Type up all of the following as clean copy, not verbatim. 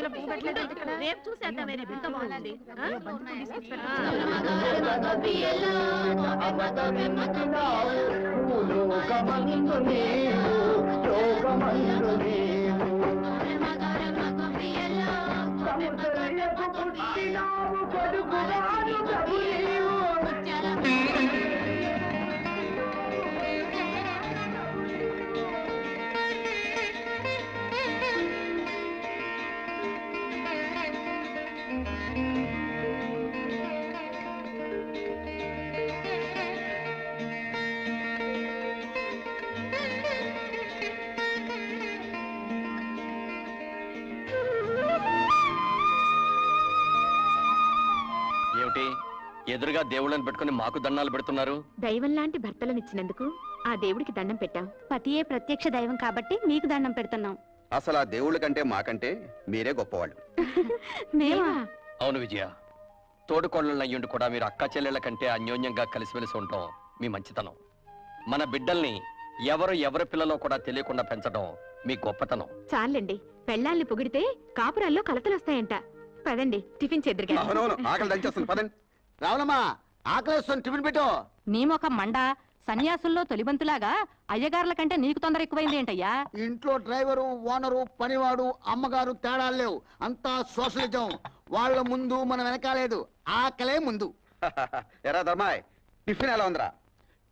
రేపు చూసేద్దాం ఎంత బాగుంది. ఎదురుగా దేవుళ్ళని పెట్టుకుని మాకు దండాలు పెడుతున్నారు. దైవం లాంటి భర్తలనిచ్చినందుకు ఆ దేవుడికి దండం పెట్టాం. పతియే ప్రత్యక్ష దైవం కాబట్టి మీకు దండం పెడుతున్నాం. అసలు ఆ దేవుళ్ళ కంటే మాకంటే మీరే గొప్పవాళ్ళు. మేమా? అవును విజయ, తోడుకోళ్ళయ్యుండి కూడా మీరు అక్క చెల్లెళ్ళ కంటే అన్యోన్యంగా కలిసిమెలిసి ఉంటాం మీ మంచితనం. మన బిడ్డల్ని ఎవరి పిల్లలో కూడా తెలియకుండా పెంచడం మీ గొప్పతనం. చాలండి, పెళ్ళాల్ని పొగిడితే కాపురాల్లో కలతలొస్తాయంట. పదండి టిఫిన్ చేద్దరుగా. ఆకలి దంచేస్తుంది, పదండి. రావులమ్మా, ఆకలేస్తుంది, టిఫిన్ పెట్టు. నీ మొక్క మండ సన్యాసుల్లో తొలిబంతులాగా అయ్యగారుల కంటే నీకు తొందర ఎక్కువైంది ఏంటయ్యా? ఇంట్లో డ్రైవరు, ఓనరు, పనివాడు, అమ్మగారు తేడాలు లేవు. అంతా సోషలిజం. వాళ్ళ ముందు మనం వెనకాలేదు, ఆకలే ముందు. ఎరా ధర్మాయ్, టిఫిన్ ఎలా ఉందిరా?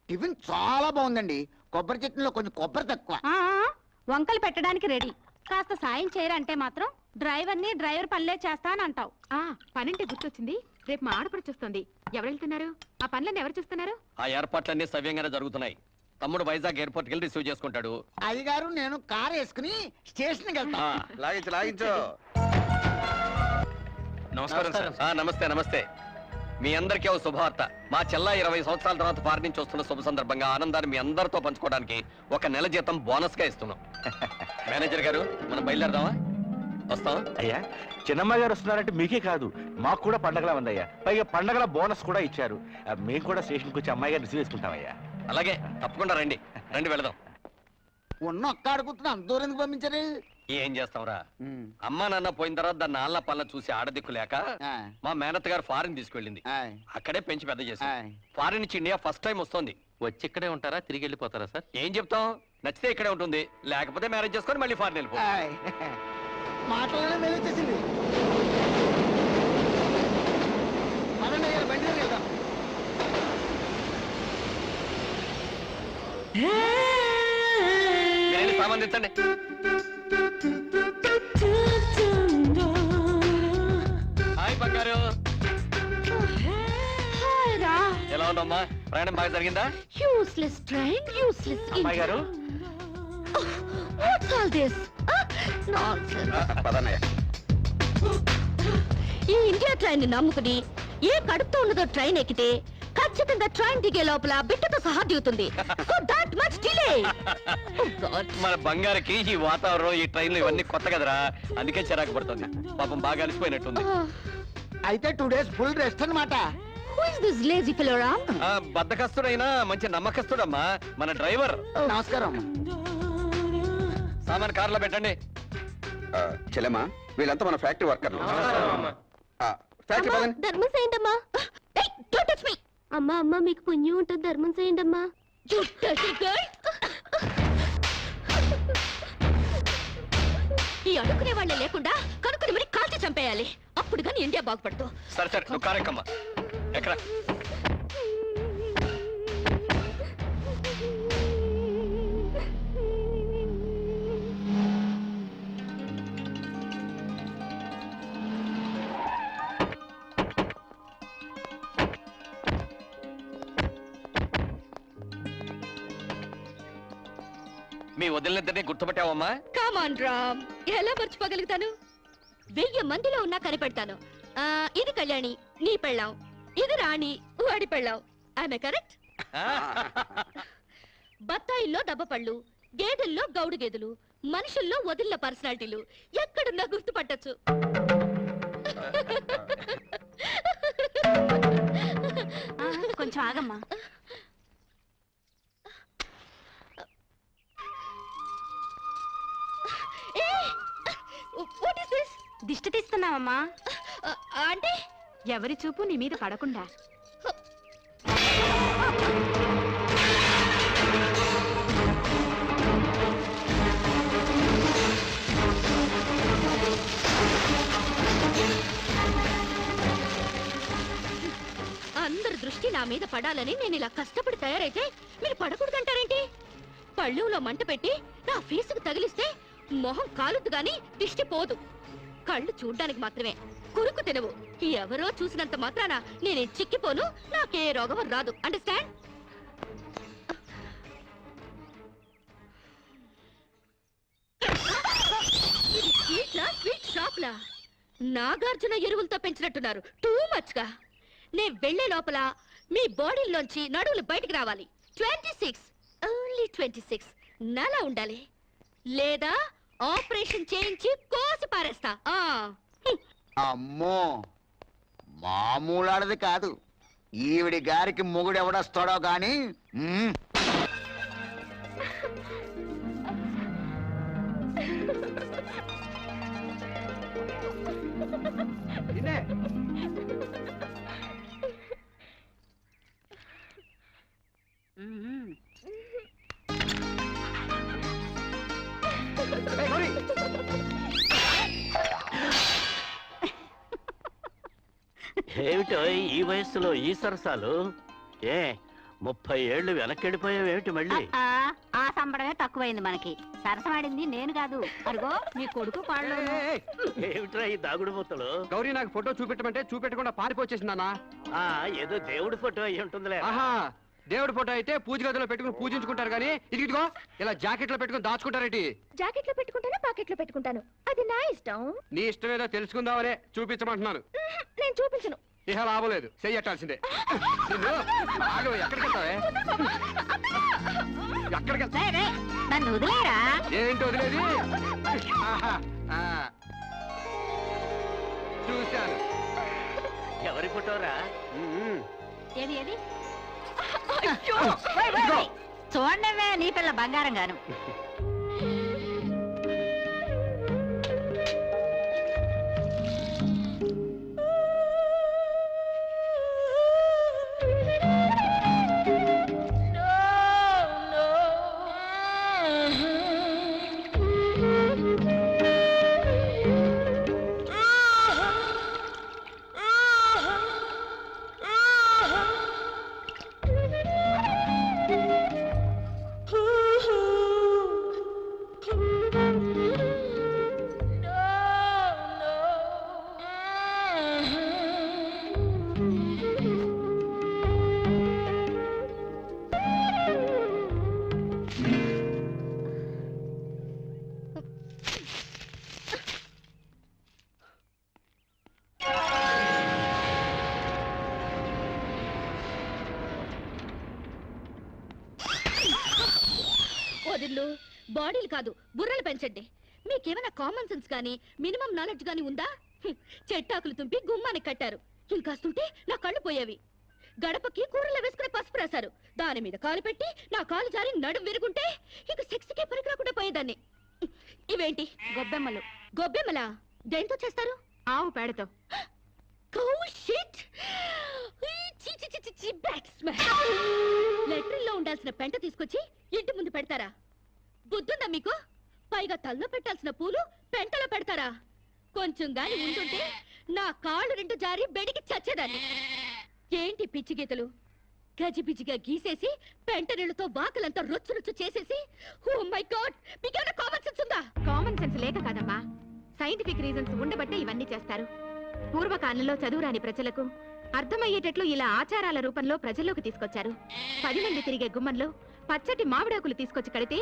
టిఫిన్ చాలా బాగుందండి. కొబ్బరి చట్నీలో కొంచెం కొబ్బరి తక్కువ. వంకలు పెట్టడానికి రెడీ. కాస్త సాయం చేయరంటే మాత్రం డ్రైవర్ పనులే చేస్తానంటావు. పనంటే గుర్తొచ్చింది, రేపు మా ఆడపడుచొస్తుంది. ఎవరు వెళ్తున్నారు? ఆ పనులన్నీ ఎవరు చూస్తున్నారు? ఆ ఏర్పాట్లన్నీ సవ్యంగానే జరుగుతున్నాయి. తమ్ముడు వైజాగ్ ఎయిర్పోర్ట్ కి రిసీవ్ చేసుకుంటాడు. అయ్యగారు నేను కారు వేసుకుని స్టేషన్కి వెళ్తా. లాగించు. నమస్కారం సార్. నమస్తే నమస్తే. మీ అందరికీ ఓ శుభవార్త. మా చెల్ల 20 సంవత్సరాల తర్వాత ఫారెన్ నుంచి వస్తున్న శుభ సందర్భంగా ఆనందాన్ని మీ అందరితో పంచుకోవడానికి ఒక నెల జీతం బోనస్ గా ఇస్తున్నాం. మేనేజర్ గారు, మనం బయలుదేరదామా? వస్తాం. అయ్యా, చిన్నమ్మ గారు వస్తున్నారంటే మీకే కాదు మాకు కూడా పండగలా ఉందయ్యా. పైగా పండగల బోనస్ కూడా ఇచ్చారు. మేము కూడా స్టేషన్కి వచ్చి అమ్మాయి గారిని రిసీవ్ చేసుకుంటామయ్యా. అలాగే, తప్పకుండా రండి. వెళదాం. ఉన్న ఒక్క అడుగుతున్నా అంత దూరం ఎందుకు పంపించారు? ఏం చేస్తాంరా, అమ్మా నాన్న పోయిన తర్వాత దాన్ని నాన్న పళ్ళ చూసి ఆడదిక్కు లేక మా మేనత్ గారు ఫారిన్ తీసుకెళ్ళింది. అక్కడే పెంచి పెద్ద చేసి ఫారిన్ నుంచి ఇండియా ఫస్ట్ టైం వస్తుంది. వచ్చి ఇక్కడే ఉంటారా, తిరిగి వెళ్ళిపోతారా సార్? ఏం చెప్తాం, నచ్చితే ఇక్కడే ఉంటుంది, లేకపోతే మ్యారేజ్ చేసుకొని మళ్ళీ ఫారిన్ వెళ్ళిపో. మాటలోనే మేలు వచ్చేసింది. బండి వెళ్దాం. సామాన్ తెచ్చండి. హాయ్ బంగారు, ఎలా ఉందమ్మా? ప్రయాణం బాగా జరిగిందా? యూస్లెస్ ట్రైన్, యూస్లెస్ అమ్మాయి గారు, వాట్స్ ఆల్ దిస్ పదన్నయ్య. ఈ ఇండియా ట్రైన్ నమ్ముకుని ఏ కడుపుతో ఉన్నదో ట్రైన్ ఎక్కితే ఖచ్చితంగా ట్రైన్ దిగే లోపల బిడ్డతో సహా దిగుతుంది. So that much delay. మన బంగారుకి ఈ వాతావరణం, ఈ ట్రైన్లు ఇవన్నీ కొత్త కదరా, అందుకే చిరాకు పడుతుంది. పాపం బాగా అలసిపోయినట్టుంది. అయితే 2 days ఫుల్ రెస్ట్ అన్నమాట. Who is this lazy fellow, Ram? బద్దకస్తుడైనా మంచి నమ్మకస్తుడమ్మా మన డ్రైవర్. నమస్కారం. సామాన్ కార్లో పెట్టండి. చెల్లెమ్మా, వీళ్ళంతా మన ఫ్యాక్టరీ వర్కర్లు. ఫ్యాక్టరీ పదండి. ధర్మం చేయండి అమ్మా. Don't touch me. అమ్మా అమ్మా, మీకు పుణ్యం ఉంటుంది, ధర్మం చేయండి అమ్మా. ఈ అడుక్కునే వాళ్ళే లేకుండా కనుక్కుని మరి కాల్చి చంపేయాలి. అప్పుడు కానీ ఇండియా బాగుపడుతూ. సరే సరే, నువ్వు కారెక్కమ్మా. ఎక్కడ? మీ వదిలినిద్దరినీ గుర్తుపట్టావమ్మా? కమాన్ రామ్, ఎలా మర్చిపోగలుగుతాను? 1000 మందిలో ఉన్నా కనిపెడతాను. ఇది కళ్యాణి, నీ పెళ్ళాం. ఇది రాణి, వాడి పెళ్ళాం. ఆమె కరెక్ట్? బత్తాయిల్లో దబ్బపళ్ళు, గేదెల్లో గౌడు గేదెలు, మనుషుల్లో వదిలిన పర్సనాలిటీలు ఎక్కడున్నా గుర్తుపట్టచ్చు. కొంచెం ఆగమ్మా. What is this? దిష్టి తీస్తున్నావమ్మా? అంటే ఎవరి చూపు నీ మీద పడకుండా. అందరి దృష్టి నా మీద పడాలని నేను ఇలా కష్టపడి తయారైతే మీరు పడకూడదంటారేంటి? పళ్ళులో మంట పెట్టి నా ఫేసుకు తగిలిస్తే మొహం కాలుద్దు గాని దిష్టి పోదు. కళ్ళు చూడ్డానికి మాత్రమే, కురుకు తినవు. ఎవరో చూసినంత మాత్రాన నేనే చిక్కిపోను, నాకే రోగం రాదు. అండర్స్టాండ్? స్వీట్ షాప్లా నాగార్జున ఎరువులతో పెంచినట్టున్నారు. టూ మచ్ గా. నే వెళ్లే లోపల మీ బాడీలోంచి నడువులు బయటికి రావాలి. 26 ఓన్లీ 26 నలా ఉండాలి, లేదా ఆపరేషన్ చేయించి కోసి పారేస్తా. అమ్మో, మామూలాడది కాదు. ఈవిడి గారికి మొగుడు ఎవడొస్తాడో గాని. ఏమిటో ఈ వయస్సులో ఈ సరసాలు? 30 ఏళ్ళు వెనకెళ్ళిపోయావేమిటి మళ్ళీ? ఆ సంబడమే తక్కువైంది మనకి. సరసమాడింది నేను కాదు, అరుగో మీ కొడుకు పాడు. ఏమిట్రా ఈ దాగుడు మూతలు? గౌరీ నాకు ఫోటో చూపెట్టమంటే చూపెట్టకుండా పారిపోచేసిందన్నా. ఏదో దేవుడి ఫోటో అయి ఉంటుందిలే. దేవుడి ఫోటో అయితే పూజ గదిలో పెట్టుకుని పూజించుకుంటారు కానీ ఇదిగో ఇలా జాకెట్ లో పెట్టుకుని దాచుకుంటారేంటి? జాకెట్ లో పెట్టుకుంటాను, పాకెట్ లో పెట్టుకుంటాను, అది నా ఇష్టం. నీ ఇష్టం ఏదో తెలుసుకుందామనే చూపించమంటున్నాను. నేను చూపించను. ఇహ లాభలేదు, చెయ్యట్టాల్సిందే. ఎక్కడికి వెళ్తావే? ఎక్కడికి వెళ్తా? నన్ను వదిలేరా? ఏంటి వదిలేది? చూశాను. ఎవరి ఫోటోరా? ఏది ఏది? చూడండి నీ పిల్ల బంగారం గాను. వదిళ్ళు, బాడీలు కాదు బుర్రలు పెంచండి. మీకేమైనా కామన్ సెన్స్ కానీ మినిమం నాలెడ్జ్ కానీ ఉందా? చెట్టాకులు తుంపి గుమ్మానికి కట్టారు, ఇంకాస్తుంటే నా కళ్ళు పోయేవి. గడపకి కూరలో వేసుకుని పసుపు రాశారు, దాని మీద కాలు పెట్టి నా కాలు జారి నడుం విరుగుంటే ఇక సెక్స్కే పనికి రాకుండా పోయేదాన్ని. ఇవేంటి? గొబ్బెమ్మలు. గొబ్బెమ్మలా? దేంతో చేస్తారు? ఆవు పేడతో. లెటర్లో ఉండాల్సిన పెంట తీసుకొచ్చి ఇంటి ముందు పెడతారా? బుద్ధుందా మీకు? పైగా తల్లో పెట్టాల్సిన పూలు పెంటలో పెడతారా? కొంచెం గాని ఉంటుంటే నా కాళ్ళు రెండు జారి బెడికి చచ్చేదాన్ని. ఏంటి పిచ్చి గీతలు? గజిబిజిగా గీసేసి పెంట నీళ్ళతో వాకలంతా రొచ్చు రొచ్చు చేసేసి, ఓ మై గాడ్, మీకేమైనా కామన్ సెన్స్ ఉందా? కామన్ సెన్స్ లేక కాదమ్మా, సైంటిఫిక్ రీజన్స్ ఉండబట్టే ఇవన్నీ చేస్తారు. పూర్వకాలంలో చదువురాని ప్రజలకు అర్థమయ్యేటట్లు ఇలా ఆచారాల రూపంలో ప్రజల్లోకి తీసుకొచ్చారు. 10 మంది తిరిగే గుమ్మంలో పచ్చటి మామిడాకులు తీసుకొచ్చి కడితే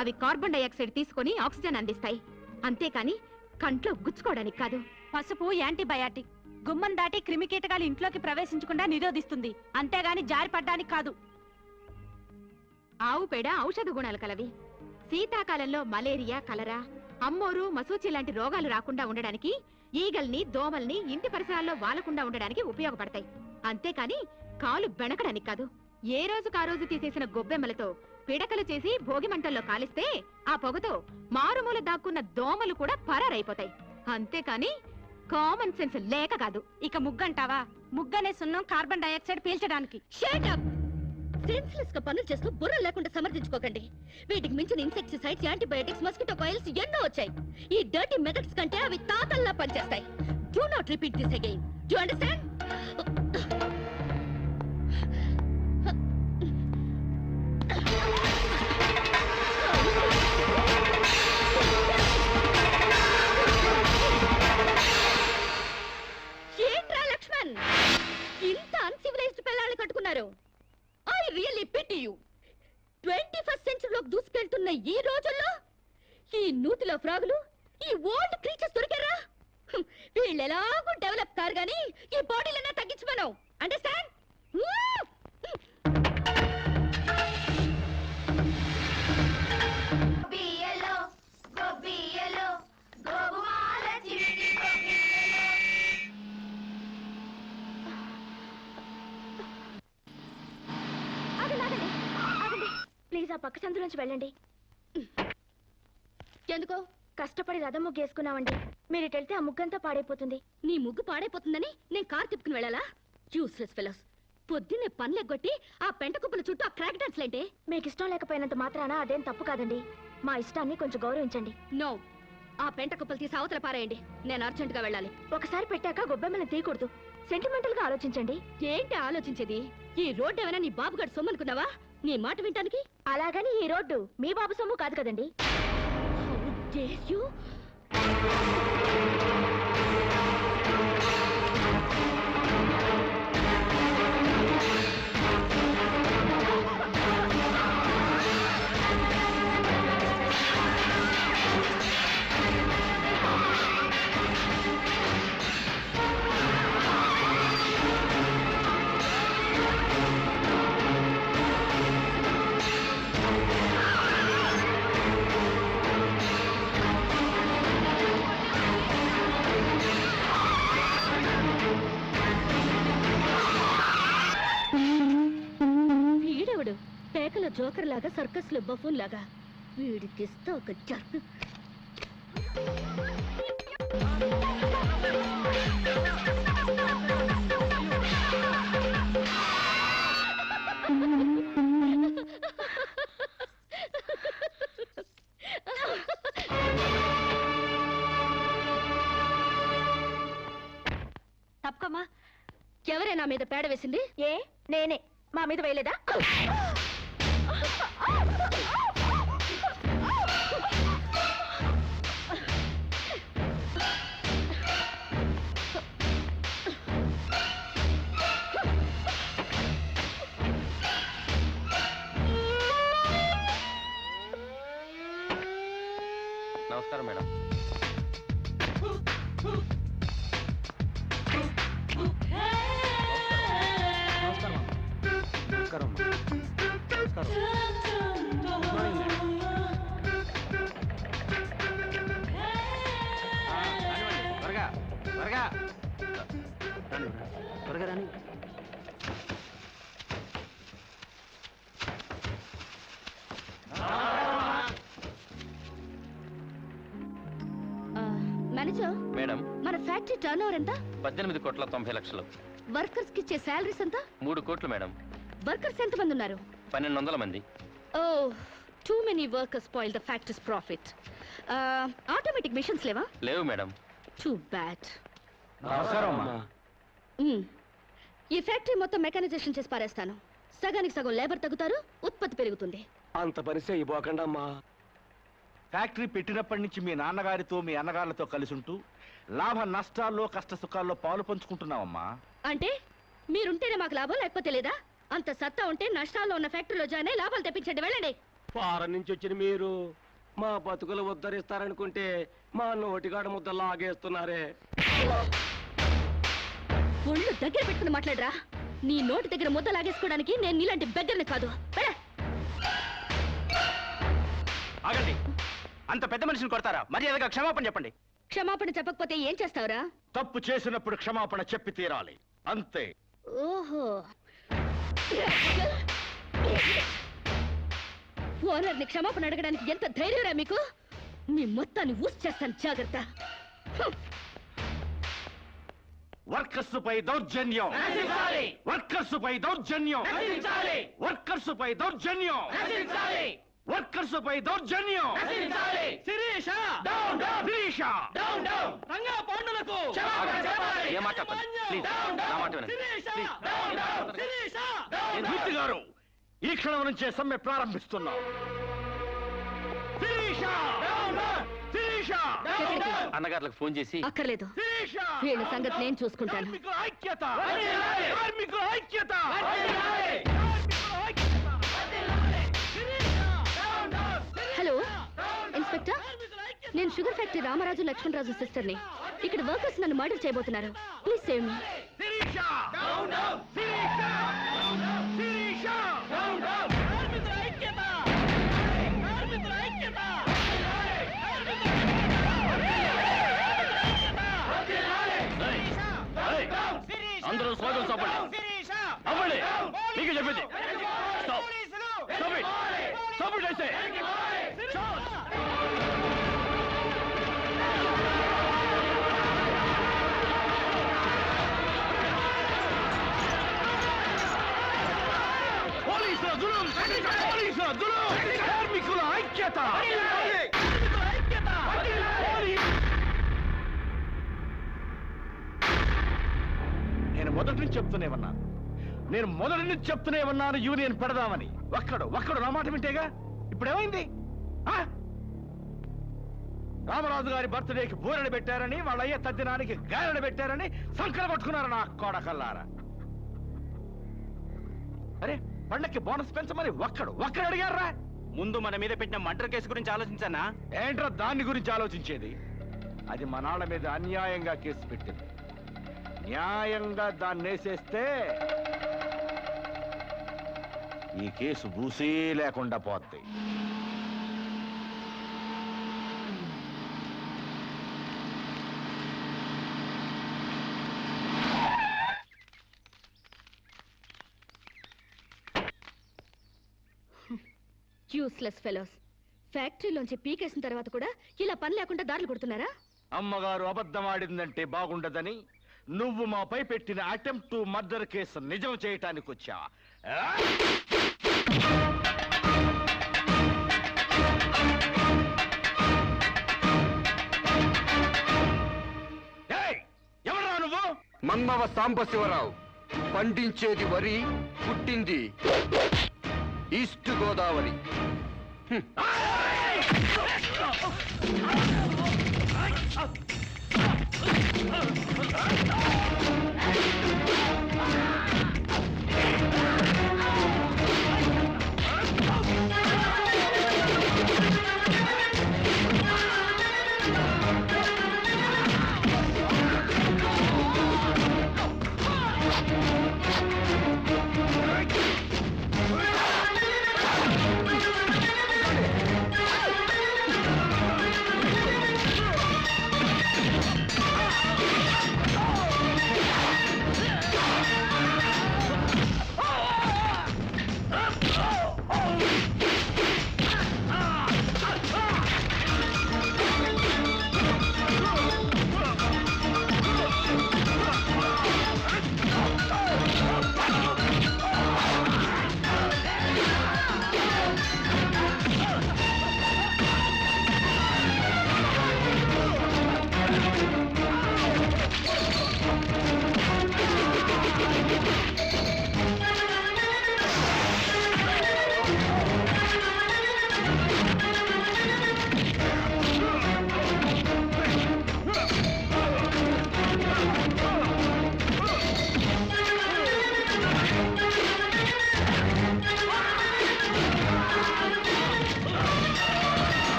అవి కార్బన్ డైఆక్సైడ్ తీసుకొని ఆక్సిజన్ అందిస్తాయి. అంతేకాని కంట్లో గుచ్చుకోవడానికి కాదు. పసుపు యాంటీబయాటిక్, గుమ్మం దాటి క్రిమికీటకాలు ఇంట్లోకి ప్రవేశించకుండా నిరోధిస్తుంది, అంతేగాని జారిపడ్డానికి కాదు. ఆవు పేడ ఔషధ గుణాలు కలవి. శీతాకాలంలో మలేరియా, కలరా, అమ్మోరు, మసూచి లాంటి రోగాలు రాకుండా ఉండడానికి, ఈగల్ని, దోమల్ని ఇంటి పరిసరాల్లో వాలకుండా ఉండడానికి ఉపయోగపడతాయి. అంతేకాని కాలు బెణకడానికి కాదు. ఏ రోజుకు ఆ రోజు తీసేసిన గొబ్బెమ్మలతో పిడకలు చేసి భోగి మంటల్లో కాలిస్తే ఆ పొగతో మారుమూల దాక్కున్న దోమలు కూడా పరారైపోతాయి. అంతేకాని కామన్ సెన్స్ లేక కాదు. ఇక ముగ్గంటావా? ముగ్గనే సున్నం కార్బన్ డైఆక్సైడ్ పీల్చడానికి. Shut up. సెన్స్లెస్ గా పనులు చేస్తూ బుర్ర లేకుండా సమర్థించుకోకండి. వీటికి మించిన ఇన్సెక్టిసైడ్స్, యాంటీబయాటిక్స్, మస్కిటో కాయిల్స్ ఎన్నో వచ్చాయి. ఈ డర్టీ మెథడ్స్ కంటే అవి తాతల్లా పనిచేస్తాయి. Do not repeat this again. Do you understand? ఏంట్రా లక్ష్మణ్, ఇంత అన్సివిలైజ్డ్ పిల్లల్ని కట్టుకున్నారు? I really pity you. 21st సెంచరీలోకి దూసుకెళ్తున్న ఈ రోజుల్లో ఈ నూతిలో ఫ్రాగులు, ఈ ఓల్డ్ క్రీచర్స్ దొరికారా? వీళ్ళు ఎలాగూ డెవలప్ కారు గానీ ఈ బాడీలన్నా తగ్గించమను. అండర్స్టాండ్? ప్లీజ్ ఆ పక్క సందు నుంచి వెళ్ళండి. ఎందుకో? కష్టపడి రథం ముగ్గు వేసుకున్నామండి. మీరు ఇటు వెళ్తే ఆ ముగ్గంతా పాడైపోతుంది. నీ ముగ్గు పాడైపోతుందని నేను కారు తిప్పుకుని వెళ్ళాలా? Useless fellows. పొద్దున్నే పనులెగ్గొట్టి ఆ పెంట కుప్పల చుట్టూ ఆ క్రాక్ డాన్స్ లేంటే? మీకు ఇష్టం లేకపోయినంత మాత్రాన అదేం తప్పు కాదండి. మా ఇష్టాన్ని కొంచెం గౌరవించండి. నో. ఆ పెంట కుప్పలు తీసి అవతల పారేయండి. నేను అర్జెంట్ గా వెళ్ళాలి. ఒకసారి పెట్టాక గొబ్బెమ్మని తీయకూడదు. సెంటిమెంటల్ గా ఆలోచించండి. ఏంటి ఆలోచించేది? ఈ రోడ్డు ఏమైనా నీ బాబుగాడు సొమ్మనుకున్నావా నీ మాట వింటానికి? అలాగని ఈ రోడ్డు మీ బాబు సొమ్ము కాదు కదండి. How dare you? వీడెవడు? పేకల జోకర్ లాగా, సర్కస్ లో బఫూన్ లాగా. వీడికిస్తా ఒక జర్క్. తప్పకమ్మా. ఎవరే నా మీద పేడ వేసింది? ఏ నేనే. మా మీద వేయలేదా? నమస్కారం మేడం. త్వరగా త్వరగా త్వరగా రాని. మేనేజర్, మేడం, మన ఫ్యాక్టరీ టర్న్ ఓవర్ ఎంత? 18,90,00,000. వర్కర్స్ కి ఇచ్చే శాలరీస్ ఎంత? 3 కోట్లు మేడం. వర్కర్స్ ఎంత మంది ఉన్నారు? 1200 మంది. Oh, too many workers spoil the factories profit. Automatic machines లేవా? లేవు మేడం. Too bad. నమస్కారం అమ్మా. ఈ ఫ్యాక్టరీ మొత్తం మెకానైజేషన్ చేసి పారేస్తాను. సగానికి సగం లేబర్ తగ్గుతారు, ఉత్పత్తి పెరుగుతుంది. అంత పరిచయం ఇవ్వకండి అమ్మా. ఫ్యాక్టరీ పెట్టినప్పటి నుంచి మీ నాన్నగారితో మీ అన్నగారులతో కలిసి ఉంటూ లాభ నష్టాల్లో కష్ట సుఖాల్లో పాలు పంచుకుంటున్నావమ్మా. అంటే మీరుంటేనే మాకు లాభం, లేకపోతే లేదా? అంత సత్తా ఉంటే నష్టాల్లో ఉన్న ఫ్యాక్టరీలో జాయిన్ అయి లాభాలు తెప్పించండి. వెళ్ళండి. ఫారెన్ నుంచి వచ్చిన మీరు మా బతుకులు ఉద్ధరిస్తారనుకుంటే మా నోటిగాడ ముద్ద లాగేస్తున్నారే. ఒళ్ళు దగ్గర పెట్టుకుని మాట్లాడరా. నీ నోటి దగ్గర ముద్ద లాగేసుకోవడానికి నేను నీలాంటి బెగ్గర్ని కాదు. ఆగండి. అంత పెద్ద మనిషిని కొడతారా? మర్యాదగా క్షమాపణ చెప్పండి. క్షమాపణ చెప్పకపోతే ఏం చేస్తావురా? తప్పు చేసినప్పుడు క్షమాపణ చెప్పి తీరాలి, అంతే. ఓహో, ఓనర్ని క్షమాపణ అడగడానికి ఎంత ధైర్యరా మీకు? మీ మొత్తాన్ని ఊసి చేస్తాను, జాగ్రత్త. వర్కర్స్ పై దౌర్జన్యం, వర్కర్స్ పై దౌర్జన్యం, వర్కర్స్ పై దౌర్జన్యం, వర్కర్స్ పై దౌర్జన్యం. శిరీష, శిరీష, రంగా పాండులకు ఏం మాట్లాడతాను? ప్లీజ్, నా మాట వినండి. మూర్తి గారు, ఈ క్షణం నుంచే సమ్మె ప్రారంభిస్తున్నాం. శిరీష, శిరీష, అన్నగారులకు ఫోన్ చేసి అక్కర్లేదు, శిరీష, వీళ్ళ సంగతి నేను చూసుకుంటాను. కార్మికుల ఐక్యత, కార్మికుల ఐక్యత, హలో ఇన్స్పెక్టర్, నేను షుగర్ ఫ్యాక్టరీ రామరాజు లక్ష్మణరాజు సిస్టర్ని. ఇక్కడ వర్కర్స్ నన్ను మర్డర్ చేయబోతున్నారు. Please save me. Sirisha, Sirisha, Sirisha, కార్మికుల ఐక్యత, కార్మికుల ఐక్యత. అందరూ స్వాగతం చెప్పండి. అవ్వండి, నీకు చెప్పింది. Stop. Stop it. Stop it, I say. పోలీసుల జులుం, పోలీసుల జులుం, కార్మికుల ఐక్యత. నేను మొదటి నుంచి చెప్తూనే ఉన్నాను యూనియన్ పెడదామని. ఒక్కడు నా మాట వింటేగా. ఇప్పుడు ఏమైంది? రామరాజు గారి బర్త్డేకి బూరెలు పెట్టారని, వాళ్ళ అయ్యే తద్దినానికి గారెలు పెట్టారని సంకర పట్టుకున్నారు నా కోడకల్లారా. అరే, పండక్కి బోనస్ పెంచమని ఒక్కడు అడిగారా? ముందు మన మీద పెట్టిన మర్డర్ కేసు గురించి ఆలోచించానా? ఏంట్రా దాని గురించి ఆలోచించేది? అది మా నాన్న మీద అన్యాయంగా కేసు పెట్టింది. న్యాయంగా దాన్ని వేసేస్తే ఈ కేసు బూసీ లేకుండా పోద్ది. Useless fellows. ఫ్యాక్టరీలోంచి పీకేసిన తర్వాత కూడా ఇలా పని లేకుండా దారులు కొడుతున్నారా? అమ్మగారు అబద్ధం ఆడిందంటే బాగుండదని నువ్వు మాపై పెట్టిన అటెంప్ట్ టు మర్డర్ కేసు నిజం చేయటానికి వచ్చా. ఎవరా నువ్వు? మన్మవ సాంబశివరావు. పండించేది వరి, పుట్టింది ఈస్ట్ గోదావరి.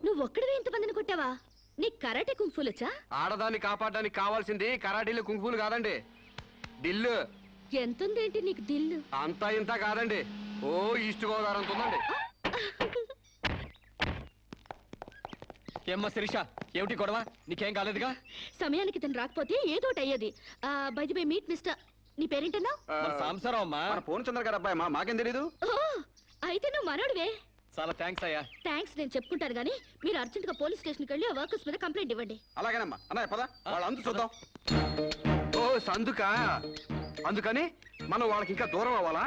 నువ్వొక్కడివే ఇంతమందిని కొట్టావా? నీ కరాటే కుంఫులొచ్చా? ఆడదాన్ని కాపాడడానికి కావాల్సింది కరాటీలు కుంఫులు కాదండి, దిల్లు. ఎంతుందేంటి నీకు దిల్లు? అంతా ఇంత కాదండి, ఓ ఈస్ట్ గోదావరి అంత ఉందండి. ఏమ్మా శిరీష, ఏమిటి గొడవ? నీకేం కాలేదుగా? సమయానికి తను రాకపోతే ఏదోటి అయ్యేది. By the way meet mister, నీ పేరేంటన్నావు? మన సాంబశివరావు అమ్మా. పూర్ణచంద్ర గారు అబ్బాయి మాకేం తెలీదు. ఓ, అయితే నువ్వు మనోడివే. చాలా థ్యాంక్స్ అయ్యా. థ్యాంక్స్ నేను చెప్పుకుంటాను గానీ మీరు అర్జెంట్ గా పోలీస్ స్టేషన్కి వెళ్ళి ఆ వర్కర్స్ మీద కంప్లైంట్ ఇవ్వండి. అలాగేనమ్మా. అన్నయ్య పద, వాళ్ళ అంతు చూద్దాం. ఓ సందుకా, అందుకని మనం వాళ్ళకి ఇంకా దూరం అవ్వాలా?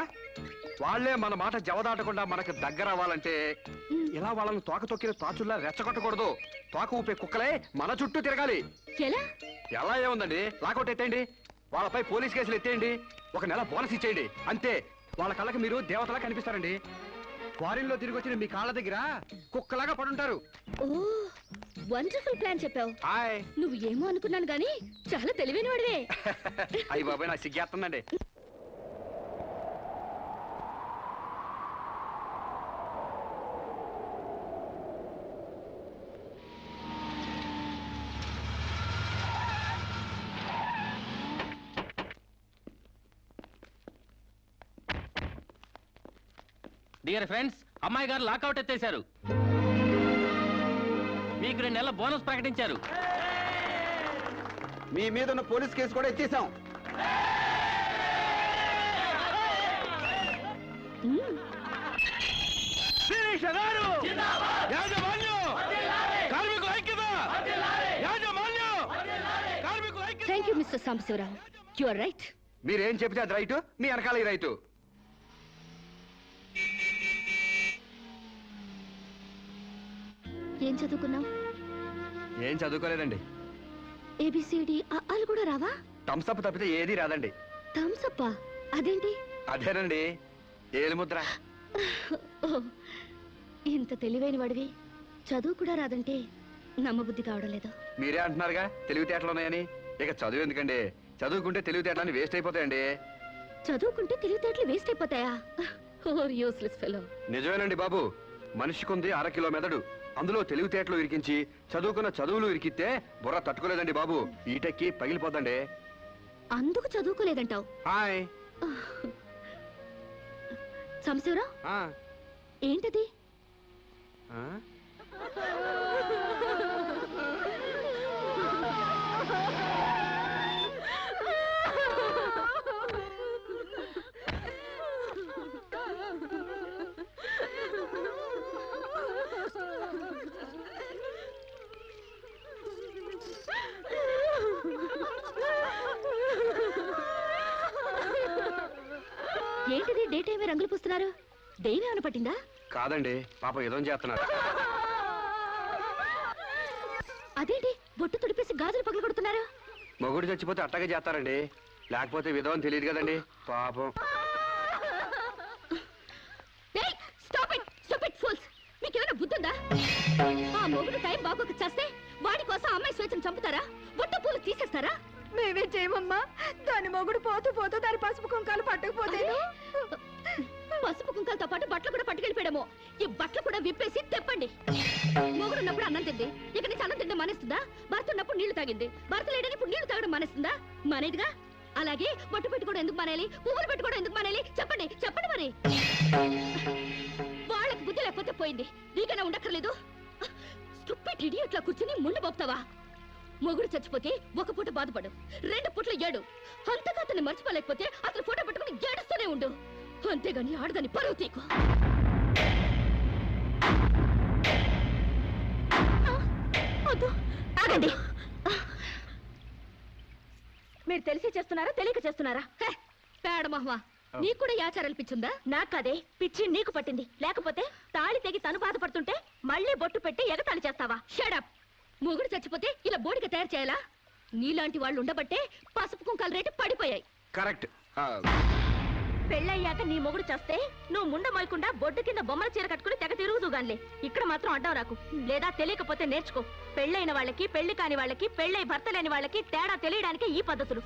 వాళ్ళే మన మాట జవదాటకుండా మనకు దగ్గర అవ్వాలంటే ఇలా వాళ్ళని తోక తొక్కిన తాచుల్లా రెచ్చగొట్టకూడదు. తోక ఊపే కుక్కలే మన చుట్టూ తిరగాలి. ఎలా? ఎలా ఏముందండి, లాకౌట్ ఎత్తేయండి, వాళ్ళపై పోలీస్ కేసులు ఎత్తేయండి, 1 నెల బోనస్ ఇచ్చేయండి, అంతే. వాళ్ళ కళ్ళకి మీరు దేవతలా కనిపిస్తారండి. ఫారిన్ లో తిరిగి వచ్చిన మీ కాళ్ళ దగ్గర కుక్కలాగా పడుంటారు. ఓ, వండర్ఫుల్ ప్లాన్ చెప్పావు. హాయ్. నువ్వు ఏమో అనుకున్నాను గానీ చాలా తెలివైన వాడివే. అయ్యి బాబాయ్, నాకు సిగ్గేస్తుందండి. డియర్ ఫ్రెండ్స్, అమ్మాయి గారు లాకౌట్ ఎత్తేశారు. మీకు 2 నెలల బోనస్ ప్రకటించారు. మీ మీద ఉన్న పోలీస్ కేసు కూడా ఇచ్చేసాం. శిరీష గారు! యాజమాన్యం! కార్మికుల ఐక్యత! యాజమాన్యం! కార్మికుల ఐక్యత! Thank you mister Sambasivarao, you are right. మీరేం చెబితే అది రైటు, మీ వెనకాల ఈ రైటు. ఏం చదువుకున్నావు? ఏం చదువుకోలేదండి. ఏబిసిడి అలు కూడా రావా? థమ్స్అప్ తప్పితే ఏది రాదండి. Thumbs up? అదేంటి? అదేనండి, ఏలుముద్ర. ఓ, ఇంత తెలివైన వాడివి చదువు కూడా రాదంటే నమ్మబుద్ధి కావడం లేదు. మీరే అంటున్నారుగా తెలివితేటలు ఉన్నాయని. ఇక చదువు ఎందుకండి, చదువుకుంటే తెలివితేటలని వేస్ట్ అయిపోతాయండి. చదువుకుంటే తెలివితేటలు వేస్ట్ అయిపోతాయా? Or useless fellow. నిజమేనండి బాబు, మనిషికుంది 1/2 కిలో మెదడు, అందులో తెలివితేటలు ఇరికించి చదువుకున్న చదువులు ఇరికితే బుర్ర తట్టుకోలేదండి బాబు, ఈటెక్కి పగిలిపోతండి. అందుకు చదువుకోలేదంటావు? హాయ్. సాంబశివరావు, ఆ, ఏంటది? ఆ? ఏంటిది డే టైమే రంగులు పూస్తున్నారు? దెయ్యం ఏమైనా పట్టిందా? కాదండి, పాపం ఏదో చేస్తున్నారు. అదేంటి బొట్టు తుడిపేసి గాజులు పగలు కొడుతున్నారు? మొగుడు చచ్చిపోతే అట్టగా చేస్తారండి, లేకపోతే విధవని తెలియదు కదండి పాపం. మీకేమైనా బుద్ధుందా? ఆ మొగుడు టైం బాగోక చేస్తే వాడి కోసం అమ్మాయి స్వేచ్ఛను చంపుతారా? బొట్టు పూలు తీసేస్తారా? మేమే చేయమమ్మా. దాని మొగుడు పోతూ పోతూ దాని పసుపు కుంకాలు పట్టుకుపోతే పసుపు కుంకాలతో పాటు బట్టలు కూడా పట్టుకెళ్ళిపోయాడేమో. ఈ బట్టలు కూడా విప్పేసి తెప్పండి. మొగుడు ఉన్నప్పుడు అన్నం తింది, ఇక నుంచి అన్నం తింటే మానేస్తుందా? భర్త ఉన్నప్పుడు నీళ్లు తాగింది, భర్త లేడని ఇప్పుడు నీళ్లు తాగడం మానేస్తుందా? మానేదిగా. అలాగే బొట్టు పెట్టుకోవడం ఎందుకు మానేయాలి? పువ్వులు పెట్టుకోవడం ఎందుకు మానేయాలి? చెప్పండి చెప్పండి. మరి వాళ్ళకి బుద్ధి లేకపోతే పోయింది, నీకైనా ఉండక్కర్లేదు. స్టూపిడ్ ఇడియట్లా కూర్చుని ముందు పోతావా? మొగుడు చచ్చిపోతే 1 పూట బాధపడు, 2 పూటలు ఏడు. అంతగా అతన్ని మర్చిపోలేకపోతే అతను ఫోటో పట్టుకుని ఏడుస్తూనే ఉండు. అంతేగాని ఆడదాన్ని పరువు తీకు. ఆగండి. మీరు తెలిసి చేస్తున్నారా తెలియక చేస్తున్నారా? పేడ మహ్వా, నీకు కూడా ఈ ఆచారాలు పిచ్చుందా? నాకదే పిచ్చి నీకు పట్టింది. లేకపోతే తాళి తెగి తను బాధపడుతుంటే మళ్ళీ బొట్టు పెట్టి ఎగతాళి చేస్తావా? షడప్. మొగుడు చచ్చిపోతే ఇలా బోడిగా తయారు చేయాలా? నీలాంటి వాళ్ళు ఉండబట్టే పసుపు కుంకాల రేటు పడిపోయాయి. కరెక్ట్. పెళ్ళయ్యాక నీ మొగుడు చేస్తే నువ్వు ముండ మోయకుండా బొడ్డు కింద బొమ్మల చీర కట్టుకుని తెగ తిరుగుదుగాన్లే. ఇక్కడ మాత్రం అడ్డం రాకు, లేదా తెలియకపోతే నేర్చుకో. పెళ్ళైన వాళ్ళకి, పెళ్లి కాని వాళ్ళకి, పెళ్ళై భర్త లేని వాళ్ళకి తేడా తెలియడానికి ఈ పద్ధతులు.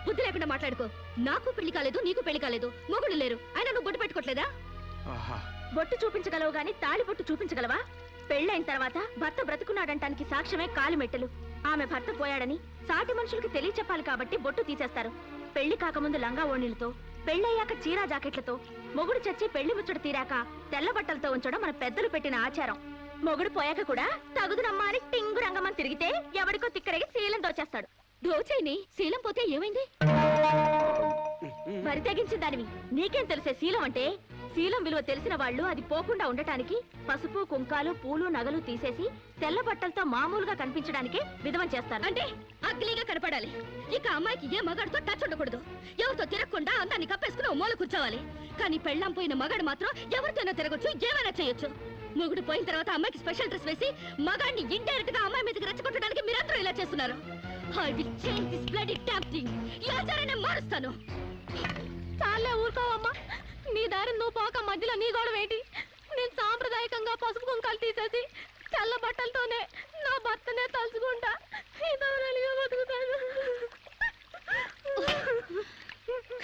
బుద్ధి లేకుండా మాట్లాడుకో. నాకు పెళ్లి కాలేదు, నీకు పెళ్లి కాలేదు, మొగుడు లేరు, అయినా నువ్వు బొట్టు పెట్టుకోవట్లేదా? బొట్టు చూపించగలవు గాని తాళి బొట్టు చూపించగలవా? పెళ్ళైన తర్వాత భర్త బ్రతుకున్నాడంటానికి సాక్ష్యమే కాలిమెట్టెలు. ఆమె భర్త పోయాడని సాటి మనుషులకి తెలియచెప్పాలి కాబట్టి బొట్టు తీసేస్తారు. పెళ్లి కాకముందు లంగా ఓణీలతో, పెళ్ళయ్యాక చీరా జాకెట్లతో, మొగుడు చచ్చి పెళ్లి ముచ్చట తీరాక తెల్ల బట్టలతో ఉంచడం మన పెద్దలు పెట్టిన ఆచారం. మొగుడు పోయాక కూడా తగుదునమ్మా అని టింగు రంగమని తిరిగితే ఎవడికో తిక్కరగి శీలం దోచేస్తాడు. దోచైని శీలం పోతే ఏమైంది? మరి తెగించిన దానివి నీకేం తెలిసే శీలం అంటే? శీలం విలువ తెలిసిన వాళ్ళు అది పోకుండా ఉండటానికి పసుపు కుంకాలు పూలు నగలు తీసేసి తెల్ల బట్టలతో మామూలుగా కనిపించడానికే విధవం చేస్తారు. అంటే అగ్లీగా కనపడాలి. ఇక అమ్మాయికి ఏ మగాడితో టచ్ ఉండకూడదు. ఎవరితో తిరగకుండా అందాన్ని కప్పేసుకుని ఓ మూల కూర్చోవాలి. కానీ పెళ్ళాం పోయిన మగాడు మాత్రం ఎవరితోనో తిరగొచ్చు, ఏమైనా చేయొచ్చు. మొగుడు పోయిన తర్వాత అమ్మాయికి స్పెషల్ డ్రెస్ వేసి మగాడిని ఇండైరెక్ట్ గా అమ్మాయి మీదకి రెచ్చగొట్టడానికి మీరందరూ ఇలా చేస్తున్నారు. I will change this bloody damn thing. ఈ ఆచారాన్ని మారుస్తాను. చాలే ఊరుకోవమ్మా, నీ దారి నువ్వు పోక మధ్యలో నీ గొడవ ఏంటి? నేను సాంప్రదాయకంగా పసుపు కుంకాలు తీసేసి తెల్ల బట్టలతోనే నా భర్తనే తలుచుకుంటా ఇదవరలిగా బతుకుతాను.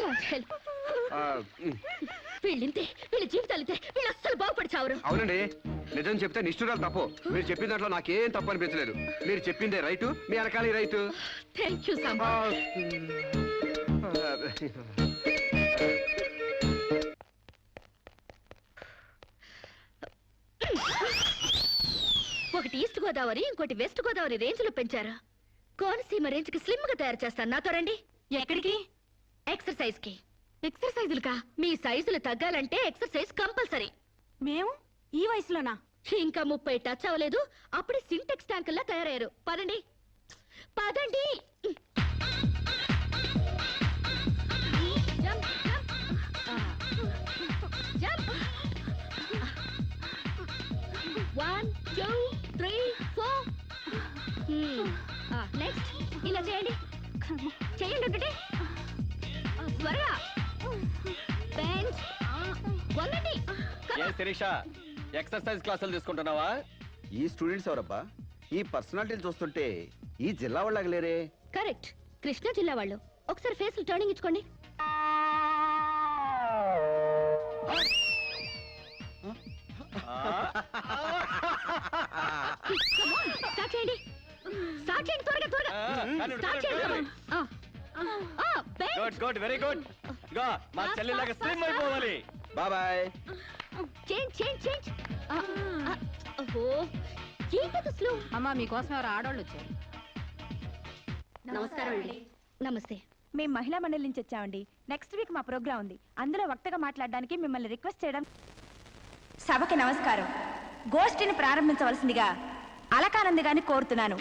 God help. వీళ్ళింతే, వీళ్ళ జీవితాలితే, వీళ్ళు అస్సలు బాగుపడి చావరు. అవునండి, నిజం చెప్తే నిష్ఠురాలు తప్పు. మీరు చెప్పిన దాంట్లో నాకేం తప్పు అనిపించలేదు. మీరు చెప్పిందే రైటు, మీ వెనకాల రైటు. Thank you Samba. ఒకటి ఈస్ట్ గోదావరి, ఇంకోటి వెస్ట్ గోదావరి రేంజ్ లో పెంచారు. కోనసీమ రేంజ్ కి స్లిమ్ గా తయారు చేస్తాను. నాతో రండి. ఎక్కడికి? ఎక్సర్సైజ్ కి. ఎక్సర్సైజులుకా? మీ సైజులు తగ్గాలంటే ఎక్సర్సైజ్ కంపల్సరీ. మేము ఈ వయసులోనా? ఇంకా 30 టచ్ అవ్వలేదు, అప్పుడే సింటెక్స్ ట్యాంకుల్లా తయారయ్యారు. పదండి పదండి. Jump, jump. జంప్. 1 2 3 4. నెక్స్ట్ ఇలా చేయండి. చేయండి ఒకటి. త్వరగా. బెంచ్. వంగండి. శిరీష, ఎక్సర్సైజ్ క్లాసులు తీసుకుంటున్నావా? ఈ స్టూడెంట్స్ ఎవరబ్బా? ఈ పర్సనాలిటీని చూస్తుంటే ఈ జిల్లా వాళ్ళకి లేరే. కరెక్ట్, కృష్ణా జిల్లా వాళ్ళు. ఒకసారి ఫేస్ టర్నింగ్ ఇచ్చుకోండి. స్టార్ట్ చేయండి. స్టార్ట్ చేయండి, త్వరగా త్వరగా. స్టార్ట్ చేయండి. Good good, very good. మా చెల్లిలాగా స్లిమ్ అయిపోవాలి. బాబాయ్. Change change change. ఓహో, ఏంటది స్లో? అమ్మా మీకోసం ఎవరు ఆడవాళ్ళు వచ్చారు. నమస్కారం అండి. నమస్తే. మేము మహిళా మండలి నుంచి వచ్చామండి. నెక్స్ట్ వీక్ మా ప్రోగ్రామ్ ఉంది. అందులో వక్తగా మాట్లాడడానికి మిమ్మల్ని రిక్వెస్ట్ చేయడం. సభకి నమస్కారం. గోష్ఠిని ప్రారంభించవలసిందిగా అలకానంది గారిని కోరుతున్నాను.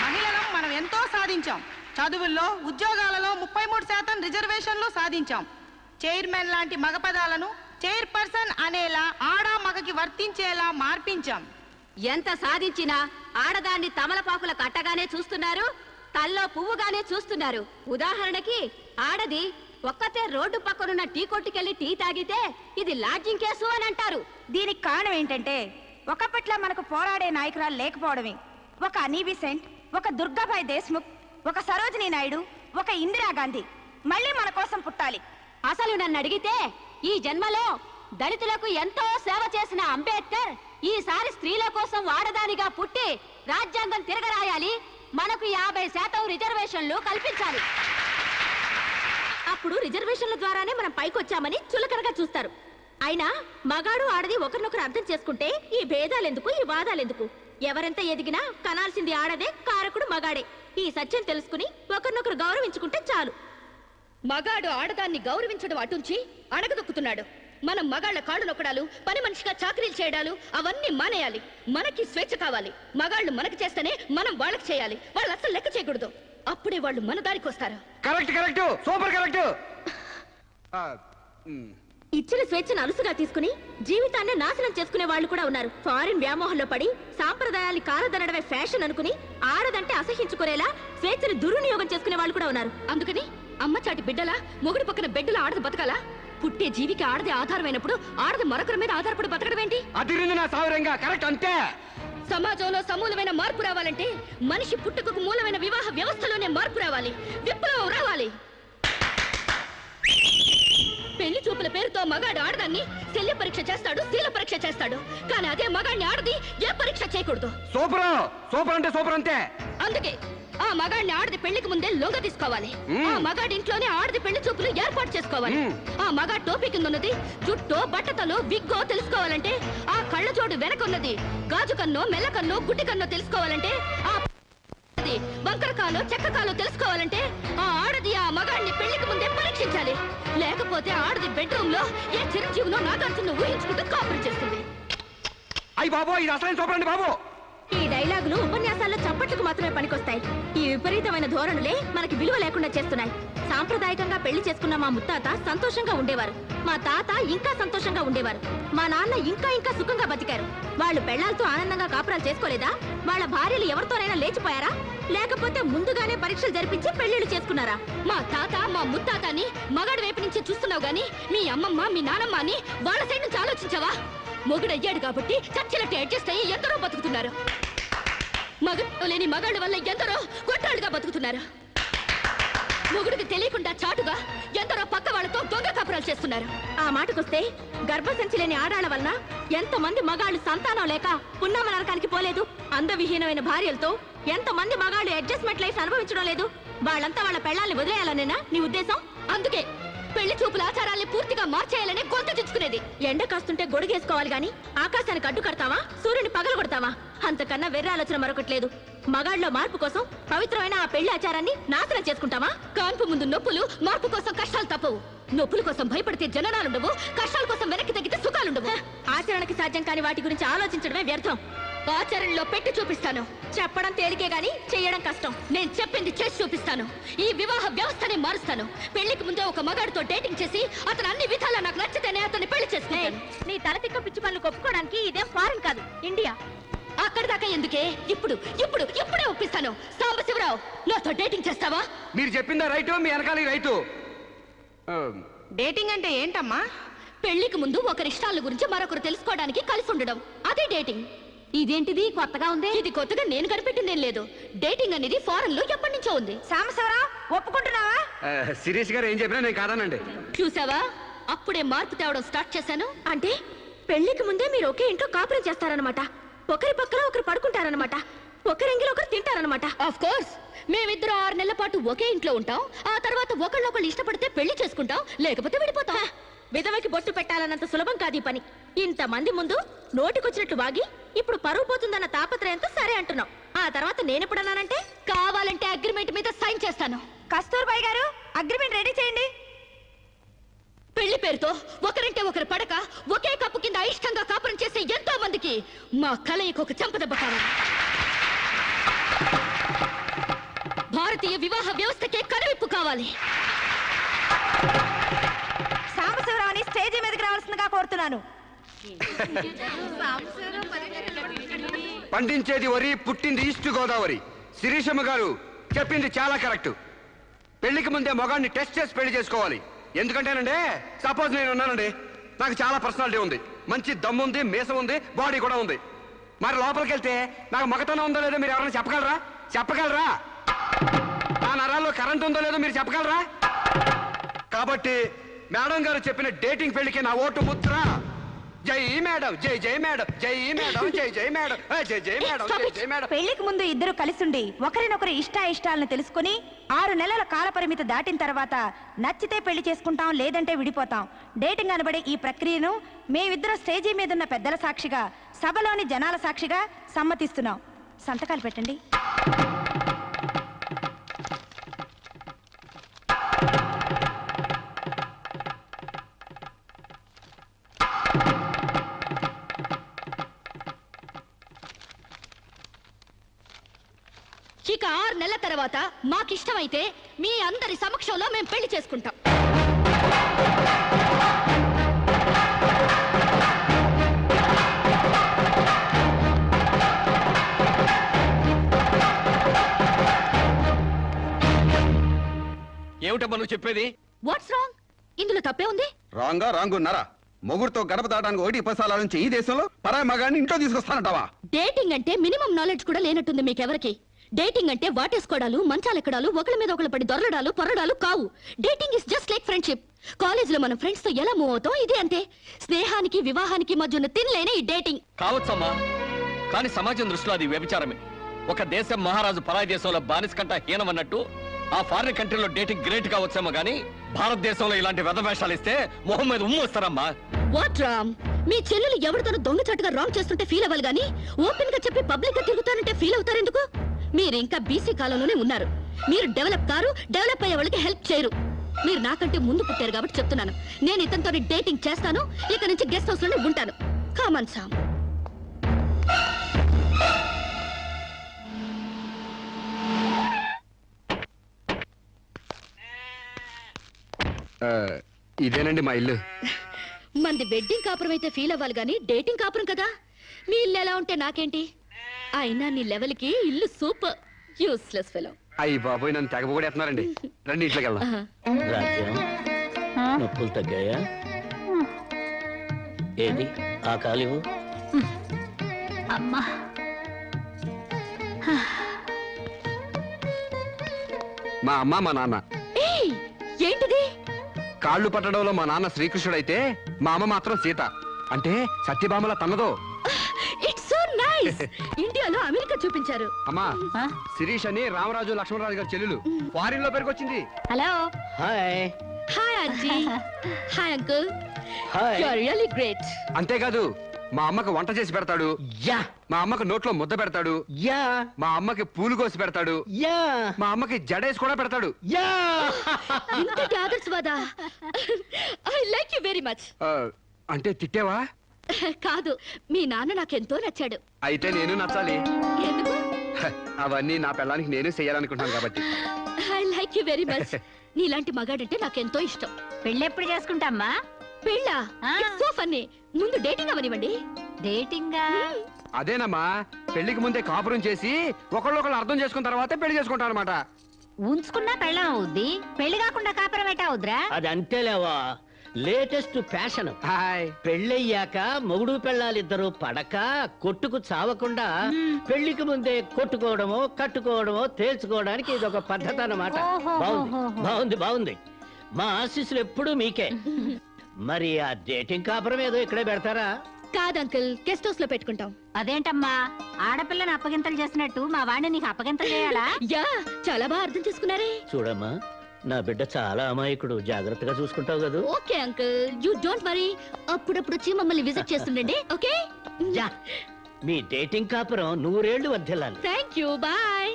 మహిళలం మనం ఎంతో సాధించాం. చదువుల్లో, ఉద్యోగాలలో 33% రిజర్వేషన్లు సాధించాం. చైర్మన్ లాంటి మగ పదాలను చైర్పర్సన్ అనేలా ఆడా మగకి వర్తించేలా మార్పించాం. ఎంత సాధించినా ఆడదాన్ని తమలపాకుల కట్టగానే చూస్తున్నారు, తల్లో పువ్వుగానే చూస్తున్నారు. ఉదాహరణకి ఆడది ఒక్కతే రోడ్డు పక్కనున్న టీ కొట్టుకెళ్లి టీ తాగితే ఇది లాడ్జింగ్ కేసు అని అంటారు. దీనికి కారణం ఏంటంటే ఒకప్పట్లో మనకు పోరాడే నాయకురాలు లేకపోవడమే. ఒక అనీ బిసెంట్, ఒక దుర్గాబాయ్ దేశ్ముఖ్, ఒక సరోజినీ నాయుడు, ఒక ఇందిరాగాంధీ మళ్ళీ మన కోసం పుట్టాలి. అసలు నన్ను అడిగితే ఈ జన్మలో దళితులకు ఎంతో సేవ చేసిన అంబేద్కర్ ఈసారి స్త్రీల కోసం వాడదానిగా పుట్టి రాజ్యాంగం తిరగరాయాలి, మనకు 50% రిజర్వేషన్లు కల్పించాలి. అప్పుడు రిజర్వేషన్ల ద్వారానే మనం పైకొచ్చామని చులకనగా చూస్తారు. అయినా మగాడు ఆడది ఒకరినొకరు అర్థం చేసుకుంటే ఈ భేదాలెందుకు, ఈ వాదాలెందుకు? ఎవరెంత ఎదిగినా కనాల్సింది ఆడదే, కారకుడు మగాడే. ఈ సత్యం తెలుసుకుని ఒకరినొకరు గౌరవించుకుంటే చాలు. మగాడు ఆడదాన్ని గౌరవించడం అటుంచి అణగదొక్కుతున్నాడు. మనం మగాళ్ళ కాళ్ళు నొక్కడాలు, పని మనిషిగా చాకరీలు చేయడాలు అవన్నీ మానేయాలి. మనకి స్వేచ్ఛ కావాలి. మగాళ్ళు మనకి చేస్తేనే మనం వాళ్ళకి చేయాలి. వాళ్ళు అసలు లెక్క చేయకూడదు. అప్పుడే వాళ్ళు మన దారికి వస్తారు. Correct correct, super correct. ఇచ్చిన స్వేచ్ఛను అలుసుగా తీసుకుని జీవితాన్ని నాశనం చేసుకునే వాళ్ళు కూడా ఉన్నారు. ఫారిన్ వ్యామోహంలో పడి సాంప్రదాయాన్ని కాలదనడమే ఫ్యాషన్ అనుకుని ఆడదంటే అసహించుకునేలా స్వేచ్ఛను దుర్వినియోగం చేసుకునే వాళ్ళు కూడా ఉన్నారు. అందుకని అమ్మ చాటి బిడ్డలా మొగుడు పక్కన బెడ్డులా ఆడది బతకాలా? పుట్టే జీవికి ఆడది ఆధారమైనప్పుడు ఆడది మరొకరి మీద ఆధారపడి బతకడం ఏంటి? అదిరింది నా సావిరంగా. కరెక్ట్ అంతే. సమాజంలో సమూలమైన మార్పు రావాలంటే మనిషి పుట్టుకకు మూలమైన వివాహ వ్యవస్థలోనే మార్పు రావాలి, విప్లవం రావాలి. పెళ్లి చూపుల పేరుతో మగాడు ఆడదాన్ని శల్య పరీక్ష చేస్తాడు, శీల పరీక్ష చేస్తాడు. కానీ అదే మగాడిని ఆడది ఏ పరీక్ష చేయకూడదు. సూపర్, సూపర్ అంటే సూపర్ అంతే. అందుకే ఆ మగాడిని ఆడది పెళ్లికి ముందే లొంగ తీసుకోవాలి. ఆ మగాడి ఇంట్లోనే ఆడది పెళ్లి చూపులు ఏర్పాటు చేసుకోవాలి. ఆ మగాడి టోపీ కింద ఉన్నది జుట్టో బట్టతలో విగ్గో తెలుసుకోవాలంటే, ఆ కళ్ళ జోడు వెనకున్నది గాజు కన్నో మెల్ల కన్నో గుడ్డి కన్నో తెలుసుకోవాలంటే, ఆ వంకరకాలో చెక్కకాలో తెలుసుకోవాలంటే ఆ ఆడది ఆ మగాడిని పెళ్లికి ముందే పరీక్షించాలి. లేకపోతే ఆడది బెడ్రూమ్ లో ఏ చిరంజీవినో నాగార్జున ఊహించుకుంటూ కాపురం చేస్తుంది. అయ్యి బాబు, ఇది అసలు చూపండి బాబు. ఈ డైలాగులు ఉపన్యాసాల్లో చప్పట్లకు మాత్రమే పనికొస్తాయి. ఈ విపరీతమైన ధోరణులే మనకి విలువ లేకుండా చేస్తున్నాయి. సాంప్రదాయకంగా పెళ్లి చేసుకున్న మా ముత్తాత సంతోషంగా ఉండేవారు. మా తాత ఇంకా సంతోషంగా ఉండేవారు. మా నాన్న ఇంకా ఇంకా సుఖంగా బతికారు. వాళ్ళు పెళ్లాలతో ఆనందంగా కాపురాలు చేసుకోలేదా? వాళ్ళ భార్యలు ఎవరితోనైనా లేచిపోయారా? లేకపోతే ముందుగానే పరీక్షలు జరిపించి పెళ్లిళ్ళు చేసుకున్నారా? మా తాత మా ముత్తాతని మగాడి వైపు నుంచి చూస్తున్నావు గాని మీ అమ్మమ్మ మీ నానమ్మ అని వాళ్ళ సైడ్ నుంచి ఆలోచించావా? మొగుడయ్యాడు కాబట్టి చచ్చినట్టు అడ్జస్ట్ అయ్యి ఎందరో బతుకుతున్నారు. మగ లేని మగాళ్ళ వల్ల ఎందరో కొట్టాళ్ళుగా బతుకుతున్నారు. మొగుడికి తెలియకుండా చాటుగా ఎందరో పక్క వాళ్ళతో దొంగ కాపురాలు చేస్తున్నారు. ఆ మాటకొస్తే గర్భసంచి లేని ఆడాళ్ల వలన ఎంతమంది మగాళ్ళు సంతానం లేక పున్నామ నరకానికి పోలేదు? అందవిహీనమైన భార్యలతో ఎంతమంది మగాళ్ళు అడ్జస్ట్మెంట్ లైఫ్ అనుభవించడం లేదు? వాళ్ళంతా వాళ్ళ పెళ్లాల్ని వదిలేయాలనేనా నీ ఉద్దేశం? అందుకే పెళ్లి చూపుల ఆచారాల్ని పూర్తిగా మార్చేయాలని గొంతు తెచ్చుకునేది. ఎండ కాస్తుంటే గొడుగేసుకోవాలి గాని ఆకాశానికి అడ్డు కడతావా? సూర్యుని పగలు కొడతావా? అంతకన్నా వెర్ర ఆలోచన మరొకట్లేదు. మగాళ్ళలో మార్పు కోసం పవిత్రమైన ఆ పెళ్లి ఆచారాన్ని నాశనం చేసుకుంటావా? కాన్పు ముందు నొప్పులు, మార్పు కోసం కష్టాలు తప్పవు. నొప్పుల కోసం భయపడితే జననాలుండవు, కష్టాల కోసం వెనక్కి తగ్గితే సుఖాలుండవు. ఆచరణకి సాధ్యం కాని వాటి గురించి ఆలోచించడమే వ్యర్థం. ఆచరణలో పెట్టి చూపిస్తాను. చెప్పడం తేలికే గాని చేయడం కష్టం. నేను చెప్పింది చేసి చూపిస్తాను. ఈ వివాహ వ్యవస్థనే మారుస్తాను. పెళ్లికి ముందే ఒక మగాడితో డేటింగ్ చేసి అతను అన్ని విధాలా నాకు నచ్చితేనే అతన్ని పెళ్లి చేసుకుంటాను. నీ తల తిక్క పిచ్చి పనులు ఒప్పుకోవడానికి ఇదేం ఫారెన్ కాదు, ఇండియా. అక్కడి దాకా ఎందుకే? ఇప్పుడే ఒప్పిస్తాను. సాంబశివరావు, నాతో డేటింగ్ చేస్తావా? మీరు చెప్పిందా రైటు, మీ వెనకాల రైటు. డేటింగ్ అంటే ఏంటమ్మా? పెళ్లికి ముందు ఒకరి ఇష్టాల గురించి మరొకరు తెలుసుకోవడానికి కలిసి ఉండడం, అదే డేటింగ్. ఇదేంటిది కొత్తగా ఉంది? ఇది కొత్తగా నేను కనిపెట్టిందేం లేదు. డేటింగ్ అనేది ఫారెన్ లో ఎప్పటి నుంచో ఉంది. సాంబశివరావు, ఒప్పుకుంటున్నావా? శిరీష్ గారు ఏం చెప్పినా నేను కాదనండి. చూసావా, అప్పుడే మార్పు తేవడం స్టార్ట్ చేశాను. అంటే పెళ్లికి ముందే మీరు ఒకే ఇంట్లో కాపురం చేస్తారనమాట. ఒకరి పక్కన ఒకరు పడుకుంటారనమాట. ఒకరింగిలో ఒకరు తింటారనమాట. ఆఫ్ కోర్స్, మేమిద్దరం 6 నెలల పాటు ఒకే ఇంట్లో ఉంటాం. ఆ తర్వాత ఒకళ్ళొకళ్ళు ఇష్టపడితే పెళ్లి చేసుకుంటాం, లేకపోతే విడిపోతాం. విధవకి బొట్టు పెట్టాలన్నంత సులభం కాదు ఈ పని. ఇంతమంది ముందు నోటికొచ్చినట్లు వాగి ఇప్పుడు పరువు పోతుందన్న తాపత్రయంతో సరే అంటున్నాం. ఆ తర్వాత నేనెప్పుడన్నానంటే కావాలంటే అగ్రిమెంట్ మీద సైన్ చేస్తాను. కస్తూర్బాయ్ గారు, అగ్రిమెంట్ రెడీ చేయండి. పెళ్లి పేరుతో ఒకరింటే ఒకరు పడక ఒకే కప్పు కింద అయిష్టంగా కాపురం చేసే ఎంతో మందికి మా కలయికి ఒక చెంపదెబ్బ కావాలి. భారతీయ వివాహ వ్యవస్థకే కనువిప్పు కావాలి. సాంబశివరావుని స్టేజీ మీదకి రావాల్సిందిగా కోరుతున్నాను. పండించేది వరి, పుట్టింది ఈస్ట్ గోదావరి. శిరీషమ్మ గారు చెప్పింది చాలా కరెక్ట్. పెళ్లికి ముందే మొగాన్ని టెస్ట్ చేసి పెళ్లి చేసుకోవాలి. ఎందుకంటేనండి, సపోజ్ నేను ఉన్నానండి, నాకు చాలా పర్సనాలిటీ ఉంది, మంచి దమ్ము ఉంది, మీసం ఉంది, బాడీ కూడా ఉంది. మరి లోపలికి వెళ్తే నాకు మగతనం ఉందో లేదో మీరు ఎవరైనా చెప్పగలరా? నా నరాల్లో కరెంట్ ఉందో లేదో మీరు చెప్పగలరా? కాబట్టి మేడం గారు చెప్పిన డేటింగ్ పెళ్లికి నా ఓటు ముద్ర. జై మేడం, జై జై మేడం, జై మేడం, జై జై మేడం, జై జై మేడం, జై జై మేడం. పెళ్లికి ముందు ఇద్దరు కలిసుండి ఒకరినొకరు ఇష్టాయిష్టాలను తెలుసుకుని 6 నెలల కాల పరిమితి దాటిన తర్వాత నచ్చితే పెళ్లి చేసుకుంటాం, లేదంటే విడిపోతాం. డేటింగ్ అనబడే ఈ ప్రక్రియను మేమిద్దరం స్టేజీ మీదున్న పెద్దల సాక్షిగా, సభలోని జనాల సాక్షిగా సమ్మతిస్తున్నాం. సంతకాలు పెట్టండి. ఇక 6 నెలల తర్వాత మాకిష్టమైతే మీ అందరి సమక్షంలో మేము పెళ్లి చేసుకుంటాం. ఏమిటమ్మా నువ్వు చెప్పేది? What's wrong? ఇందులో తప్పే ఉంది. రాంగున్నారా? మొగుడుతో గడప దాటానికి 1-10 సార్ల నుంచి ఈ దేశంలో పరాయి మగాన్ని ఇంట్లో తీసుకొస్తానంటావా? డేటింగ్ అంటే మినిమం నాలెడ్జ్ కూడా లేనట్టుంది మీకెవరికి. డేటింగ్ అంటే వాటేసుకోవడాలు, మంచాలెక్కడాలు, ఒకళ్ళ మీద ఒకళ్ళు పడి దొరలడాలు, పొరడాలు కావు. Dating is just like friendship. కాలేజీలో మనం ఫ్రెండ్స్ తో ఎలా మూవ్ అవుతాం, ఇదే అంతే. స్నేహానికి వివాహానికి మధ్య ఉన్న తినలేని ఈ డేటింగ్ కావచ్చమ్మా, కానీ సమాజం దృష్టిలో అది వ్యభిచారమే. ఒక దేశం మహారాజు పరాయి దేశంలో బానిస కంట హీనమన్నట్టు ఆ ఫారిన్ కంట్రీలో డేటింగ్ గ్రేట్ గా వచ్చామో గానీ భారతదేశంలో ఇలాంటి వెధవేషాలు ఇస్తే మొహం మీద ఉమ్ము వస్తారమ్మా. వాట్ రామ్, మీ చెల్లెలు ఎవరితోనూ దొంగచాటుగా రాంగ్ చేస్తుంటే ఫీల్ అవ్వాలి గానీ ఓపెన్ గా చెప్పి పబ్లిక్ గా తిరుగుతానంటే ఫీల్ అవుతారు ఎందుకు? మీరు ఇంకా బీసీ కాలంలోనే ఉన్నారు. మీరు డెవలప్ కారు, డెవలప్ అయ్యే వాళ్ళకి హెల్ప్ చేయరు. మీరు నాకంటే ముందు పుట్టారు కాబట్టి చెప్తున్నాను. నేను ఇతనితో డేటింగ్ చేస్తాను. ఇక నుంచి గెస్ట్ హౌస్ లోనే ఉంటాను. Come on. ఇదేనండి మా ఇల్లు. మంది వెడ్డింగ్ కాపురం అయితే ఫీల్ అవ్వాలి గానీ డేటింగ్ కాపురం కదా. మీ ఇల్లు ఎలా ఉంటే నాకేంటి? అయినా నీ లెవెల్ కి ఇల్లు సూపర్. Useless fellow. అయ్యి బాబోయ్, నన్ను తెగబోడేస్తున్నారండి. రండి ఇంట్లోకి వెళ్దాం. రాజ్యం నొప్పులు తగ్గాయా? ఏది ఆ కాలివు? అమ్మా మా అమ్మ మా నాన్న. ఏయ్, ఏంటిది? కాళ్ళు పట్టడంలో మా నాన్న శ్రీకృష్ణుడైతే మా అమ్మ మాత్రం సీత. అంటే సత్యభామల తన్నదో. It's so nice. ఇండియాలో అమెరికా చూపించారు. అమ్మా, శిరీష్ అని రామరాజు లక్ష్మణరాజు గారి చెల్లెలు ఫారిన్ లో పెరిగొచ్చింది. Hello. Hi. Hi aunty. Hi uncle. Hi. You are really great. అంతేకాదు మా అమ్మకు వంట చేసి పెడతాడు. యా మా అమ్మకు నోట్లో ముద్ద పెడతాడు. యా మా అమ్మకి పూలు కోసి పెడతాడు. యా మా అమ్మకి జడేసి కూడా పెడతాడు. యా ఇంతటి ఆదర్శవాదా? I like you very much. అంటే తిట్టేవా? కాదు, మీ నాన్న నాకెంతో నచ్చాడు. అయితే నేను నచ్చాలి. ఎందుకు? అవన్నీ నా పిల్లానికి నేను చెయ్యాలనుకుంటున్నాను కాబట్టి. I like you very much. నీలాంటి మగాడంటే నాకెంతో ఇష్టం. పెళ్ళెప్పుడు చేసుకుంటామ్మా? పెళ్ళా? ఆ. So funny. ముందు డేటింగ్ అవనివ్వండి. డేటింగా? అదేనమ్మా, పెళ్లికి ముందే కాపురం చేసి ఒకళ్ళొకళ్ళు అర్థం చేసుకున్న తర్వాతే పెళ్లి చేసుకుంటారు అనమాట. ఉంచుకున్నా పెళ్ళం అవుద్ది, పెళ్లి కాకుండా కాపురం ఎట్టా అవుద్రా? అది అంతేలేవా, లేటెస్ట్ ఫ్యాషన్. హాయ్. పెళ్ళయ్యాక మొగుడు పెళ్ళాలిద్దరూ పడక కొట్టుకు చావకుండా పెళ్లికి ముందే కొట్టుకోవడమో కట్టుకోవడమో తేల్చుకోవడానికి ఇది ఒక పద్ధతి అన్నమాట. బాగుంది బాగుంది బాగుంది. మా ఆశీస్సులు ఎప్పుడూ మీకే. మరి ఆ డేటింగ్ కాపురం ఏదో ఇక్కడే పెడతారా? కాదు అంకుల్, గెస్ట్ హౌస్ లో పెట్టుకుంటాం. అదేంటమ్మా, ఆడపిల్లని అప్పగింతలు చేసినట్టు మా వాడిని నీకు అప్పగింతలు చేయాలా? యా, చాలా బాగా అర్థం చేసుకున్నారే. చూడమ్మా, నా బిడ్డ చాలా అమాయకుడు, జాగ్రత్తగా చూసుకుంటావు కదా. Okay uncle, you don't worry. అప్పుడప్పుడు వచ్చి మమ్మల్ని విజిట్ చేస్తుండండి. ఓకే. యా, మీ డేటింగ్ కాపురం 100 ఏళ్లు వర్ధిల్లాలి. Thank you, bye.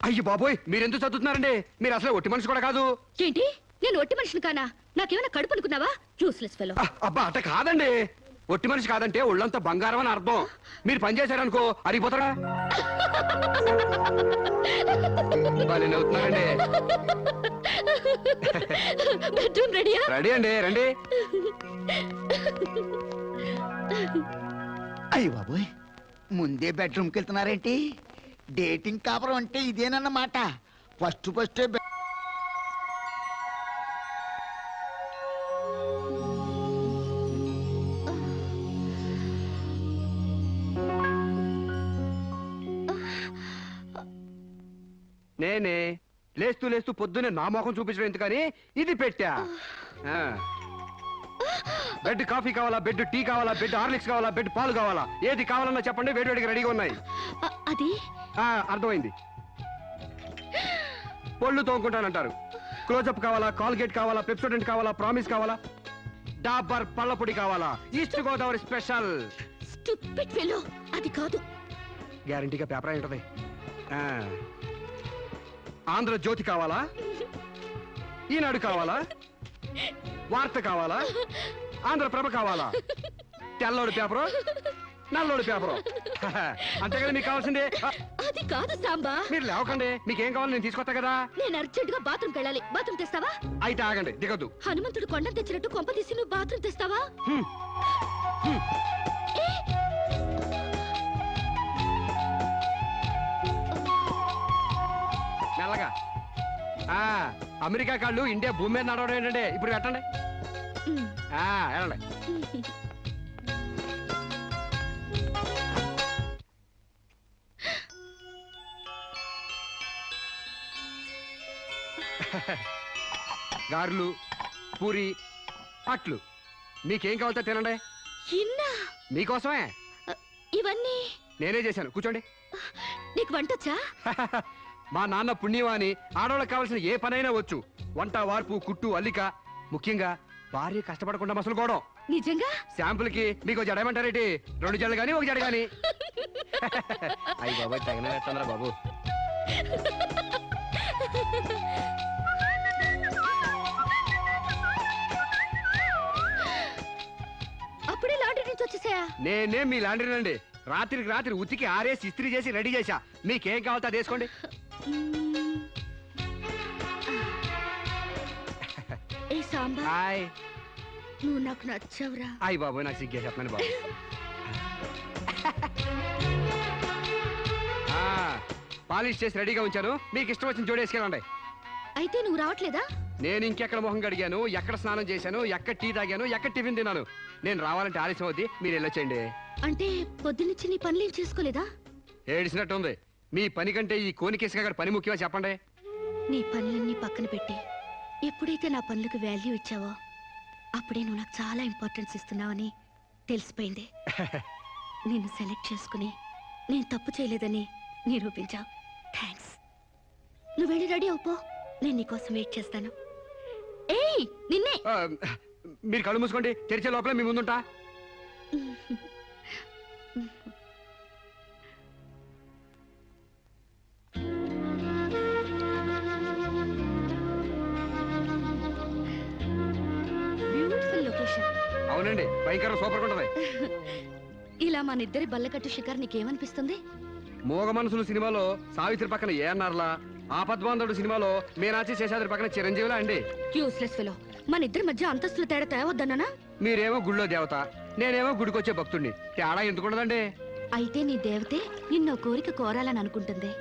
అయ్యి బాబోయ్, మీరెందుకు చదువుతున్నారండి? మీరు అసలు ఒట్టి మనిషి కూడా కాదు. ఏంటి, నేను ఒట్టి మనిషిని కానా? నాకేమైనా కడుపు అనుకున్నావా? Useless fellow. అబ్బా, అట్ట కాదండి. ఒట్టి మనిషి కాదంటే ఒళ్ళంతా బంగారం అని అర్థం. మీరు పని చేశారనుకో అరిగిపోతారా? భలే నవ్వుతున్నారండి. బెడ్రూమ్ రెడీయా? రెడీ అండి, రండి. అయ్య బాబోయ్, ముందే బెడ్రూమ్కి వెళ్తున్నారేంటి? డేటింగ్ కాపురం అంటే ఇదేనన్నమాట. ఫస్ట్ నేనే లేస్తూ లేస్తూ పొద్దునే నా మొఖం చూపించడం ఎందుకని ఇది పెట్టా. బెడ్ కాఫీ కావాలా, బెడ్ టీ కావాలా, బెడ్ హార్లిక్స్ కావాలా, బెడ్ పాలు కావాలా, ఏది కావాలన్నా చెప్పండి, వేడివేడిగా రెడీగా ఉన్నాయి. అది అర్థమైంది. పళ్ళు తోముకుంటానంటారు. క్లోజప్ కావాలా, కాల్గేట్ కావాలా, పెప్సోడెంట్ కావాలా, ప్రామిస్ కావాలా, డాబర్ పళ్ళ పొడి కావాలా, east Godavari special. Stupid fellow, అది కాదు. గ్యారంటీగా పేపర్ అయి ఉంటది. ఆంధ్రజ్యోతి కావాలా, ఈనాడు కావాలా, వార్త కావాలా, ఆంధ్రప్రభ కావాలా, తెల్లోడు పేపరు, నల్లోడు పేపరు. అంతేగాని మీకు కావాల్సిందే. అది కాదు సాంబా. మీరు లేవకండి, మీకేం కావాలి నేను తీసుకొస్తా కదా. నేను అర్జెంట్ గా బాత్రూమ్కి వెళ్ళాలి. బాత్రూమ్ తెస్తావా? అయితే ఆగండి, దిగద్దు. హనుమంతుడు కొండ తెచ్చినట్టు కొంప తీసి నువ్వు బాత్రూమ్ తెస్తావా? మెల్లగా. అమెరికా కాళ్ళు ఇండియా భూమి మీద నడవడం ఏంటంటే ఇప్పుడు పెట్టండి. వెళ్ళండి. గారెలు, పూరి, అట్లు మీకేం కావాలో తినండి. ఇన్నా మీకోసమే ఇవన్నీ నేనే చేశాను, కూర్చోండి. నీకు వంటొచ్చా? మా నాన్న పుణ్యవాని ఆడవాళ్ళకి కావాల్సిన ఏ పనైనా వచ్చు. వంట, వార్పు, కుట్టు, అల్లిక, ముఖ్యంగా భార్య కష్టపడకుండా మసులుకోవడం. నిజంగా? శాంపుల్ కి మీకు జడేమంటారేటి? 2 జడలు గాని 1 జడ గాని. అయ్యి బాబాయ్ తగిన వేస్తుందిరా బాబు. అప్పుడే లాండ్రీ నుంచి వచ్చేసాయా? నేనే మీ లాండ్రీనండి. రాత్రికి రాత్రి ఉతికి ఆరేసి ఇస్త్రీ చేసి రెడీ చేశా. మీకేం కావాలో అది వేసుకోండి. ఏ సాంబా, హాయ్. నువ్వు నాకు నచ్చావురా. అయ్యి బాబు నాకు సిగ్గే చెప్పండి బాబు. పాలిష్ చేసి రెడీగా ఉంచాను. మీకు ఇష్టం వచ్చిన జోడి వేసుకెళ్ళండి. అయితే నువ్వు రావట్లేదా? నేను ఇంకెక్కడ మొహం కడిగాను, ఎక్కడ స్నానం చేశాను, ఎక్కడ టీ తాగాను, ఎక్కడ టిఫిన్ తిన్నాను. నేను రావాలంటే ఆలస్యం అవుద్ది, మీరు వెళ్ళొచ్చేయండి. అంటే పొద్దున్నుంచి నీ పనులేం చేసుకోలేదా? ఏడిసినట్టుంది. మీ పని కంటే ఈ కోనికేసుగా గారి పని ముఖ్యమా చెప్పండి. నీ పనులన్నీ పక్కన పెట్టి ఎప్పుడైతే నా పనులకు వాల్యూ ఇచ్చావో అప్పుడే నువ్వు నాకు చాలా ఇంపార్టెన్స్ ఇస్తున్నావని తెలిసిపోయింది. నిన్ను సెలెక్ట్ చేసుకుని నేను తప్పు చేయలేదని నిరూపించావు. థ్యాంక్స్. నువ్వు వెళ్ళి రెడీ అవుపో, నేను నీకోసం వెయిట్ చేస్తాను. ఏయ్ నిన్నే. మీరు కళ్ళు మూసుకోండి, తెరిచే లోపల మీ ముందుంటా. Beautiful location. అవునండి, భయంకర సూపర్ ఉంటది. ఇలా మన ఇద్దరి బల్లకట్టు షికార్ నీకేమనిపిస్తుంది? మోగ మనసులు సినిమాలో సావిత్రి పక్కన ఏఎన్ఆర్లా, ఆపద్బాంధవుడు సినిమాలో మీనాచి శేషాద్రి పక్కన చిరంజీవిలా అండి. Useless fellow. మన ఇద్దరి మధ్య అంతస్తులు తేడా తేవద్దన్నానా? మీరేమో గుళ్ళో దేవత, నేనేమో గుడికొచ్చే భక్తుడిని. తేడా ఎందుకుండదండి? అయితే నీ దేవతే నిన్నో కోరిక కోరాలని అనుకుంటుంది.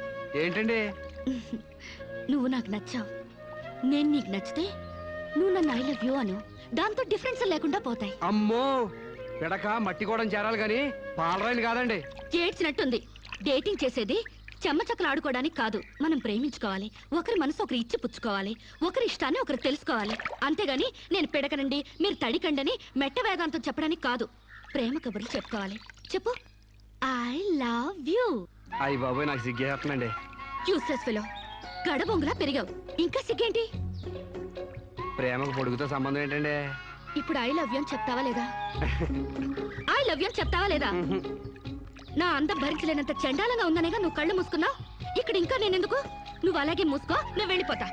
ఏంటండి? నువ్వు నాకు నచ్చావు, నేను నీకు నచ్చితే నువ్వు నన్ను ఐ లవ్ యూ అను. దాంతో డిఫరెన్స్ లేకుండా పోతాయి. అమ్మో, పిడక మట్టి కూడా చేరాలి గాని పాలరాయిని కాదండి. ఏడ్చినట్టుంది. డేటింగ్ చేసేది చెమ్మచక్కలు ఆడుకోవడానికి కాదు, మనం ప్రేమించుకోవాలి. ఒకరి మనసు ఒకరు ఇచ్చి పుచ్చుకోవాలి, ఒకరి ఇష్టాన్ని ఒకరు తెలుసుకోవాలి. అంతేగాని నేను పిడకనండి మీరు తడికండని మెట్ట వేదాంతం చెప్పడానికి కాదు. ప్రేమ కబుర్లు చెప్పుకోవాలి. చెప్పు, ఐ లవ్ యూ. అయ్యి బాబోయ్ నాకు సిగ్గేస్తుందండి. Useless fellow. గడబొంగులా పెరిగావు, ఇంకా సిగ్గేంటి? ప్రేమకు పొడుగుతో సంబంధం ఏంటండి? ఇప్పుడు ఐ లవ్ యూ అని చెప్తావా లేదా? ఐ లవ్ యూ అని చెప్తావా లేదా? నా అందం భరించలేనంత చండాలంగా ఉందనేగా నువ్వు కళ్ళు మూసుకున్నావు. ఇక్కడ ఇంకా నేనెందుకు? నువ్వు అలాగే మూసుకో, నువ్వు వెళ్ళిపోతా.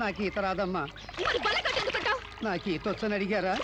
నాకు ఈత రాదమ్మా. నాకు ఈత వచ్చని అడిగారా?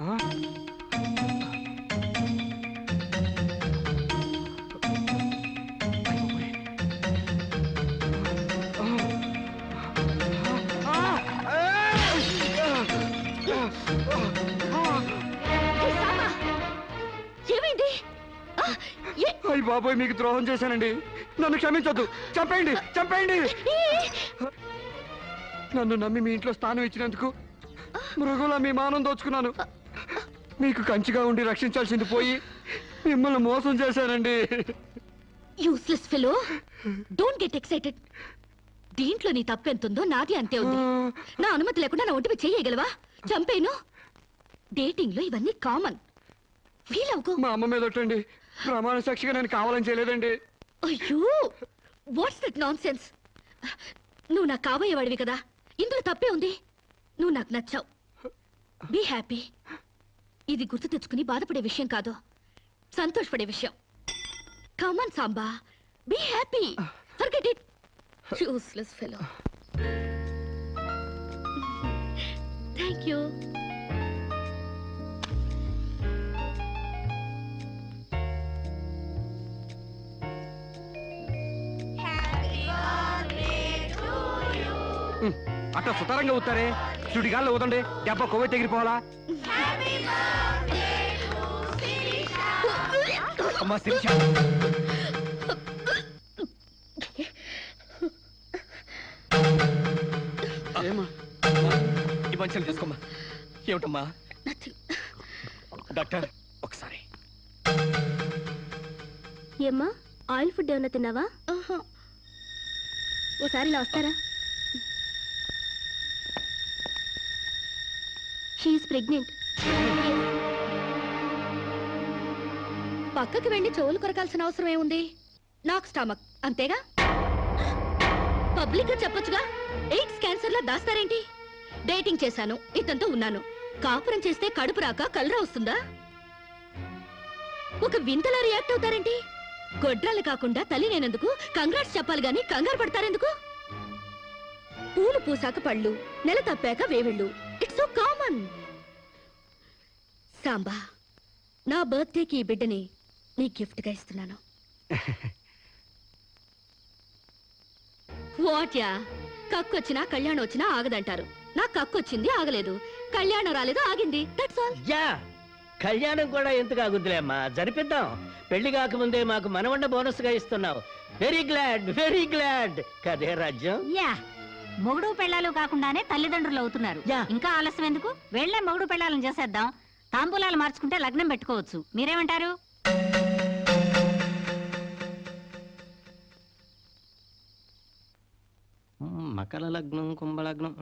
ఆ? ఏమైంది ఆ, అయ్య బాబోయ్, మీకు ద్రోహం చేశానండి. నన్ను క్షమించొద్దు. చంపేయండి, చంపేయండి. నన్ను నమ్మి మీ ఇంట్లో స్థానం ఇచ్చినందుకు మృగులా మీ మానం దోచుకున్నాను. మీకు కంచిగా ఉండి రక్షించాల్సింది పోయి మిమ్మల్ని మోసం చేశానండి. Useless fellow, don't get excited. దీంట్లో నీ తప్పెంతుందో నాది అంతే ఉంది. నా అనుమతి లేకుండా నా ఒంటిపై చేయగలవా? చంపేను. డేటింగ్ లో ఇవన్నీ కామన్. ఫీల్ అవుకో. మా అమ్మ మీద ఒట్టండి. ప్రమాణ సాక్షిగా నేను కావాలని చేయలేదండి. అయ్యో, వాట్స్ దట్ నాన్ సెన్స్? నువ్వు నాకు కాబోయేవాడివి కదా, ఇందులో తప్పే ఉంది. నువ్వు నాకు నచ్చావు. Be happy. ఇది గుర్తు తెచ్చుకుని బాధపడే విషయం కాదు, సంతోషపడే విషయం. Come on Samba, be happy. Forget it. Useless fellow. Thank you. అట్లా సుతారంగా అవుతారే. సుడిగాల్లో ఊదండి, దెబ్బ కొవ్వై తెగిరిపోవాలా? అమ్మా శిరీష, ఈ మంచిని తీసుకోమ్మా. ఏమిటమ్మా? డాక్టర్ ఒకసారి. ఏమ్మా, ఆయిల్ ఫుడ్ ఏమన్నా తిన్నావా? ఓసారి ఇలా వస్తారా? She is pregnant. పక్కకి వెళ్ళి చెవులు కొరకాల్సిన అవసరం ఏముంది? నాకు స్టమక్, అంతేగా. పబ్లిక్ గా చెప్పొచ్చుగా. ఎయిడ్స్ క్యాన్సర్ లా దాస్తారేంటి? డేటింగ్ చేశాను, ఇతనితో ఉన్నాను. కాపురం చేస్తే కడుపు రాక కలరా వస్తుందా? ఒక వింతలా రియాక్ట్ అవుతారేంటి? గొడ్రాలు కాకుండా తల్లి నేనందుకు కంగ్రాట్స్ చెప్పాలి గాని కంగారు పడతారెందుకు? పూలు పూసాక పళ్ళు, నెల తప్పాక వేవిళ్ళు. It's so common. సాంబా, నా బర్త్డేకి ఈ బిడ్డని నీ గిఫ్ట్ గా ఇస్తున్నాను. వాట్యా, కక్కొచ్చినా కళ్యాణం వచ్చినా ఆగదంటారు. నాకు కక్కొచ్చింది, ఆగలేదు. కళ్యాణం రాలేదు, ఆగింది. That's all. యా, కళ్యాణం కూడా ఎందుకు ఆగుద్దులే అమ్మా, జరిపిద్దాం. పెళ్లి కాకముందే మాకు మనవన్న బోనస్ గా ఇస్తున్నావు. వెరీ గ్లాడ్ కదే రాజ్యం. యా, మొగుడు పెళ్ళాలు కాకుండానే తల్లిదండ్రులు అవుతున్నారు. యా. ఇంకా ఆలస్యం ఎందుకు? వెళ్లే మొగుడు పెళ్ళాలను చేసేద్దాం. తాంబూలాలు మార్చుకుంటే లగ్నం పెట్టుకోవచ్చు. మీరేమంటారు? మకర లగ్నం, కుంభలగ్నం.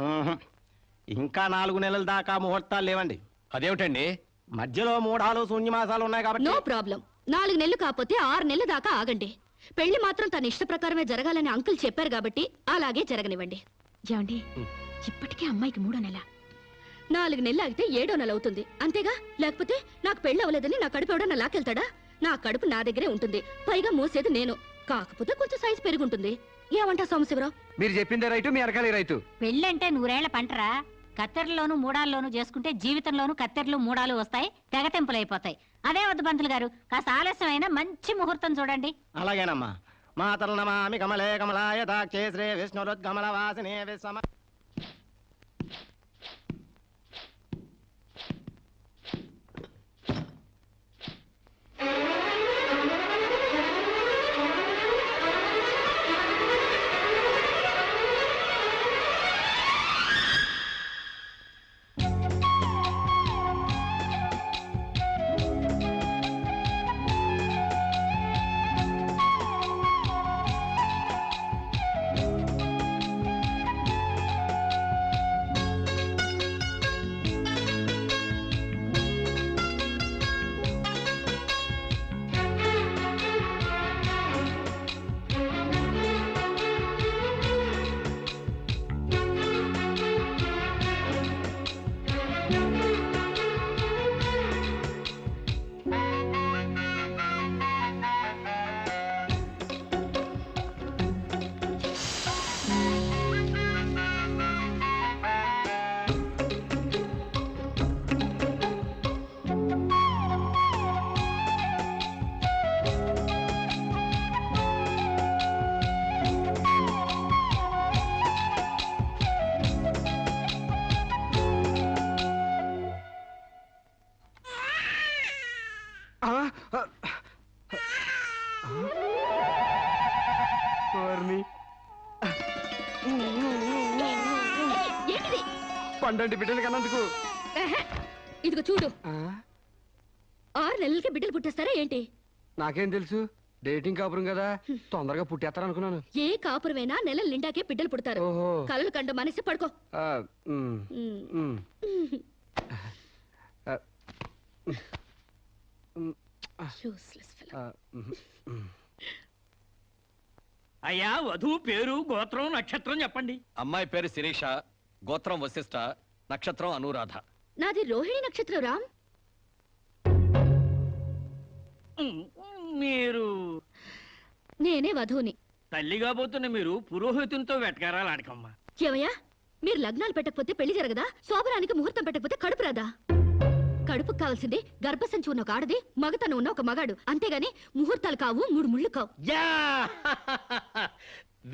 ఇంకా 4 నెలల దాకా ముహూర్తాలు లేవండి. అదేమిటండి? మధ్యలో 3 శూన్యమాసాలు ఉన్నాయి కాబట్టి. No problem. 4 నెలలు కాకపోతే 6 నెలల దాకా ఆగండి. పెళ్లి మాత్రం తన ఇష్ట ప్రకారమే జరగాలని అంకుల్ చెప్పారు కాబట్టి అలాగే జరగనివ్వండి. ఏమండి, ఇప్పటికే అమ్మాయికి 3వ నెల. 4 నెలలు ఆగితే 7వ నెల అవుతుంది, అంతేగా. లేకపోతే నాకు పెళ్లి అవ్వలేదని నా కడుపు ఎవడన్నా లాకెళ్తాడా? నా కడుపు నా దగ్గరే ఉంటుంది, పైగా మోసేది నేను. కాకపోతే కొంచెం సైజు పెరుగుంటుంది. ఏమంటా సోమశివరావు? మీరు చెప్పిందే రైతు, మీ అరకాలి రైతు. పెళ్ళంటే 100 ఏళ్ల పంటరా. కత్తెరలోను మూడాల్లోనూ చేసుకుంటే జీవితంలోనూ కత్తెరలు మూడాలు వస్తాయి, తెగతెంపులైపోతాయి. అదే వద్దు పంతులు గారు, కాస్త ఆలస్యమైన మంచి ముహూర్తం చూడండి. అలాగేనమ్మా. మాతరు నమామి కమలే కమలాయ దాక్షే శ్రీ విష్ణురుద్గమల వాసిని విశ్వమ. ఆ, ఆ, ఓర్ని. ఏంటిది? పండంటి బిడ్డలు కన్నందుకు ఎహె, ఇదిగో చూడు ఆ, 6 నెలలకి బిడ్డలు పుట్టేస్తారా ఏంటి? నాకేం తెలుసు డేటింగ్ కాపురం కదా తొందరగా పుట్టేస్తారనుకున్నాను. ఏ కాపురమైనా నెలల నిండాకే బిడ్డలు పుడతారు. ఓహో. కలలు కండు మనసి పడుకో. ఆ, ఉమ్, ఉమ్. ఉమ్. ఆ, ఉమ్, Useless fellow. ఆ, ఉమ్, ఉమ్. అయ్యా వధువు పేరు గోత్రం నక్షత్రం చెప్పండి. అమ్మాయి పేరు శిరీష, గోత్రం వశిష్ఠ, నక్షత్రం అనురాధ. నాది రోహిణి నక్షత్రం రామ్. మీరు నేనే వధువుని. తల్లిగా పోతున్న మీరు పురోహితునితో వెటకారాలు ఆడకమ్మా. ఏమయ్యా, మీరు లగ్నాలు పెట్టకపోతే పెళ్లి జరగదా? శోభరానికి ముహూర్తం పెట్టకపోతే కడుపు రాదా? కడుపుకు కావాల్సింది గర్భసంచి ఉన్న ఒక ఆడది, మగతను ఉన్న ఒక మగాడు. అంతేగాని ముహూర్తాలు కావు, 3 ముళ్ళు కావు. యా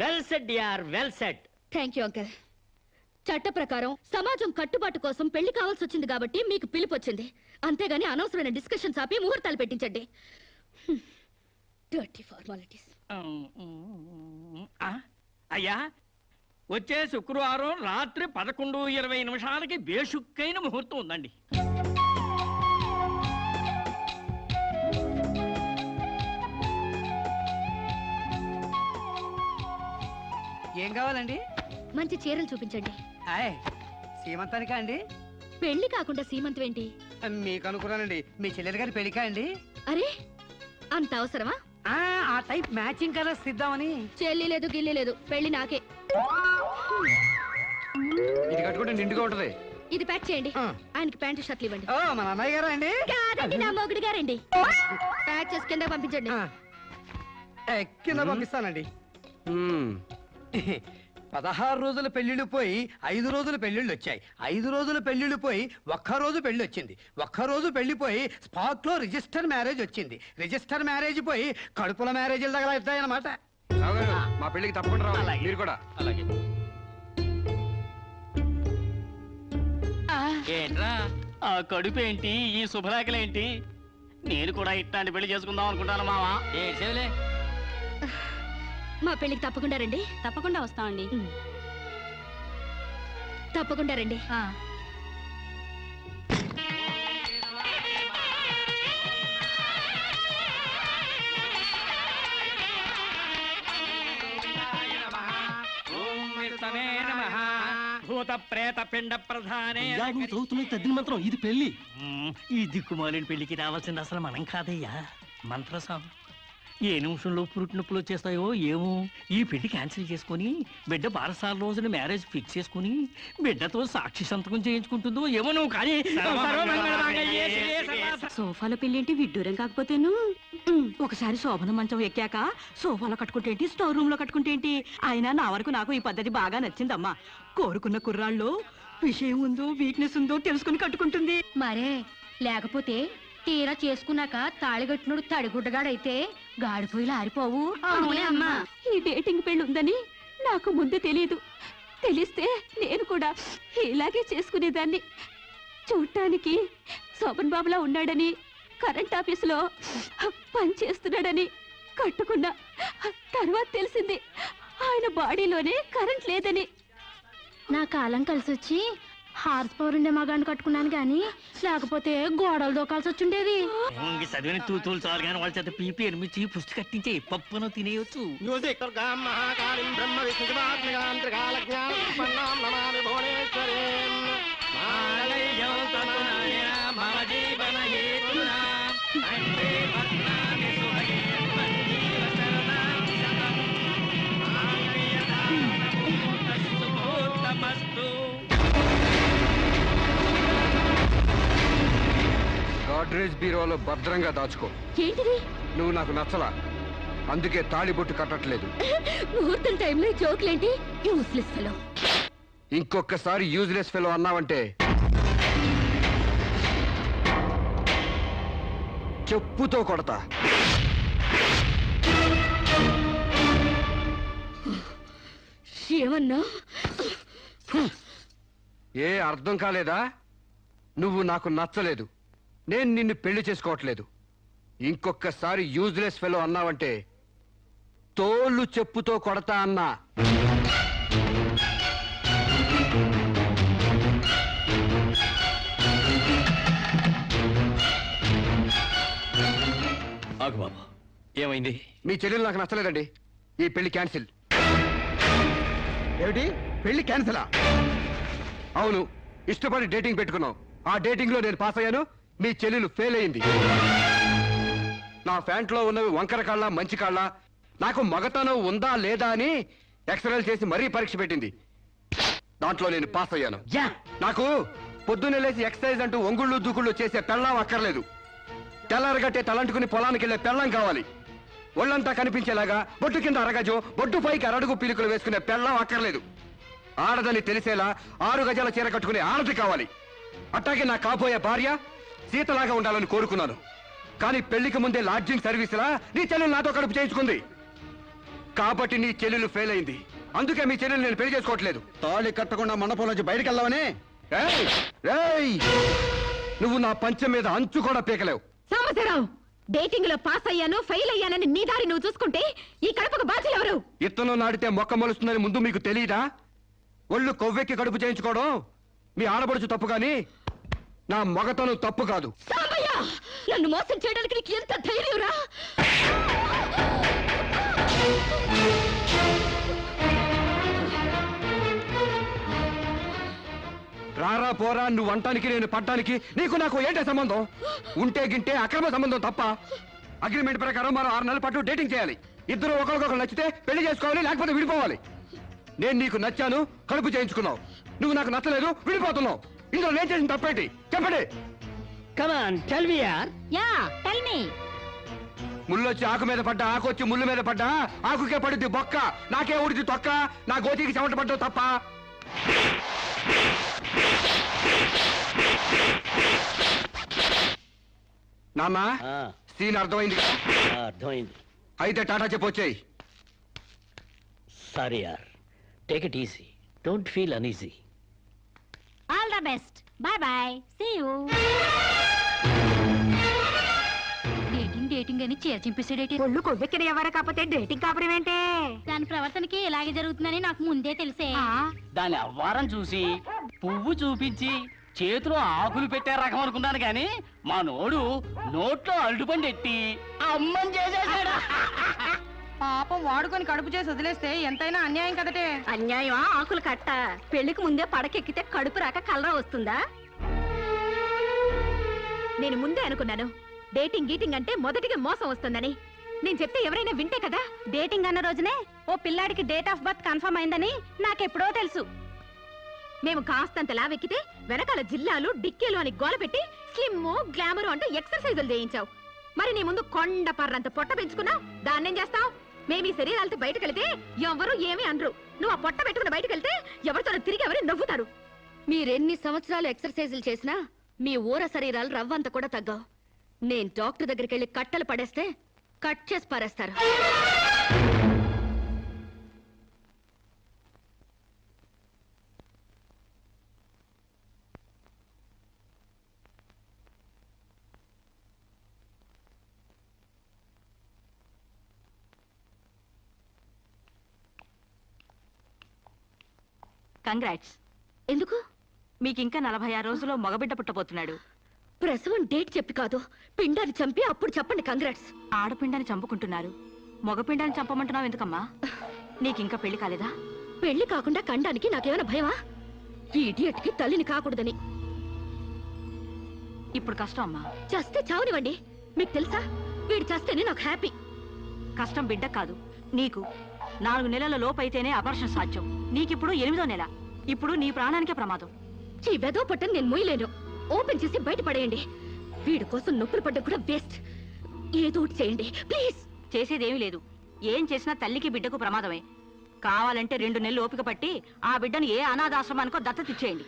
వెల్ సెడ్ యార్, well said. Thank you uncle. చట్ట ప్రకారం సమాజం కట్టుబాటు కోసం పెళ్లి కావాల్సి వచ్చింది కాబట్టి మీకు పిలుపు వచ్చింది. అంతేగాని అనవసరమైన డిస్కషన్స్ ఆపి ముహూర్తాలు పెట్టించండి. Dirty formalities. అయ్యా వచ్చే శుక్రవారం రాత్రి 11:20 బేషుక్కైన ముహూర్తం ఉందండి. ఏం కావాలండి? మంచి చీరలు చూపించండి. హాయ్, సీమంతానికా అండి? పెళ్లి కాకుండా సీమంతం ఏంటి? మీకు అనుకున్నానండి, మీ చెల్లెలు గారి పెళ్లికా అండి? అరే, అంత అవసరమా? ఆ టైప్ మ్యాచింగ్ కలర్స్ ఇద్దామని. చెల్లి లేదు, గిల్లి లేదు, పెళ్లి నాకే. ఇది కట్టుకుంటే నిండుగా ఉంటది. ఇది ప్యాక్ చేయండి. ఆయనకి ప్యాంటు షర్ట్లు ఇవ్వండి. ఓ, మన అన్నయ్య గారా అండి? కాదండి, నా మొగుడు గారండి. ప్యాక్ చేసి కింద పంపించండి. కింద పంపిస్తానండి. ఉమ్. 16 రోజుల పెళ్లిళ్ళు పోయి 5 రోజుల పెళ్లిళ్ళు వచ్చాయి. 5 రోజుల పెళ్లిళ్ళు పోయి ఒక్కరోజు పెళ్లి వచ్చింది. ఒక్కరోజు పెళ్లిపోయి స్పాట్ లో రిజిస్టర్ మ్యారేజ్ వచ్చింది. రిజిస్టర్ మ్యారేజ్ పోయి కడుపుల మ్యారేజీల దగ్గర అవుతాయన్నమాట. రావు గారు, మా పెళ్లికి తప్పకుండా రావాలి. అలాగే. మీరు కూడా. అలాగే. ఏంట్రా ఆ కడుపు ఏంటి, ఈ శుభలేఖలేంటి? నేను కూడా ఇట్లాంటి పెళ్లి చేసుకుందాం అనుకుంటాను మావా. ఏడ్చేవులే. మా పెళ్లికి తప్పకుండా రండి. తప్పకుండా వస్తామండి. తప్పకుండా రండి. భూత ప్రేత పిండ ప్రధానే. తద్దిన మంత్రం ఇది పెళ్లి. ఈ దిక్కుమాలిన పెళ్లికి రావాల్సింది అసలు మనం కాదయ్యా, మంత్రసాం. ఏ నిమిషంలో పురుటి నొప్పులు వచ్చేస్తాయో ఏమో. ఈ పెళ్లి క్యాన్సిల్ చేసుకుని బిడ్డ 12 రోజున మ్యారేజ్ ఫిక్స్ చేసుకుని బిడ్డతో సాక్షి సంతకం చేయించుకుంటుందో ఏమో. నువ్వు కానీ సోఫాలో పెళ్ళేంటి విడ్డూరం కాకపోతేను. ఒకసారి శోభన మంచం ఎక్కాక సోఫాలో కట్టుకుంటే ఏంటి, స్టోర్ రూమ్ లో కట్టుకుంటే ఏంటి? అయినా నా వరకు నాకు ఈ పద్ధతి బాగా నచ్చిందమ్మా. కోరుకున్న కుర్రాళ్ళు విషయం ఉందో వీక్నెస్ ఉందో తెలుసుకుని కట్టుకుంటుంది. మరే లేకపోతే తీరా చేసుకున్నాక తాళిగట్టినోడు తడిగుడ్డగాడైతే గాడిపోయిలా ఆరిపోవు. అమ్మా, ఈ డేటింగ్ పెళ్లి ఉందని నాకు ముందు తెలియదు. తెలిస్తే నేను కూడా ఇలాగే చేసుకునేదాన్ని. చూడటానికి శోభన్ బాబులా ఉన్నాడని, కరెంట్ ఆఫీసులో పని చేస్తున్నాడని కట్టుకున్నా. తర్వాత తెలిసింది ఆయన బాడీలోనే కరెంట్ లేదని. నా కాలం కలిసి వచ్చి హార్స్ పవర్ ఉండే మగాన్ని కట్టుకున్నాను గాని లేకపోతే గోడలు దూకాల్సి వచ్చిండేది. చదివిన తూతులు చాలు కానీ వాళ్ళ చేత పీపీ ఎనిమిది పుష్టి కట్టించే పప్పును తినేయచ్చు. గాడ్రేజ్ బీరోలో భద్రంగా దాచుకో. ఏంటిది? నువ్వు నాకు నచ్చలా, అందుకే తాళిబొట్టు కట్టట్లేదు. ముహూర్తం టైంలో జోకులేంటి? Useless fellow. ఇంకొకసారి యూజ్లెస్ ఫెలో అన్నావంటే చెప్పుతో కొడతా. ఏమన్నా? ఏ అర్థం కాలేదా? నువ్వు నాకు నచ్చలేదు, నేను నిన్ను పెళ్లి చేసుకోవట్లేదు. ఇంకొకసారి యూజ్లెస్ ఫెలో అన్నావంటే తోళ్ళు చెప్పుతో కొడతా అన్నా. ఆగు బాబు, ఏమైంది? మీ చెల్లెలు నాకు నచ్చలేదండి. ఈ పెళ్లి క్యాన్సిల్. ఏమిటి పెళ్లి క్యాన్సిలా? అవును, ఇష్టపడి డేటింగ్ పెట్టుకున్నాం. ఆ డేటింగ్ లో నేను పాస్ అయ్యాను, మీ చెల్లెలు ఫెయిల్ అయింది. నా ప్యాంట్ లో ఉన్నవి వంకర కాళ్ళ మంచి కాళ్ళ, నాకు మగతనం ఉందా లేదా అని ఎక్స్రేలు చేసి మరీ పరీక్ష పెట్టింది. దాంట్లో నేను పాస్ అయ్యాను. నాకు పొద్దున్నే లేచి ఎక్సర్సైజ్ అంటూ ఒంగుళ్ళు దూకుళ్ళు చేసే పెళ్ళాం అక్కర్లేదు. తెల్లారగట్టే తలంటుకుని పొలానికి వెళ్లే పెళ్ళాం కావాలి. ఒళ్ళంతా కనిపించేలాగా బొట్టు కింద అరగజో, బొట్టు పైకి అరడుగు పీలికలు వేసుకునే పెళ్ళాం అక్కర్లేదు. ఆడదని తెలిసేలా 6 గజాల చీర కట్టుకునే ఆడది కావాలి. అట్టాగే నా కాబోయే భార్య సీతలాగా ఉండాలని కోరుకున్నాను. కానీ పెళ్లికి ముందే లాడ్జింగ్ సర్వీసులా నీ చెల్లెలు నాతో కడుపు చేయించుకుంది. కాబట్టి నీ చెల్లెలు ఫెయిల్ అయింది. అందుకే మీ చెల్లెలు నేను పెళ్లి చేసుకోవట్లేదు. తాళి కట్టకుండా మండపం నుంచి బయటకు వెళ్ళవనే. ఏయ్! ఏయ్! నువ్వు నా పంచం మీద అంచు కూడా పీకలేవు. సాంబశివరావు, డేటింగ్ లో పాస్ అయ్యాను ఫెయిల్ అయ్యానని నీ దారి నువ్వు చూసుకుంటే ఈ కడపకు బాధ్యులు ఎవరు? ఇత్తనం నాడితే మొక్క మొలుస్తుందని ముందు మీకు తెలియదా? ఒళ్ళు కొవ్వెక్కి కడుపు చేయించుకోవడం మీ ఆడపడుచు తప్పు గాని నా మగతనం తప్పు కాదు. సాంబయ్య, నన్ను మోసం చేయడానికి నీకు ఎంత ధైర్యం రా? రారా పోరా నువ్వు అంటానికి నేను పడ్డానికి నీకు నాకు ఏంటే సంబంధం? ఉంటే గింటే అక్రమ సంబంధం తప్ప. అగ్రిమెంట్ ప్రకారం మరో 6 నెలల పాటు డేటింగ్ చేయాలి. ఇద్దరు ఒకరికొకరు నచ్చితే పెళ్లి చేసుకోవాలి, లేకపోతే విడిపోవాలి. నేను నీకు నచ్చాను, కడుపు చేయించుకున్నావు. నువ్వు నాకు నచ్చలేదు, విడిపోతున్నావు. ఇందులో నేను చేసిన తప్పేంటి చెప్పండి. కమాన్ టెల్ మీ యార్. Yeah, tell me. ముళ్ళొచ్చి ఆకు మీద పడ్డా, ఆకు వచ్చి ముళ్ళు మీద పడ్డా, ఆకుకే పడుద్ది బొక్క, నాకే ఉడిది తొక్క. నా గోతికి చెమట పడ్డావు తప్ప. నాన్న, సీన్ అర్థమైంది కదా? అర్థమైంది. అయితే టాటా చెప్పొచ్చాయి. సారీ యార్, take it easy, don't feel uneasy. All the best, bye bye, see you. Dating dating అని చీర చింపేసాడేటి. ఒళ్ళు కొవ్వెక్కిన ఎవరు కాకపోతే డేటింగ్ కాపురం ఏంటే? దాని ప్రవర్తనకి ఇలాగే జరుగుతుందని నాకు ముందే తెలిసే. దాని అవ్వారం చూసి పువ్వు చూపించి చేతిలో ఆకులు పెట్టే రకం అనుకున్నాను కానీ మా నోడు నోట్లో అల్లుపండి ఎట్టి అమ్మని చేసేసాడు. పాపం వాడుకొని కడుపు చేసి వదిలేస్తే ఎంతైనా అన్యాయం కదటే. అన్యాయమా ఆకులు కట్ట? పెళ్లికి ముందే పడకెక్కితే కడుపు రాక కలరా వస్తుందా? నేను ముందే అనుకున్నాను డేటింగ్ గీటింగ్ అంటే మొదటిగా మోసం వస్తుందని. నేను చెప్తే ఎవరైనా వింటే కదా. డేటింగ్ అన్న రోజునే ఓ పిల్లాడికి డేట్ ఆఫ్ బర్త్ కన్ఫర్మ్ అయిందని నాకెప్పుడో తెలుసు. మేము కాస్తంత లావెక్కితే వెనకాల జిల్లాలు డిక్కీలు అని గోల పెట్టి స్లిమ్ గ్లామర్ అంటూ ఎక్సర్సైజులు చేయించావు. మరి నీ ముందు కొండ పర్రంత పొట్ట పెంచుకున్నావు. దాన్నేం చేస్తావు? మేము ఈ శరీరాలతో బయటకు వెళితే ఎవరు ఏమీ అనరు. నువ్వు ఆ పొట్ట పెట్టుకుని బయటకు వెళ్తే ఎవరితో తిరిగి ఎవరు నవ్వుతారు. మీరెన్ని సంవత్సరాలు ఎక్సర్సైజులు చేసినా మీ ఊర శరీరాలు రవ్వంత కూడా తగ్గవు. నేను డాక్టర్ దగ్గరికి వెళ్ళి కట్టలు పడేస్తే కట్ చేసి పారేస్తారు. కంగ్రాట్స్. ఎందుకు? మీకింకా 46 రోజుల్లో మగబిడ్డ పుట్టబోతున్నాడు. ప్రసవం డేట్ చెప్పి కాదు, పిండాన్ని చంపి అప్పుడు చెప్పండి కంగ్రాట్స్. ఆడపిండాన్ని చంపుకుంటున్నారు, మగపిండాన్ని చంపమంటున్నావు ఎందుకమ్మా? నీకింకా పెళ్లి కాలేదా? పెళ్లి కాకుండా కండానికి నాకేమైనా భయమా? ఈ ఇడియట్కి తల్లిని కాకూడదని. ఇప్పుడు కష్టం అమ్మా. చస్తే చావనివ్వండి. మీకు తెలుసా, వీడు చస్తేనే నాకు హ్యాపీ. కష్టం బిడ్డ కాదు నీకు. 4 నెలల లోపైతేనే అపర్షన్ సాధ్యం. నీకిప్పుడు 8వ నెల. ఇప్పుడు నీ ప్రాణానికే ప్రమాదం. ఈ వెదో పట్టని నేను మొయ్యలేను. ఓపెన్ చేసి బయట పడేయండి. వీడి కోసం నొప్పులు పడ్డం కూడా వేస్ట్. ఏదో ఒకటి చేయండి ప్లీజ్. చేసేదేమీ లేదు. ఏం చేసినా తల్లికి బిడ్డకు ప్రమాదమే. కావాలంటే 2 నెలలు ఓపిక పట్టి ఆ బిడ్డను ఏ అనాథాశ్రమానికో దత్తతిచ్చేయండి.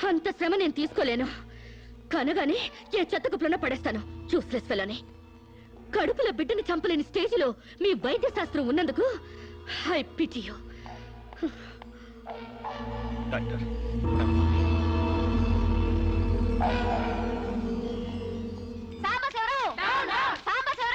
అంత శ్రమ నేను తీసుకోలేను. కనగానే ఏ చెత్తకుప్పులన పడేస్తాను. చూస్లెస్ ఫెలోని. కడుపులో బిడ్డని చంపలేని స్టేజిలో మీ వైద్య శాస్త్రం ఉన్నందుకు I pity you. Doctor, Sambasivarao! Sambasivarao!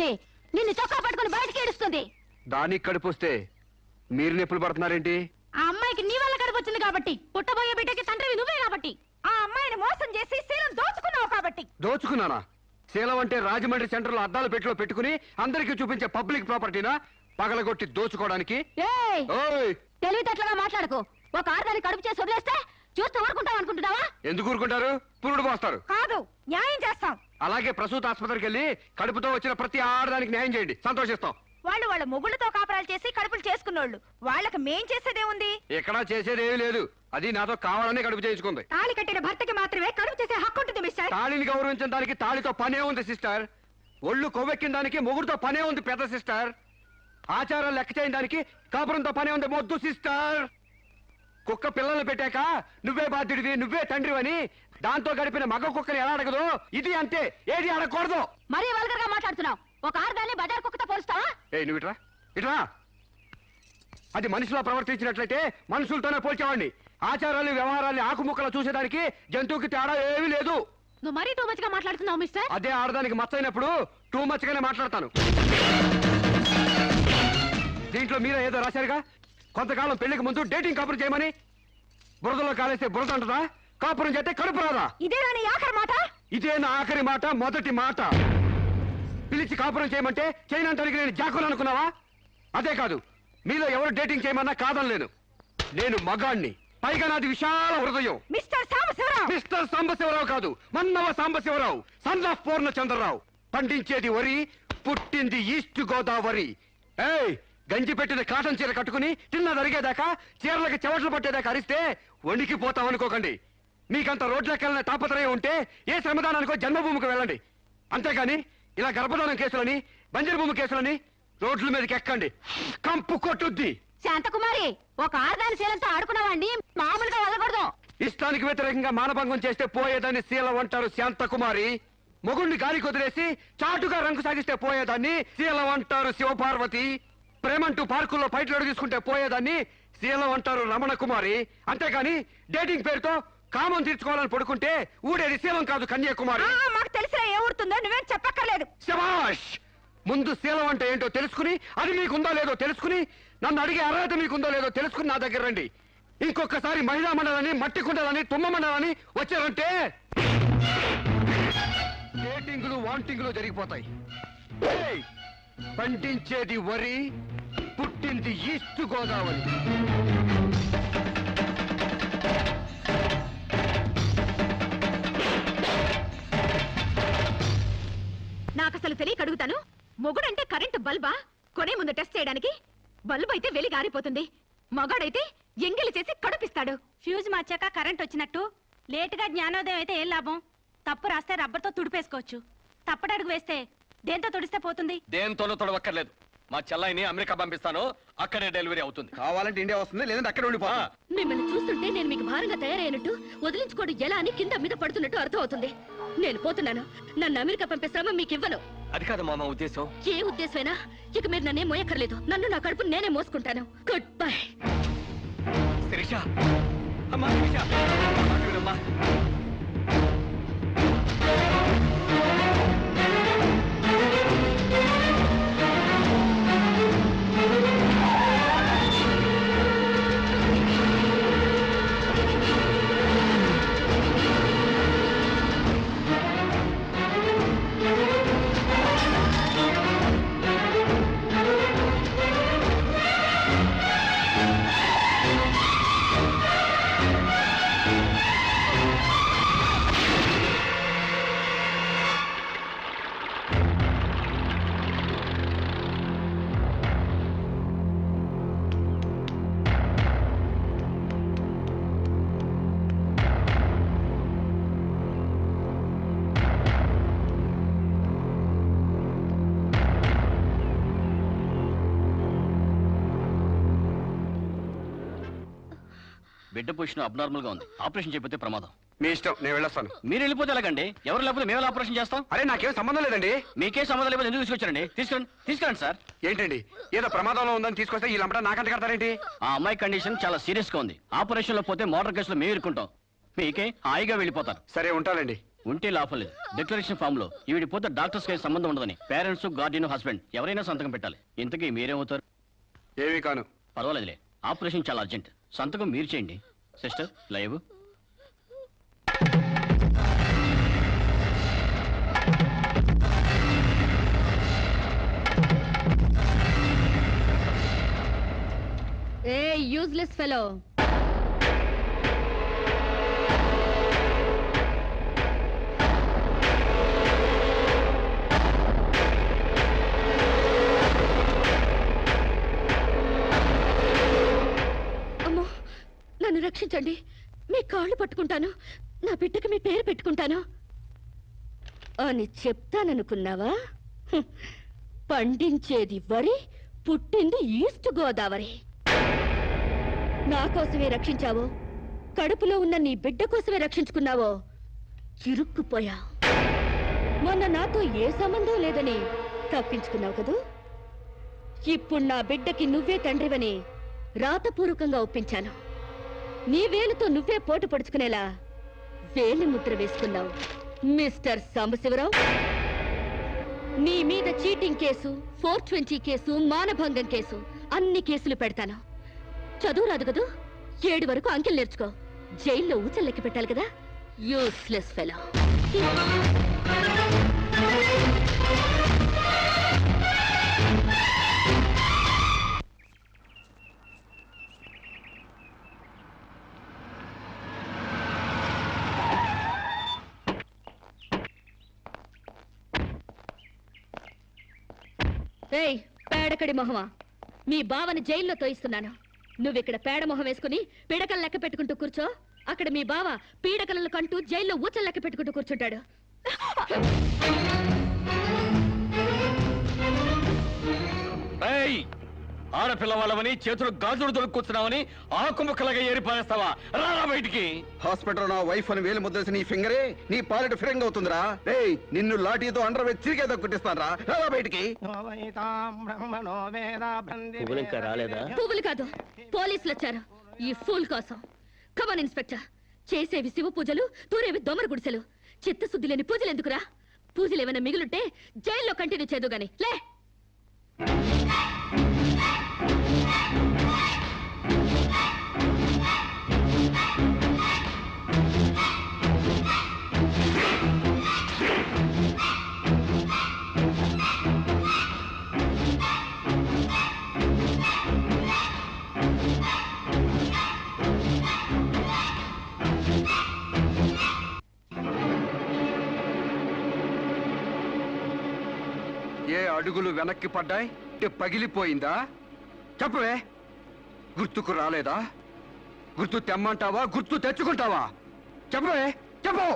ఉంది నిన్ను చొక్కా పట్టుకుని బయటకి ఏడుస్తుంది. దానికి కడుపు వస్తే మీరు నొప్పులు పడుతున్నారేంటి? ఆ అమ్మాయికి నీ వల్ల కడుపు వచ్చింది కాబట్టి, పుట్టబోయే బిడ్డకి తండ్రివి నువ్వే కాబట్టి, ఆ అమ్మాయిని మోసం చేసి శీలం దోచుకున్నావు కాబట్టి. దోచుకున్నానా? శీలం అంటే రాజమండ్రి సెంటర్ లో అద్దాల పెట్టిలో పెట్టుకుని అందరికీ చూపించే పబ్లిక్ ప్రాపర్టీనా పగలగొట్టి దోచుకోవడానికి? ఏయ్, ఓయ్! తెలివితేటలుగా మాట్లాడకు. ఒక ఆడదాన్ని కడుపు చేసి వదిలేస్తే చూస్తూ ఊరుకుంటావు అనుకుంటున్నావా? ఎందుకు ఊరుకుంటారు? పురుడు పోస్తారు. కాదు, న్యాయం చేస్తాం. అలాగే ప్రసూత ఆసుపత్రికి వెళ్ళి కడుపుతో వచ్చిన ప్రతి ఆడదానికి న్యాయం చేయండి, సంతోషిస్తాం. వాళ్ళు వాళ్ళ మొగుళ్ళతో కాపురాలు చేసి కడుపులు చేసుకున్నోళ్ళు, వాళ్ళకి మేం చేసేదే ఉంది. ఇక్కడ చేసేదేమీ లేదు. అది నాతో కావాలని కడుపు చేయించుకుంది. తాళి కట్టిన భర్తకి మాత్రమే కడుపు చేసే హక్కు ఉంటుంది మిస్టర్. తాళిని గౌరవించడానికి తాళితో పనే ఉంది సిస్టర్. ఒళ్ళు కొవ్వెక్కిన దానికి మొగుడుతో పనే ఉంది పెద్ద సిస్టర్. ఆచారాలు లెక్క చేయని దానికి కాపురంతో పనే ఉంది మొద్దు సిస్టర్. కుక్క పిల్లలు పెట్టాక నువ్వే బాధ్యుడివి, నువ్వే తండ్రివని దాంతో గడిపిన మగ కుక్కని ఎలా అడగదు, ఇది అంతే. ఏది అడగకూడదు. మరీ వల్గర్ గా మాట్లాడుతున్నావు. ఒక ఆడదాన్ని బజార్ కుక్కతో పోలుస్తావా? నువ్వు ఇట్రా ఇట్రా. అది మనిషిలో ప్రవర్తించినట్లయితే మనుషులతోనే పోల్చేవాడిని. ఆచారాలు వ్యవహారాన్ని ఆకుముక్కలు చూసేదానికి జంతువుకి తేడా ఏమీ లేదు. నువ్వు మరీ టూ మచ్ గా మాట్లాడుతున్నావు మిస్టర్. అదే ఆడదానికి మచ్చైనప్పుడు టూ మచ్ గానే మాట్లాడతాను. దీంట్లో మీరే ఏదో రాశారుగా, కొంతకాలం పెళ్లికి ముందు డేటింగ్ కాపురం చేయమని. బురదలో కాలేస్తే బురద అంటదా? కాపురం చేస్తే కడుపు రాదా? ఇదే నీ ఆఖరి మాట. ఇదే నా ఆఖరి మాట, మొదటి మాట. పిలిచి కాపురం చేయమంటే చేయనంటానికి నేను జాకులు అనుకున్నావా? అదే కాదు, మీలో ఎవరు డేటింగ్ చేయమన్నా కాదనలేను. నేను మగాణ్ణి, పైగా నాది విశాల హృదయం. మిస్టర్ సాంబశివరావు. మిస్టర్ సాంబశివరావు కాదు, మన్నవ సాంబశివరావు, సన్ ఆఫ్ పూర్ణచంద్రరావు. పండించేది వరి, పుట్టింది ఈస్ట్ గోదావరి. ఏయ్, గంజి పెట్టిన కాటన్ చీర కట్టుకుని తిన్నది అరిగేదాకా, చీరలకి చెవట్లు పట్టేదాకా అరిస్తే వణికిపోతామనుకోకండి. మీకంత రోడ్లెక్కాలనే తాపత్రయం ఉంటే ఏ శ్రమదానానికో జన్మభూమికి వెళ్ళండి. అంతేగాని ఇలా గర్భధానం కేసులని, బంజరు భూమి కేసులని రోడ్ల మీదకి ఎక్కండి, కంపు కొట్టుద్ది. శాంతకుమారి, ఒక ఆడదాని శీలంతో ఆడుకున్నావండి, మామూలుగా వదలకూడదు. ఇష్టానికి వ్యతిరేకంగా మానభంగం చేస్తే పోయేదాన్ని శీలం అంటారు శాంతకుమారి. మొగుణ్ణి గాలికి వదిలేసి చాటుగా రంగు సాగిస్తే పోయేదాన్ని శీలం అంటారు శివపార్వతి. ప్రేమంటూ పార్కుల్లో ఫైట్లు తీసుకుంటే పోయేదాన్ని శీలం అంటారు రమణ కుమారి. అంతేగాని డేటింగ్ పేరుతో కామం తీర్చుకోవాలని పడుకుంటే ఊడేది శీలం కాదు కన్యాకుమారి. మాకు తెలిసినా ఏ ఊరుతుందో నువ్వేం చెప్పక్కర్లేదు. శభాష్! ముందు శీలం అంటే ఏంటో తెలుసుకుని, అది మీకుందో లేదో తెలుసుకుని, నన్ను అడిగే అర్హత మీకుందో లేదో తెలుసుకుని నా దగ్గర రండి. ఇంకొకసారి మహిళా మండలని, మట్టి కుండలని, తుమ్మ మండలని వచ్చారంటే డేటింగ్లు వాంటింగ్లు జరిగిపోతాయి. ఏయ్! పండించేది వరి, పుట్టింది ఈస్ట్ గోదావరి. నాకు అసలు తెలియక అడుగుతాను, మొగుడంటే కరెంటు బల్బా? కొనే ముందు టెస్ట్ చేయడానికి. బల్బు అయితే వెలి గారిపోతుంది, మగాడైతే ఎంగిలి చేసి కడుపిస్తాడు. ఫ్యూజ్ మార్చాక కరెంట్ వచ్చినట్టు లేటుగా జ్ఞానోదయం అయితే ఏం లాభం? తప్పు రాస్తే రబ్బర్తో తుడిపేసుకోవచ్చు, తప్పటడుగు వేస్తే దేంతో తుడిస్తే పోతుంది? దేంతోనూ తొడవక్కర్లేదు. మా చెల్లాయిని అమెరికా పంపిస్తాను, అక్కడే డెలివరీ అవుతుంది. కావాలంటే ఇండియా వస్తుంది, లేదంటే అక్కడ ఉండిపో. మిమ్మల్ని చూస్తుంటే నేను మీకు భారంగా తయారైనట్టు, వదిలించుకోవడం ఎలా అని కింద మీద పడుతున్నట్టు అర్థం అవుతుంది. నేను పోతున్నాను. నన్ను అమెరికా పంపిస్తామో మీకు ఇవ్వను. అది కాదు మామ ఉద్దేశం. ఏ ఉద్దేశమైనా ఇక మీరు నన్నే మోయక్కర్లేదు. నన్ను నా కడుపు నేనే మోసుకుంటాను. Good bye. శిరీష, అమ్మా శిరీష, మాట వినమ్మా. బిడ్డ పొజిషన్ అబ్నార్మల్ గా ఉంది, ఆపరేషన్ చేయకపోతే ప్రమాదం. మీ ఇష్టం, నేను వెళ్ళొస్తాను. మీరు వెళ్ళిపోతే ఎలాగండి? ఎవరు లేకపోతే మేము ఆపరేషన్ చేస్తాం. అరే నాకేం సంబంధం లేదండి. మీకే సంబంధం లేకపోతే ఎందుకు తీసుకొచ్చారండి? తీసుకురండి సార్. ఏంటండి, ఏదో ప్రమాదంలో ఉందని తీసుకొస్తే ఈ లంపట నాకంట కడతారేంటి? ఆ అమ్మాయి కండిషన్ చాలా సీరియస్ గా ఉంది. ఆపరేషన్ లో పోతే మోటార్ కేసులో మేము ఇరుక్కుంటాం. మీకే హాయిగా వెళ్ళిపోతారు. సరే ఉంటానండి. ఉంటే లాభం లేదు. డిక్లరేషన్ ఫామ్ లో ఈవిడి పోతే డాక్టర్స్ కి సంబంధం ఉండదని పేరెంట్స్, గార్డియన్, హస్బెండ్ ఎవరైనా సంతకం పెట్టాలి. ఇంతకీ మీరేమవుతారు? ఏమీ కాను. పర్వాలేదులే, ఆపరేషన్ చాలా అర్జెంట్. సంతకం మీరు చేయండి. Sister live. ఏ యూజ్లెస్ ఫెలో, అమ్మో నన్ను రక్షించండి. మీ కాళ్ళు పట్టుకుంటాను, నా బిడ్డకి మీ పేరు పెట్టుకుంటాను అని చెప్తాననుకున్నావా? హ్మ్. పండించేది వరి, పుట్టింది ఈస్ట్ గోదావరి. నా కోసమే రక్షించావో, కడుపులో ఉన్న నీ బిడ్డ కోసమే రక్షించుకున్నావో చిరుక్కుపోయా. మొన్న నాతో ఏ సంబంధం లేదని తప్పించుకున్నావు కదూ. ఇప్పుడు నా బిడ్డకి నువ్వే తండ్రివని రాతపూర్వకంగా ఒప్పించాను. నీ వేలుతో నువ్వే పోటు పడుచుకునేలా వేలి ముద్ర వేసుకున్నావు మిస్టర్ సాంబశివరావు. నీ మీద చీటింగ్ కేసు, 420 కేసు, మానభంగం కేసు, అన్ని కేసులు పెడతాను. చదువు రాదు కదూ, 7 వరకు అంకెలు నేర్చుకో. జైల్లో ఊచలు లెక్క పెట్టాలి కదా. Useless fellow. ఏయ్ పేడకడి మొహమా, మీ బావని జైల్లో తోయిస్తున్నాను. నువ్విక్కడ పేడ మొహం వేసుకుని పీడకలు లెక్క పెట్టుకుంటూ కూర్చో. అక్కడ మీ బావ పీడకలను కంటూ జైల్లో ఊచలు లెక్క పెట్టుకుంటూ కూర్చుంటాడు. ఆడపిల్ల వాళ్ళవని చేతులు గాజులు దొరుకుతున్నావని ఆకుముక్కలుగా ఏరిపారేస్తావా? రారా బయటికి. హాస్పిటల్ నా వైఫ్ అని వేలు ముద్రేసి నీ ఫింగరే నీ పాలెట్ ఫిరంగ్ అవుతుందిరా. రేయ్ నిన్ను లాఠీతో అండర్ వేసి చిరిగే దక్కుటిస్తాను రా. రారా బయటికి. పువ్వులు ఇంకా రాలేదా? పువ్వులు కాదు, పోలీసులు వచ్చారు ఈ ఫూల్ కోసం. Come on inspector. చేసేవి శివ పూజలు, తూరేవి దొమర గుడిసెలు. చిత్తశుద్ధి లేని పూజలు ఎందుకురా? పూజలు ఏమైనా మిగులుంటే జైల్లో కంటిన్యూ చేదు గాని లే. ఏ అడుగులు వెనక్కి పడ్డాయి? పగిలిపోయిందా? చెప్పవే. గుర్తుకు రాలేదా? గుర్తు తెమ్మంటావా, గుర్తు తెచ్చుకుంటావా? చెప్పవే, చెప్పు.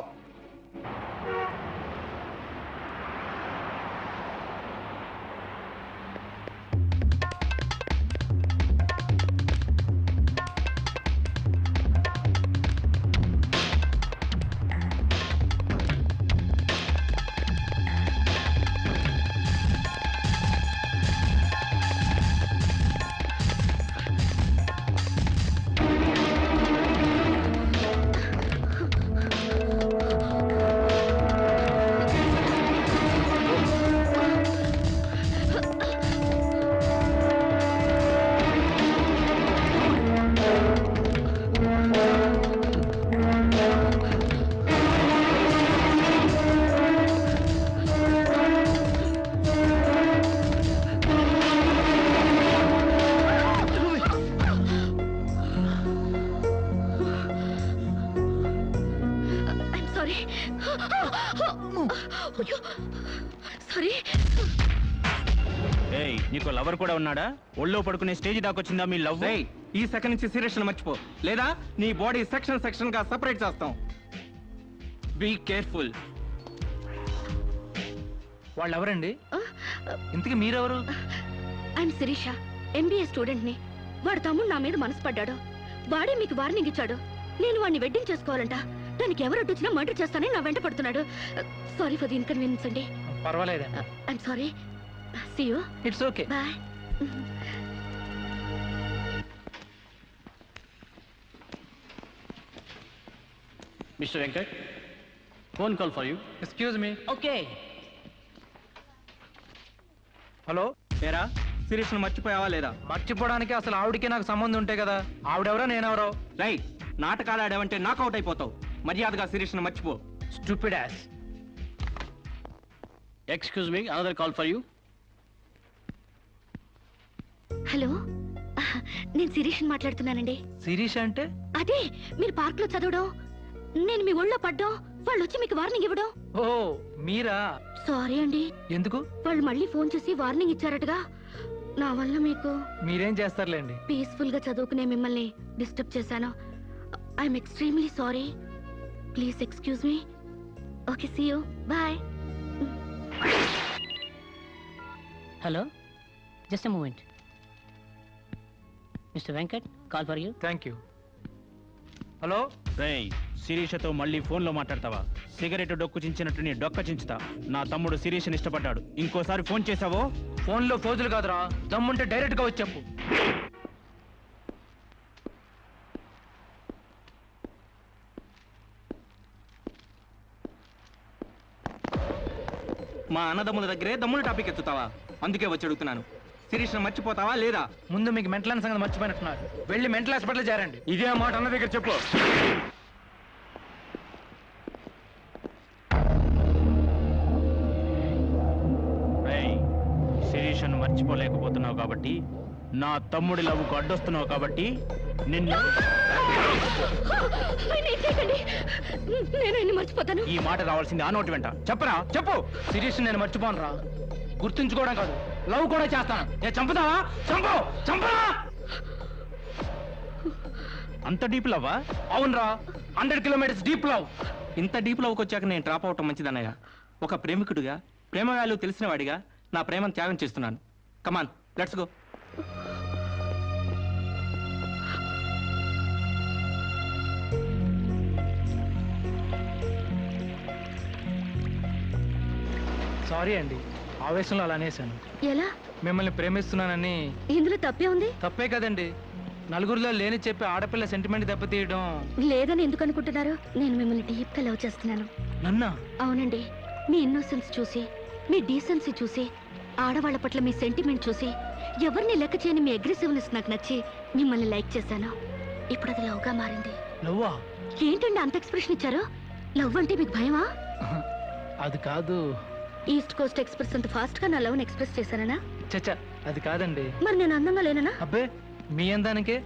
సారీ. ఏయ్ నీకు లవర్ కూడా ఉన్నాడా? ఒళ్ళో పడుకునే స్టేజ్ దాకొచ్చిందా మీ లవ్? ఈ సెకండ్ నుంచి సీరియస్ మర్చిపో, లేదా నీ బాడీ సెక్షన్ గా సెపరేట్ చేస్తాం. Be careful. వాళ్ళు ఎవరండి? ఇంతకీ మీరెవరు? ఐఎమ్ శిరీష, MBA స్టూడెంట్ ని. వాడు తమ్ముడు నా మీద మనసు పడ్డాడు. వాడే మీకు వార్నింగ్ ఇచ్చాడు. నేను వాడిని వెడ్డింగ్ చేసుకోవాలంట. దానికి ఎవరు అడ్డొచ్చినా మర్డర్ చేస్తానని నా వెంట పడుతున్నాడు. సారీ ఫర్ ది ఇన్కన్వీనియన్స్ అండి. పర్వాలేదు. I'm sorry. See you. It's okay. Bye. Mister Venkat, phone call for you. Excuse me. Okay. Hello ఏరా శిరీష్ను మర్చిపోయావా లేదా? మర్చిపోవడానికి అసలు ఆవిడకి నాకు సంబంధం ఉంటే కదా. ఆవిడెవరో నేనెవరో. రైట్, నాటకాలు ఆడావంటే నాకౌట్ అయిపోతావు. మర్యాదగా శిరీష్ను మర్చిపో. Stupid ass. Excuse me, another call for you. Hello, నేను శిరీష్ మాట్లాడుతున్నానండి. శిరీష్ అంటే? అదే మీరు పార్క్ లో చదవడం, నేను మీ ఒళ్ళో పడ్డం, వాళ్ళు వచ్చి మీకు వార్నింగ్ ఇవ్వడం. ఓ మీరా? సారీ అండి. ఎందుకు? వాళ్ళు మళ్ళీ ఫోన్ చేసి వార్నింగ్ ఇచ్చారటగా. నా వల్ల మీకు. మీరేం చేస్తారులేండి. పీస్ఫుల్ గా చదువుకునే మిమ్మల్ని డిస్టర్బ్ చేశాను. I'm extremely sorry. Please excuse me. Okay, see you, bye. Hello, just a moment. Mister Venkat, call for you. Thank you. Hello రేయ్, శిరీషతో మళ్ళీ ఫోన్లో మాట్లాడతావా? సిగరెట్ డొక్కు చించినట్టు నీ డొక్క చించుతా. నా తమ్ముడు శిరీష్ని ఇష్టపడ్డాడు. ఇంకోసారి ఫోన్ చేసావో ఫోన్లో ఫోజులు కాదురా, దమ్ముంటే డైరెక్ట్ గా వచ్చి చెప్పు. మా అన్నదమ్ముల దగ్గరే దమ్ముల టాపిక్ ఎత్తుతావా? అందుకే వచ్చి అడుగుతున్నాను, శిరీష్ను మర్చిపోతావా లేదా? ముందు మీకు మెంటల్ సంగతి మర్చిపోయినట్టున్నారు. వెళ్ళి మెంటల్ హాస్పిటల్ చేరండి. ఇదే మాట అన్న దగ్గర చెప్పు. శిరీషను మర్చిపోలేకపోతున్నావు కాబట్టి, నా తమ్ముడి లవ్వుకు అడ్డొస్తున్నావు కాబట్టి నిన్ను. నేను మర్చిపోతాను. ఈ మాట రావాల్సింది ఆ నోటి వెంట. చెప్పరా, చెప్పు. శిరీష్ నేను మర్చిపోను రా. గుర్తుంచుకోవడం కాదు, లవ్ కూడా చేస్తాను. చంపుతావా? చంపు, చంపరా. అంత డీప్ లవ్వా? అవునరా, 100 కిలోమీటర్స్ డీప్ లవ్. ఇంత డీప్ లవ్కి వచ్చాక నేను డ్రాప్ అవటం మంచిదన్నయ్య. ఒక ప్రేమికుడిగా, ప్రేమ వాల్యూ తెలిసిన వాడిగా నా ప్రేమను త్యాగం చేస్తున్నాను. కమాన్, లెట్స్ గో. సారీ అండి, ఆవేశంలో అలా అనేశాను. ఎలా? మిమ్మల్ని ప్రేమిస్తున్నానని. ఇందులో తప్పే ఉంది. తప్పే కదండి, నలుగురిలో లేని చెప్పి ఆడపిల్ల సెంటిమెంట్ దెబ్బతీయడం. లేదని ఎందుకు అనుకుంటున్నారు? నేను మిమ్మల్ని డీప్ గా లవ్ చేస్తున్నాను. నన్నా? అవునండి. మీ ఇన్నోసెన్స్ చూసి, మీ డీసెన్సీ చూసి, ఆడవాళ్ల పట్ల మీ సెంటిమెంట్ చూసి, ఎవరిని లెక్క చేయని మీ అగ్రెసివ్నెస్ నాకు నచ్చి మిమ్మల్ని లైక్ చేశాను. ఇప్పుడు అది లవ్ గా మారింది. లవ్వా? ఏంటండి అంత ఎక్స్ప్రెషన్ ఇచ్చారు? లవ్ అంటే మీకు భయమా? అది కాదు. ఈస్ట్ కోస్ట్ ఎక్స్ప్రెస్ అంత ఫాస్ట్ గా నా లవ్ ని ఎక్స్ప్రెస్ చేశానా? చచ్చా, అది కాదండి. మరి నేను అందంగా లేనా? అబ్బే, మీ అందానికే.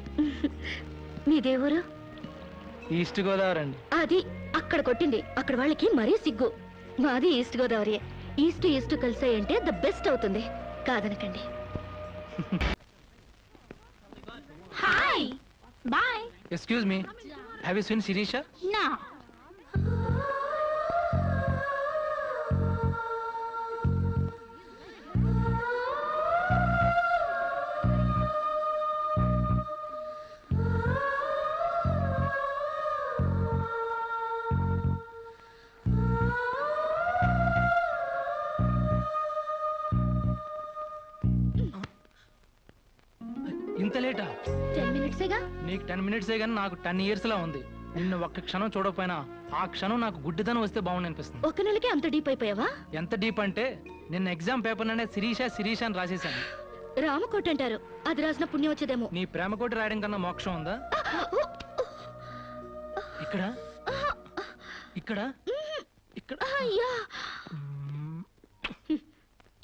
మీ దేవురు? ఈస్ట్ గోదావరి అండి. అది అక్కడ కొట్టింది. అక్కడ వాళ్ళకి మరీ సిగ్గు. మాది ఈస్ట్ గోదావరి. ఈస్ట్ ఈస్ట్ కలిసాయంటే ద బెస్ట్ అవుతుంది. కాదనకండి. Hi, bye. Excuse me, have you seen Shirisha? నా ఇంత లేటా? 10 మినిట్సేగా. నీకు 10 మినిట్సే కానీ నాకు 10 years లా ఉంది. నిన్ను ఒక్క క్షణం చూడకపోయినా ఆ క్షణం నాకు గుడ్డిదనం వస్తే బాగుంది అనిపిస్తుంది. ఒక నెలకి అంత డీప్ అయిపోయావా? ఎంత డీప్ అంటే నిన్న ఎగ్జామ్ పేపర్ అనే శిరీష శిరీష అని రాసేసాను. రామకోట అంటారు, అది రాసిన పుణ్యం వచ్చేదేమో. నీ ప్రేమ కోటి రాయడం కన్నా మోక్షం ఉందా? ఇక్కడ ఇక్కడ ఇక్కడ. అయ్యా,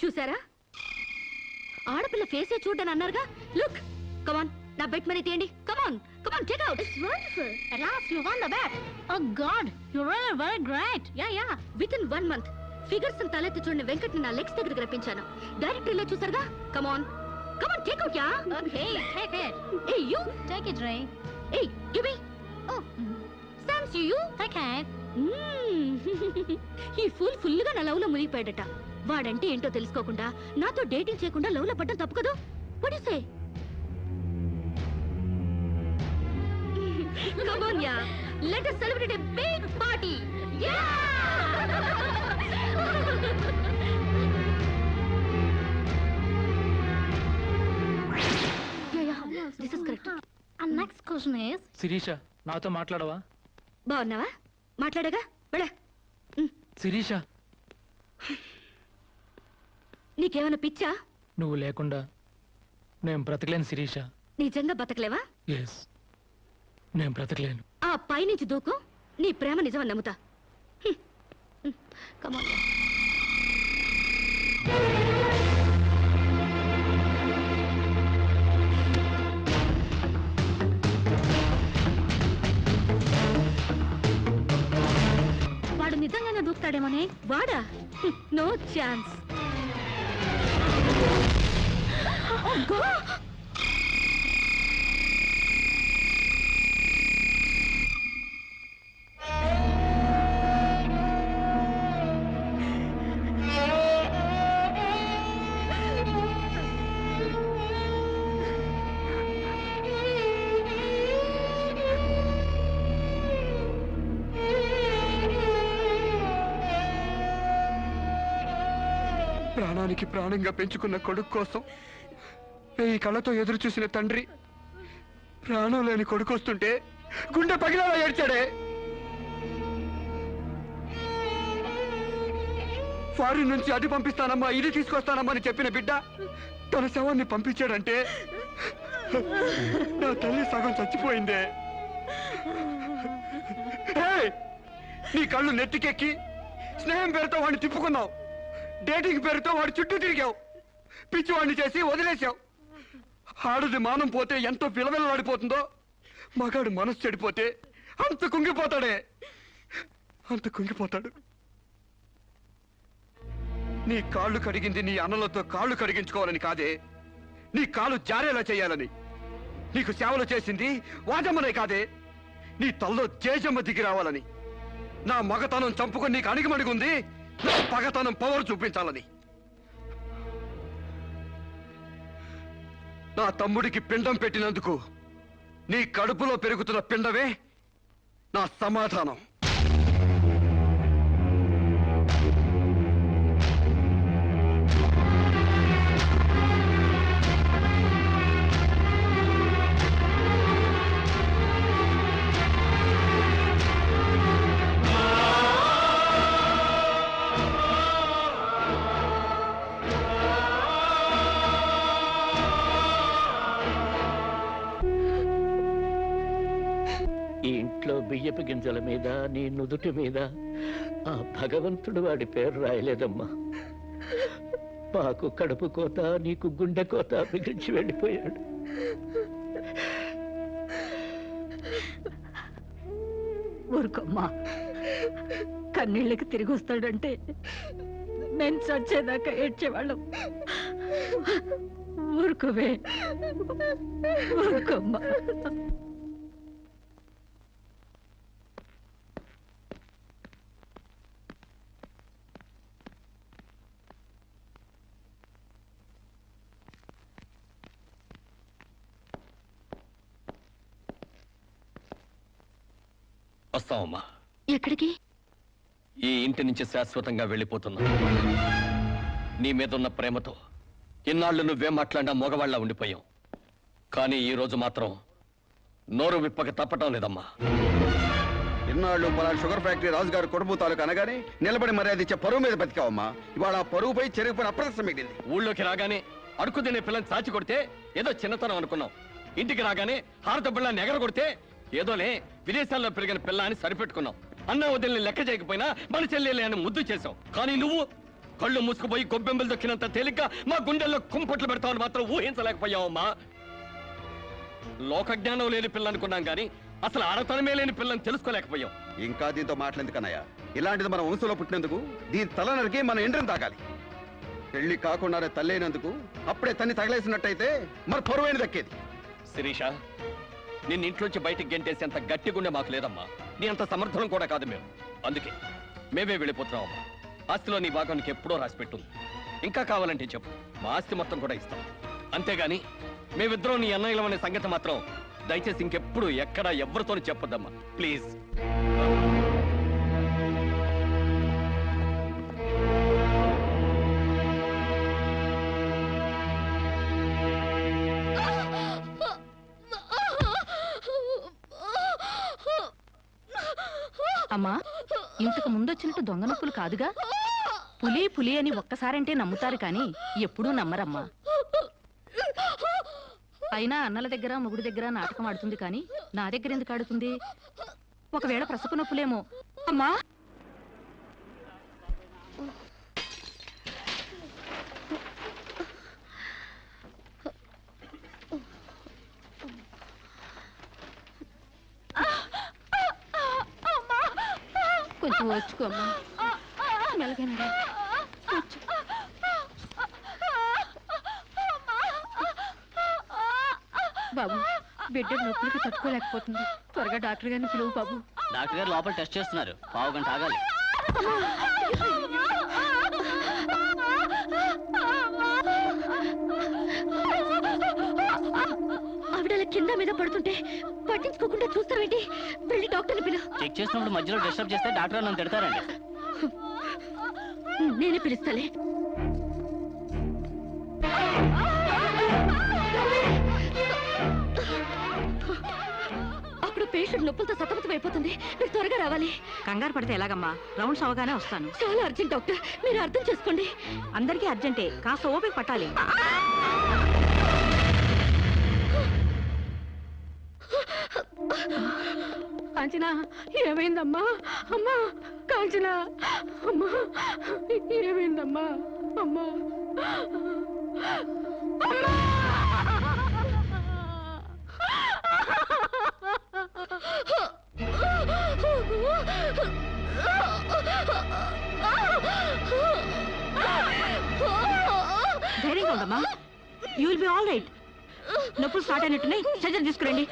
చూసారా? ఆడపిల్ల ఫేసే చూడని అన్నారుగా. లుక్, కమాన్, నా బెట్ మనీ తీయండి. Come on, come on, take out. It's wonderful. At last you won the bet. Oh God, you're really very great. Yeah. Within 1 month, figures తలెత్తి చూడని వెంకట్ని నా లెగ్స్ దగ్గరికి రప్పించాను. డైరెక్టరీలో చూసారుగా. Come on, come on, take out. Yeah. Okay, take it. Hey, you. Take it, Ray. Hey, give me. Oh, Sam's you. Take it. ఈ full గా నా లవ్ లో మునిగిపోయాడట. వాడంటే ఏంటో తెలుసుకోకుండా నాతో డేటింగ్ చేయకుండా లవ్ లో పడ్డం తప్పు కదా? What you say? Come on, yeah. Let us celebrate a big party. Yeah! Yeah. This is correct. And next question is... Shirisha, నాతో మాట్లాడవా? బాగున్నావా? మాట్లాడగా వెళ్ళ. శిరీష నీకేమైనా పిచ్చా? నువ్వు లేకుండా నేను బ్రతకలేను శిరీష. నిజంగా బతకలేవా? ఎస్, నేను బ్రతకలేను. ఆ పైనుంచి దూకు, నీ ప్రేమ నిజమని నమ్ముతా. కమాన్. వాడు నిజంగానే దూకుతాడేమోనే. వాడా? No chance. ప్రాణానికి ప్రాణంగా పెంచుకున్న కొడుకు కోసం ఈ కళ్ళతో ఎదురు చూసిన తండ్రి ప్రాణం లేని కొడుకు వస్తుంటే గుండె పగిలేలా ఏడ్చాడే. ఫారిన్ నుంచి అది పంపిస్తానమ్మా ఇది తీసుకొస్తానమ్మా అని చెప్పిన బిడ్డ తన శవాన్ని పంపించాడంటే నా తల్లి సగం చచ్చిపోయిందే. ఏయ్! నీ కళ్ళు నెత్తికెక్కి స్నేహం పేరుతో వాడిని తిప్పుకున్నావు, డేటింగ్ పేరుతో వాడి చుట్టూ తిరిగావు, పిచ్చివాడిని చేసి వదిలేశావు. ఆడుది మానం పోతే ఎంతో విలవిలలాడిపోతుందో, మగాడు మనసు చెడిపోతే అంత కుంగిపోతాడే, అంత కుంగిపోతాడు. నీ కాళ్ళు కడిగింది నీ అన్నలతో కాళ్ళు కడిగించుకోవాలని కాదే, నీ కాలు జారేలా చేయాలని. నీకు సేవలు చేసింది వాజమ్మనే కాదే, నీ తల్లో జేజమ్మ దిగి రావాలని. నా మగతనం చంపుకొని నీకు అణిగిమణిగుంది నా పగతనం పవర్ చూపించాలని. నా తమ్ముడికి పిండం పెట్టినందుకు నీ కడుపులో పెరుగుతున్న పిండమే నా సమాధానం. ఈ ఇంట్లో బియ్యపు గింజల మీద నీ నుదుటి మీద ఆ భగవంతుడు వాడి పేరు రాయలేదమ్మా. మాకు కడుపు కోత, నీకు గుండె కోత మిగిల్చి వెళ్ళిపోయాడు. ఊరుకోమ్మా, కన్నీళ్ళకి తిరిగి వస్తాడంటే నేను చచ్చేదాకా ఏడ్చేవాళ్ళం. ఊరుకోవే, ఊరుకోమ్మా. వస్తామమ్మా. ఎక్కడికి? ఈ ఇంటి నుంచి శాశ్వతంగా వెళ్ళిపోతున్నా. నీ మీదున్న ప్రేమతో ఇన్నాళ్ళు నువ్వేం మాట్లాడినా మగవాళ్ళ ఉండిపోయాం. కానీ ఈ రోజు మాత్రం నోరు విప్పక తప్పటం లేదమ్మా. ఇన్నాళ్ళు మన షుగర్ ఫ్యాక్టరీ రాజుగారు కొడుపు తాలూకు అనగానే నిలబడి మర్యాద ఇచ్చే పరువు మీద బతికావమ్మా. ఇవాళ ఆ పరువుపై చెరుగుపైన అప్రదర్శన మిగిలింది. ఊళ్ళోకి రాగానే అడుకు తినే పిల్లని చాచి కొడితే ఏదో చిన్నతనం అనుకున్నాం. ఇంటికి రాగానే హారత పిల్లని ఎగర కొడితే ఏదోలే విదేశాల్లో పెరిగిన పిల్ల అని సరిపెట్టుకున్నాం. అన్న వదిలిని లెక్క చేయకపోయినా మన చెల్లెలే అని ముద్దు చేశావు. కానీ నువ్వు కళ్ళు మూసుకుపోయి గొబ్బెంబలు దొక్కినంత తేలిగ్గా మా గుండెల్లో కుంపట్లు పెడతామని మాత్రం ఊహించలేకపోయావమ్మా. లోకజ్ఞానం లేని పిల్ల అనుకున్నాం కానీ అసలు ఆడతనమే లేని పిల్లని తెలుసుకోలేకపోయాం. ఇంకా దీంతో మాట్లాడేందుకన్నయ్య, ఇలాంటిది మన వంశంలో పుట్టినందుకు దీని తల నరికి మన ఎండ్రం తాగాలి. పెళ్లి కాకుండానే తల్లైనందుకు అప్పుడే తన్ని తగలేసినట్టయితే మరి పరువైన దక్కేది. శిరీష, నిన్న ఇంట్లోంచి బయటికి గెంటేసేంత గట్టి గుండె మాకు లేదమ్మా. నీ అంత సమర్థనం కూడా కాదు మేము. అందుకే మేమే వెళ్ళిపోతున్నామమ్మా. ఆస్తిలో నీ భాగానికి ఎప్పుడో రాసి పెట్టుంది. ఇంకా కావాలంటే చెప్పు, మా ఆస్తి మొత్తం కూడా ఇస్తాం. అంతేగాని మేమిద్దరం నీ అన్నయ్యలం అనే సంగతి మాత్రం దయచేసి ఇంకెప్పుడు ఎక్కడా ఎవరితోనూ చెప్పొద్దమ్మా, ప్లీజ్. అమ్మా, ఇంతకు ముందొచ్చినట్టు దొంగ నొప్పులు కాదుగా. పులి పులి అని ఒక్కసారంటే నమ్ముతారు కానీ ఎప్పుడూ నమ్మరమ్మా. అయినా అన్నల దగ్గర మొగుడు దగ్గర నాటకం ఆడుతుంది కానీ నా దగ్గర ఎందుకు ఆడుతుంది? ఒకవేళ ప్రసవ నొప్పులేమో. అమ్మా కొంచెం వచ్చుకోమ్మా. మెలగనరా బాబు, బిడ్డ నొప్పులకి తట్టుకోలేకపోతుంది. త్వరగా డాక్టర్ గారిని పిలువు బాబు. డాక్టర్ గారు లోపల టెస్ట్ చేస్తున్నారు, పావు గంట ఆగాలి. ఆవిడ కింద మీద పడుతుంటే పట్టించుకోకుండా చూస్తావేంటి? వెళ్ళి డాక్టర్ని పిలు. చెక్ చేసినప్పుడు మధ్యలో డిస్టర్బ్ చేస్తే డాక్టర్ గారు నన్ను తిడతారండి. నేనే పిలుస్తాలే. అప్పుడు పేషెంట్ నొప్పులతో సతమతం అయిపోతుంది. మీరు త్వరగా రావాలి. కంగారు పడితే ఎలాగమ్మా? రౌండ్స్ అవగానే వస్తాను. చాలా అర్జెంట్ డాక్టర్, మీరు అర్థం చేసుకోండి. అందరికీ అర్జెంటే, కాస్త ఓపిక పట్టాలి. కాంచనా, ఏమైందమ్మా? అమ్మా కాంచనా, అమ్మా ఏమైందమ్మా? అమ్మా ధైర్యంగా ఉండమ్మా. You will be all right. నొప్పులు స్టార్ట్ అయినట్టున్నాయి, సర్జరీ తీసుకురండి.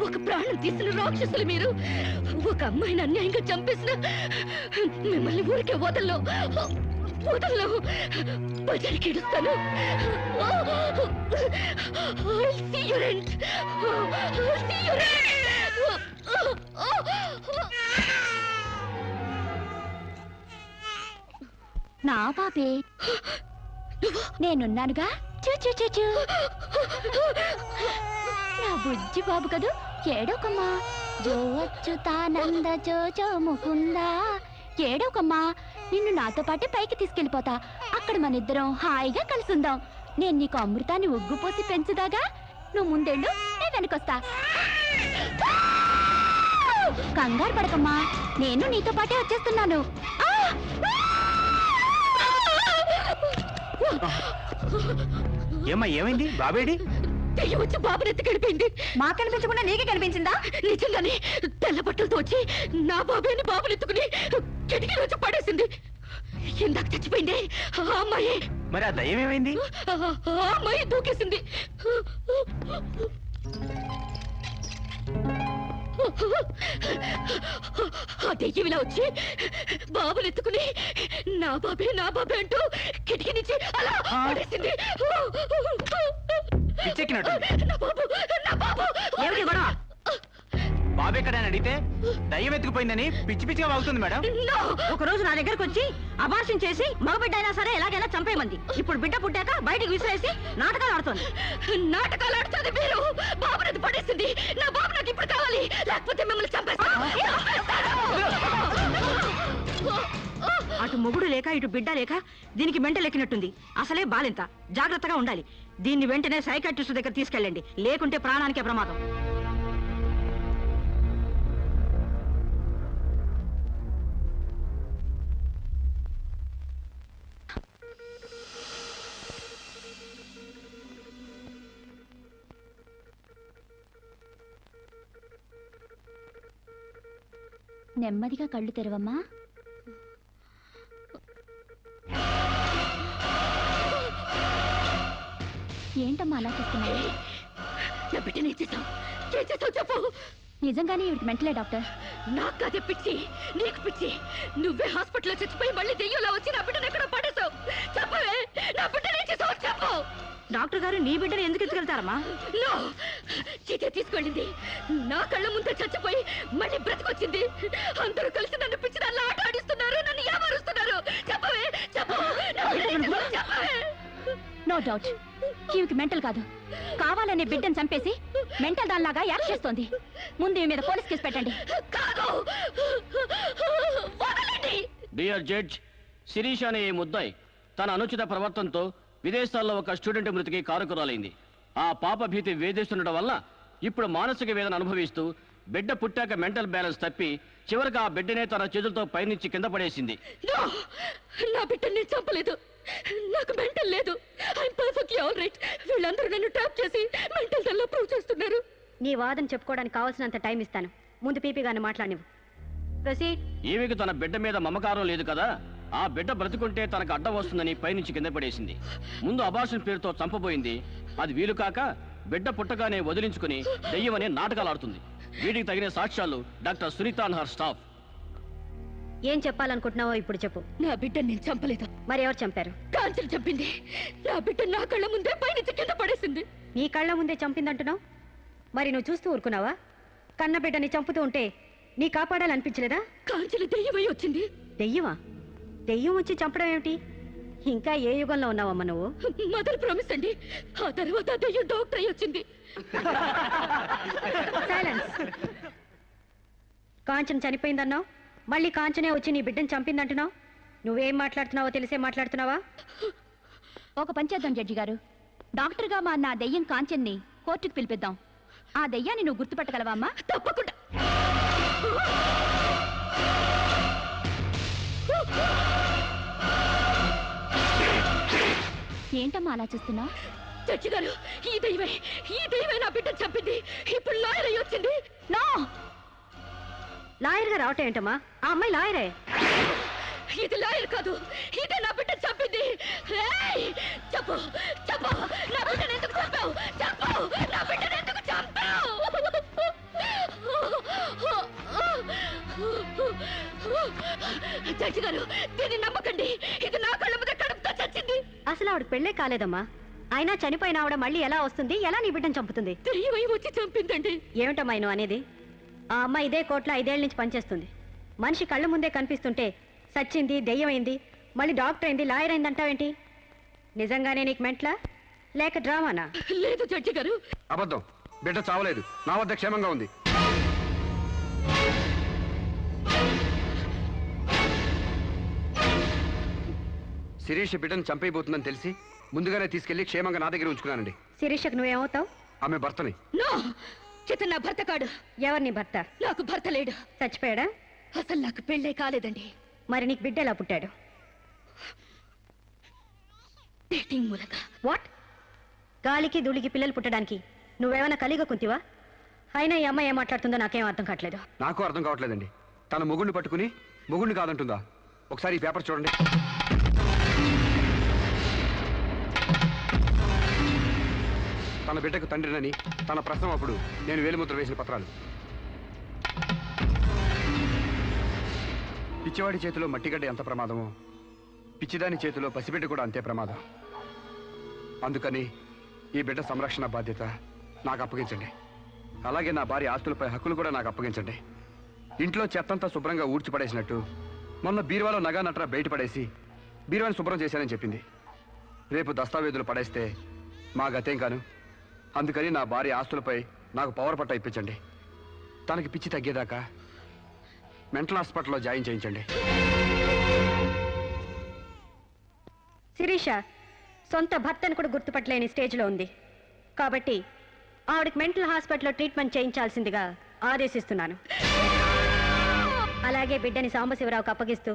ఒక ప్రాణం తీసిన రాక్షసులు మీరు. ఒక అమ్మాయిని అన్యాయంగా చంపేసిన మిమ్మల్ని ఊరికే వదల్లో బజార్కి ఇడుస్తాను. నా పాపే, నేనున్నానుగా. చూ నా బుజ్జి బాబు కదూ, ఏడోకమ్మా. జో అచ్యుతానంద జో జో ముకుందా. ఏడోకమ్మా, నిన్ను నాతో పాటే పైకి తీసుకెళ్ళిపోతా. అక్కడ మన ఇద్దరం హాయిగా కలిసి ఉందాం. నేను నీకు అమృతాన్ని ఉగ్గుపోసి పెంచుదాగా. నువ్వు ముందెళ్ళు, నేను వెనకొస్తా. కంగారు పడకమ్మా, నేను నీతో పాటే వచ్చేస్తున్నాను. ఏమ్మా, ఏమైంది? బాబేడి? దెయ్యం వచ్చి బాబుని ఎత్తి గడిపోయింది. మాకు కనిపించకుండా నీకే కనిపించిందా? నిజంగానే తెల్ల బట్టలతో వచ్చి నా బాబుని బాబుని ఎత్తుకుని కిటికీలో వచ్చి పడేసింది. ఇందాక చచ్చిపోయింది ఆ అమ్మాయి. మరి ఆ దయ్యం ఏమైంది? ఆ అమ్మాయి దూకేసింది. ఆ దెయ్యం ఇలా వచ్చి బాబుని ఎత్తుకుని నా బాబే అంటూ కిటికీ నుంచి అలా పడేసింది. పిచ్చెక్కినట్టు. నా బాబు ఏమిటి గొడవ? బాబు ఎక్కడని అడిగితే దయ్యం ఎత్తుకుపోయిందని పిచ్చి పిచ్చిగా వాగుతుంది మేడం. ఒక రోజు నా దగ్గరకు వచ్చి అబార్షన్ చేసి మగబిడ్డ అయినా సరే ఎలాగైనా చంపేయమంది. ఇప్పుడు బిడ్డ పుట్టాక బయటికి విసిరేసి నాటకాలు ఆడుతోంది. నాటకాలు ఆడుతుంది మీరు. బాబుని పడేసింది. నా బాబు నాకు ఇప్పుడు కావాలి, లేకపోతే మిమ్మల్ని చంపేస్తాను. అటు మొగుడు లేక ఇటు బిడ్డ లేక దీనికి మెంటల్ ఎక్కినట్టుంది. అసలే బాలింత, జాగ్రత్తగా ఉండాలి. దీన్ని వెంటనే సైకాట్రిస్ట్ దగ్గర తీసుకెళ్ళండి, లేకుంటే ప్రాణానికే ప్రమాదం. నెమ్మదిగా కళ్ళు తెరవమ్మా. ఏంటమ్మా అలా చూస్తున్నావు? నా బిడ్డని ఇచ్చేసావు. ఏం చేసావు చెప్పు. నిజంగానే ఇవిడికి మెంటలే డాక్టర్. నాకు అదే పిచ్చి, నీకు పిచ్చి. నువ్వే హాస్పిటల్లో చచ్చిపోయి మళ్ళీ దెయ్యంలో వచ్చి నా బిడ్డను ఎక్కడో పడేసావు. చెప్పవే, నా బిడ్డని చేసావు చెప్పు. డాక్టర్ గారు నీ బిడ్డను ఎందుకు ఎత్తుకెళ్తారమ్మా? నో, చీతే తీసుకెళ్ళింది. నా కళ్ళ ముందే చచ్చిపోయి మళ్ళీ బ్రతికొచ్చింది. అందరూ కలిసి నన్ను పిచ్చి దాన్ని ఆట ఆడిస్తున్నారు, నన్ను ఏమారుస్తున్నారు. చెప్పవే, చెప్పు. నా బిడ్డని చేసావు, చెప్పవే. నో డౌట్, ఈవికి మెంటల్ కాదు, కావాలనే బిడ్డను చంపేసి మెంటల్ దానిలాగా యాక్ట్ చేస్తోంది. ముందు ఈ మీద పోలీస్ కేసు పెట్టండి. డియర్ జడ్జ్, శిరీష్ అనే ఈ ముద్దాయి తన అనుచిత ప్రవర్తనతో విదేశాల్లో ఒక స్టూడెంట్ మృతికి కారకురాలైంది. ఆ పాప భీతి వేధిస్తుండటం వల్ల ఇప్పుడు మానసిక వేదన అనుభవిస్తూ బిడ్డ పుట్టాక మెంటల్ బ్యాలెన్స్ తప్పి చివరికి ఆ బిడ్డనే తన చేతులతో పైనుంచి కింద పడేసింది. నా బిడ్డని నేను చంపలేదు. నాకు మెంటల్ లేదు. I'm perfectly all right. వీళ్ళందరూ నన్ను ట్రాప్ చేసి మెంటల్ దానిలో ప్రూవ్ చేస్తున్నారు. నీ వాదన చెప్పుకోవడానికి కావాల్సినంత టైం ఇస్తాను. ముందు పీపీ గారిని మాట్లాడినివ్వు. ప్రొసీడ్. ఈమెకు తన బిడ్డ మీద మమకారం లేదు కదా, ఆ బిడ్డ బ్రతుకుంటే తనకు అడ్డం వస్తుందని పైనుంచి కింద పడేసింది. ముందు అబార్షన్ పేరుతో చంపబోయింది. అది వీలు కాక బిడ్డ పుట్టగానే వదిలించుకుని దెయ్యమనే నాటకాలు ఆడుతుంది. వీటికి తగిన సాక్ష్యాలు doctor Sunitha and her staff. ఏం చెప్పాలనుకుంటున్నావో ఇప్పుడు చెప్పు. నా బిడ్డని నేను చంపలేదు. మరి ఎవరు చంపారు? కాంచన చంపింది. నా బిడ్డ నా కళ్ళ ముందే పైనుంచి కింద పడేసింది. నీ కళ్ళ ముందే చంపిందంటున్నావు. మరి నువ్వు చూస్తూ ఊరుకున్నావా? కన్న బిడ్డని చంపుతూ ఉంటే నీ కాపాడాలనిపించలేదా? కాంచన దెయ్యమై వచ్చింది. దెయ్యమా? దెయ్యం వచ్చి చంపడం ఏమిటి? ఇంకా ఏ యుగంలో ఉన్నావమ్మా నువ్వు? మదర్ ప్రామిస్ అండి. ఆ తర్వాత దెయ్యం డాక్టర్ అయి వచ్చింది. సైలెన్స్. కాంచన చనిపోయిందన్నావు, మళ్ళీ కాంచనే వచ్చి నీ బిడ్డను చంపిందంటున్నావు. నువ్వేం మాట్లాడుతున్నావో తెలిసే మాట్లాడుతున్నావా? ఒక పని చేద్దాం జడ్జి గారు. డాక్టర్గా మా నా దెయ్యం కాంచెన్ని కోర్టుకు పిలిపిద్దాం. ఆ దెయ్యాన్ని నువ్వు గుర్తుపట్టగలవా అమ్మా? తప్పకుండా. ఏంటమ్మా అలా చూస్తున్నా? జడ్జి గారు, ఈ దైవే నా బిడ్డను చంపింది. ఇప్పుడు లాయర్ అయి వచ్చింది. నో, లాయర్ గా రావటం ఏంటమ్మా? ఆ అమ్మాయి లాయరే. ఇది లాయర్ కాదు, ఇదే నా బిడ్డను చంపింది. చెప్పు చెప్పు, నా బిడ్డను ఎందుకు చంపావు? చెప్పు, నా బిడ్డను ఎందుకు చంపావు? జడ్జి గారు, దీన్ని నమ్మకండి. ఇది నా కళ్ళ మీద కడుపుతో చచ్చింది. అసలు ఆవిడ పెళ్ళే కాలేదమ్మా. అయినా చనిపోయిన ఆవిడ మళ్ళీ ఎలా వస్తుంది? ఎలా నీ బిడ్డను చంపుతుంది? దెయ్యమై వచ్చి చంపిందండి. ఏమిటమ్మా నువ్వు అనేది? ఆ అమ్మాయి ఇదే కోర్టులో 5 ఏళ్ల నుంచి పనిచేస్తుంది. మనిషి కళ్ళ ముందే కనిపిస్తుంటే సచ్చింది, దెయ్యమైంది, మళ్ళీ డాక్టర్ అయింది, లాయర్ అయింది అంటావేంటి? నిజంగానే నీకు మెంట్లా లేక డ్రామానా? లేదు జడ్జి గారు, అబద్ధం. బిడ్డ చావలేదు, నా వద్ద క్షేమంగా ఉంది. శిరీష్ బిడ్డను చంపైపోతుందని తెలిసి ముందుగానే తీసుకెళ్లి క్షేమంగా నా దగ్గర ఉంచుకున్నానండి. శిరీషకు నువ్వేమవుతావు? ఆమె భర్తని. నో, చితన్ నా భర్త కాడు. ఎవరు నీ భర్త? నాకు భర్త లేడు. చచ్చిపోయాడా? అసలు నాకు పెళ్ళే కాలేదండి. మరి నీకు బిడ్డ ఎలా పుట్టాడు? డేటింగ్ మూలంగా. వాట్? గాలికి ధూళికి పిల్లలు పుట్టడానికి నువ్వేమైనా కలిగ కుంతివా? అయినా ఈ అమ్మాయి ఏం మాట్లాడుతుందో నాకేం అర్థం కావట్లేదు. నాకు అర్థం కావట్లేదండి. తన మొగుడిని పట్టుకుని మొగుడిని కాదంటుందా? ఒకసారి ఈ పేపర్ చూడండి. తన బిడ్డకు తండ్రినని తన ప్రశ్న అప్పుడు నేను వేలిముద్ర వేసిన పత్రాలు. పిచ్చివాడి చేతిలో మట్టిగడ్డ ఎంత ప్రమాదమో పిచ్చిదాని చేతిలో పసిబిడ్డ కూడా అంతే ప్రమాదం. అందుకని ఈ బిడ్డ సంరక్షణ బాధ్యత నాకు అప్పగించండి. అలాగే నా భార్య ఆస్తులపై హక్కులు కూడా నాకు అప్పగించండి. ఇంట్లో చెత్తంతా శుభ్రంగా ఊడ్చిపడేసినట్టు మొన్న బీరువాలో నగా నట్రా బయటపడేసి బీరువాని శుభ్రం చేశానని చెప్పింది. రేపు దస్తావేజులు పడేస్తే మా గతేం కాను. అందుకని నా భార్య ఆస్తులపై నాకు పవర్ పట్ట ఇప్పించండి. తనకి పిచ్చి తగ్గేదాకా మెంటల్ హాస్పిటల్లో జాయిన్ చేయించండి. శిరీష సొంత భర్తను కూడా గుర్తుపట్టలేని స్టేజ్లో ఉంది. కాబట్టి ఆవిడకి మెంటల్ హాస్పిటల్లో ట్రీట్మెంట్ చేయించాల్సిందిగా ఆదేశిస్తున్నాను. అలాగే బిడ్డని సాంబశివరావుకు అప్పగిస్తూ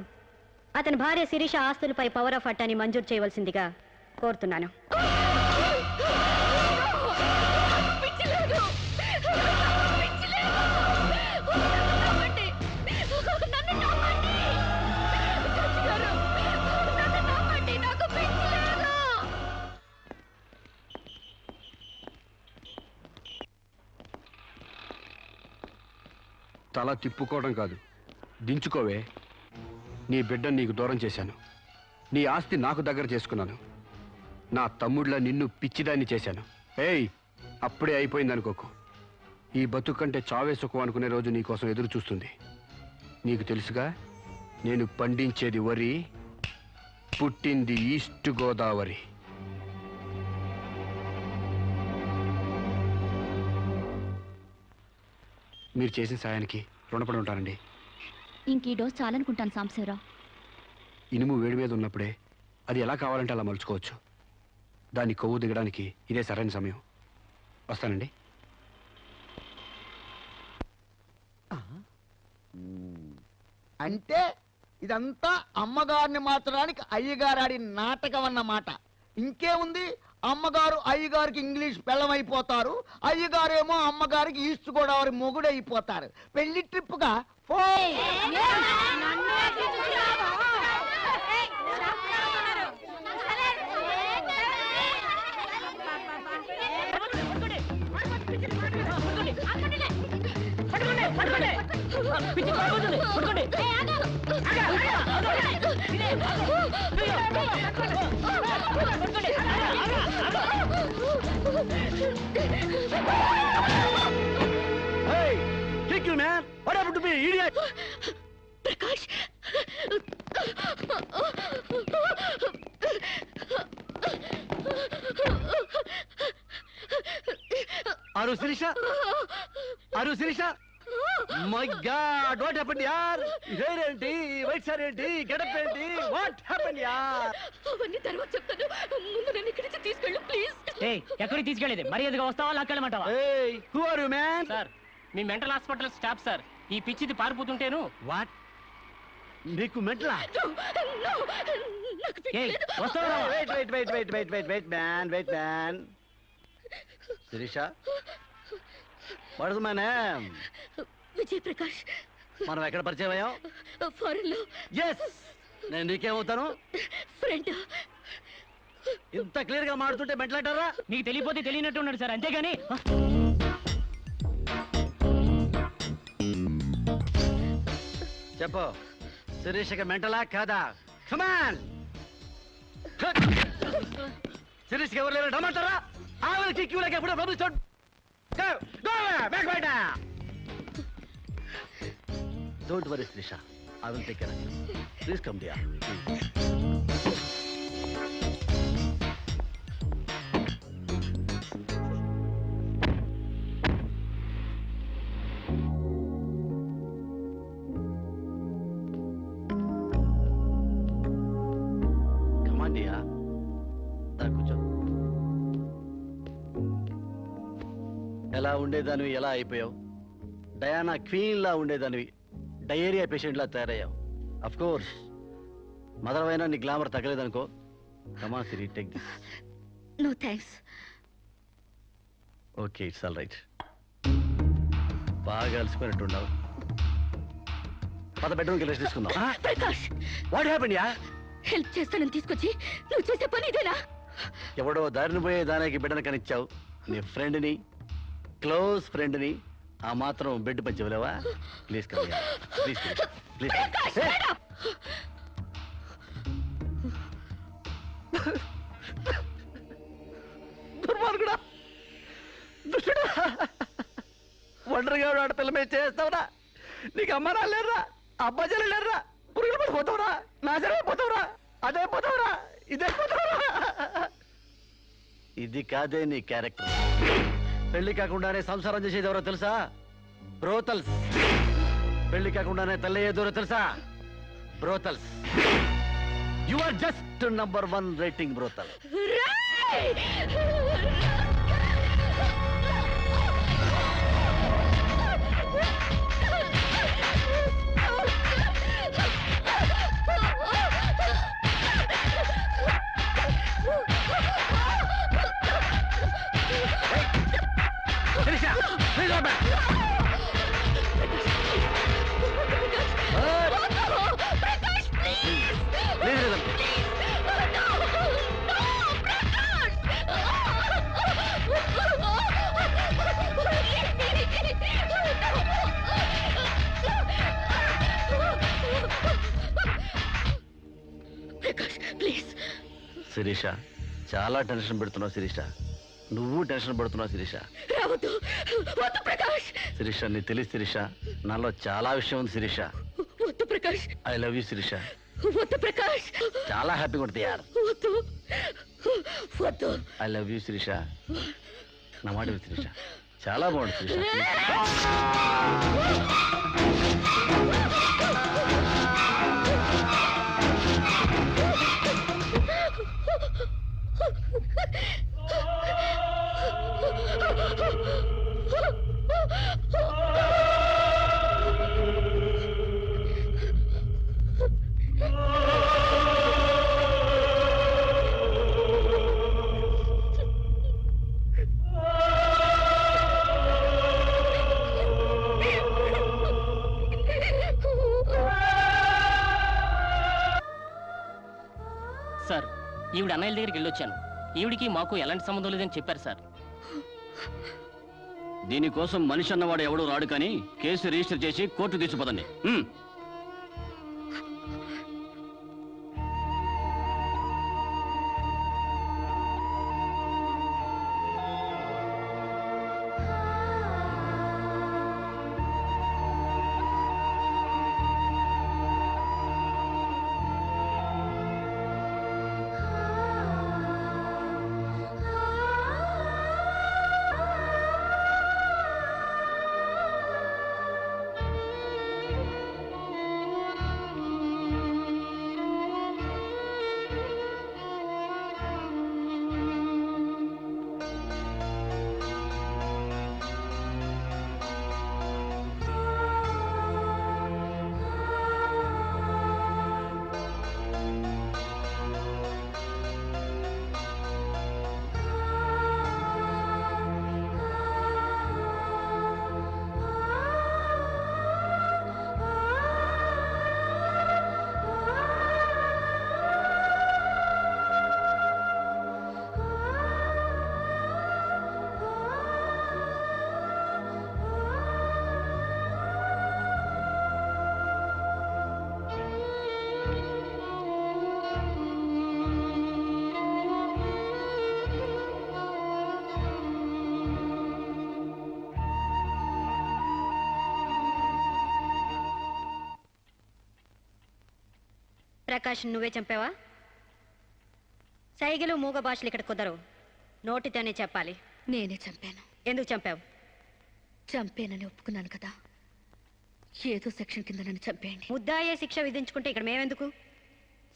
అతని భార్య శిరీష ఆస్తులపై పవర్ ఆఫ్ అట్టాని మంజూరు చేయవలసిందిగా కోరుతున్నాను. తల తిప్పుకోవడం కాదు, దించుకోవే. నీ బిడ్డను నీకు దూరం చేశాను. నీ ఆస్తి నాకు దగ్గర చేసుకున్నాను. నా తమ్ముళ్ళ నిన్ను పిచ్చిదాన్ని చేశాను. ఏయ్, అప్పుడే అయిపోయింది అనుకోకు. ఈ బతుకు కంటే చావే సుఖం అనుకునే రోజు నీకోసం ఎదురు చూస్తుంది. నీకు తెలుసుగా, నేను పండించేది వరి, పుట్టింది ఈస్ట్ గోదావరి. మీరు చేసిన సాయానికి రుణపడి ఉంటానండి. ఇంక ఈ డోస్ చాలనుకుంటాను సాంబశివరావు. ఇనుము వేడి మీద ఉన్నప్పుడే అది ఎలా కావాలంటే అలా మలుచుకోవచ్చు. దాన్ని కొవ్వు దిగడానికి ఇదే సరైన సమయం. వస్తానండి. అంటే ఇదంతా అమ్మగారిని మార్చడానికి అయ్యగారు ఆడిన నాటకం అన్నమాట. ఇంకేముంది, అమ్మగారు అయ్యగారికి ఇంగ్లీష్ పెళ్ళమైపోతారు, అయ్యగారేమో అమ్మగారికి ఈస్ట్ గోదావరి మొగుడైపోతారు. పెళ్లి ట్రిప్గా ప్రకాష్, అరు శిరీష, అరు Shirisha, my god, what happened యార్? హెయిర్ ఏంటి, వైట్ సార్ ఏంటి, గెటప్ ఏంటి, వాట్ హ్యాపెండ్ యార్? అవన్నీ తర్వాత చెప్తాను. ముందు నన్ను ఇక్కడి నుంచి తీసుకెళ్ళు ప్లీజ్. ఎక్కడికి తీసుకెళ్ళేది? మర్యాదగా వస్తావా లాక్కెళ్ళమంటావా? ఏయ్, who are you man? Sir, మీ మెంటల్ హాస్పిటల్ స్టాఫ్ సార్. ఈ పిచ్చిది పారిపోతుంటేను. వాట్? నీకు మెంటలా? వస్తావా? Wait man. Shirisha, what is my name? Vijay Prakash. మనం ఎక్కడ పరిచయం అయ్యాం? ఫారెన్ లో. ఎస్, నేను నీకేమవుతాను? ఫ్రెండ్. ఇంత క్లియర్ గా మాడుతుంటే మెంటలంటారా? నీకు తెలియపోతే తెలియనట్టు ఉన్నాడు సార్, అంతేగాని. చెప్పు, శిరీషకి మెంటలా కాదా? కమాన్. శిరీష్కి ఎవరు లేరు రమ్మంటారా? ఆవిడ కిక్కి like ఎప్పుడో పంపిస్తాడు. బ్యాక్ బయట. Don't worry Shirisha, I will take care of you. Please come dear. ఎలా ఉండేదానివి ఎలా అయిపోయావు? డయానా క్వీన్ లా ఉండేదానివి డయేరియా పేషెంట్ లా తయారయ్యావు. అఫ్ కోర్స్ మదర్ అయినా నీ గ్లామర్ తగ్గలేదనుకో. Come Siri, take this. No thanks. Okay, it's all right. బాగా అలసిపోయినట్టున్నావు. పద బెడ్రూమ్కి రెస్ట్ తీసుకుందాం. ప్రకాష్, వాట్ హ్యాపెండ్ యా? హెల్ప్ చేస్తానని తీసుకొచ్చి నువ్వు చేసే పని ఇదేనా? ఎవడో దారిని పోయే దానికి బిడ్డను కనిచ్చావు. నీ ఫ్రెండ్ని, క్లోజ్ ఫ్రెండ్ని ఆ మాత్రం బెడ్ పని చెవలేవా? Please come here, please please. దుర్మార్గుడా, దుష్టుడా, ఒంటరిగా ఆడపిల్ల మీద చేస్తావురా? నీకు అమ్మ రాలేరా, అబ్బా చెల్లెలేరా? పురుగులు పడిపోతావురా, నాశనమైపోతావురా, అదే పోతావురా, ఇదే పోతావురా. ఇది కాదే నీ క్యారెక్టర్. పెళ్లి కాకుండానే సంసారం చేసేది ఎవరో తెలుసా? బ్రోతల్స్. పెళ్లి కాకుండానే తల్లయ్యేదెవరో తెలుసా? Brothels. You are just number 1 rating brothel. Shirisha, చాలా టెన్షన్ పెడుతున్నావు శిరీష. నువ్వు టెన్షన్ పడుతున్నావు శిరీష. శిరీష, నీకు తెలియదు శిరీష, నాలో చాలా విషయం ఉంది Shirisha. I love you Shirisha. చాలా హ్యాపీగా ఉంటుంది యార్. I love you Shirisha. నా మాట శిరీష, చాలా బాగుంది శిరీష. సార్ ఈవిడ అన్నయ్య దగ్గరికి వెళ్ళొచ్చాను. ఈవిడికి మాకు ఎలాంటి సంబంధం లేదని చెప్పారు సార్. దీనికోసం మనిషి అన్నవాడు ఎవడూ రాడు కానీ కేసు రిజిస్టర్ చేసి కోర్టు తీసుకుపోదండి. ప్రకాష్ నువ్వే చంపావా? సైగలు మూగ భాషలు ఇక్కడ కుదరవు, నోటితోనే చెప్పాలి. నేనే చంపాను. ఎందుకు చంపావు? చంపేనని ఒప్పుకున్నాను కదా, ఏదో సెక్షన్ కింద నన్ను చంపేయండి. ముద్దాయే శిక్ష విధించుకుంటే ఇక్కడ మేమెందుకు?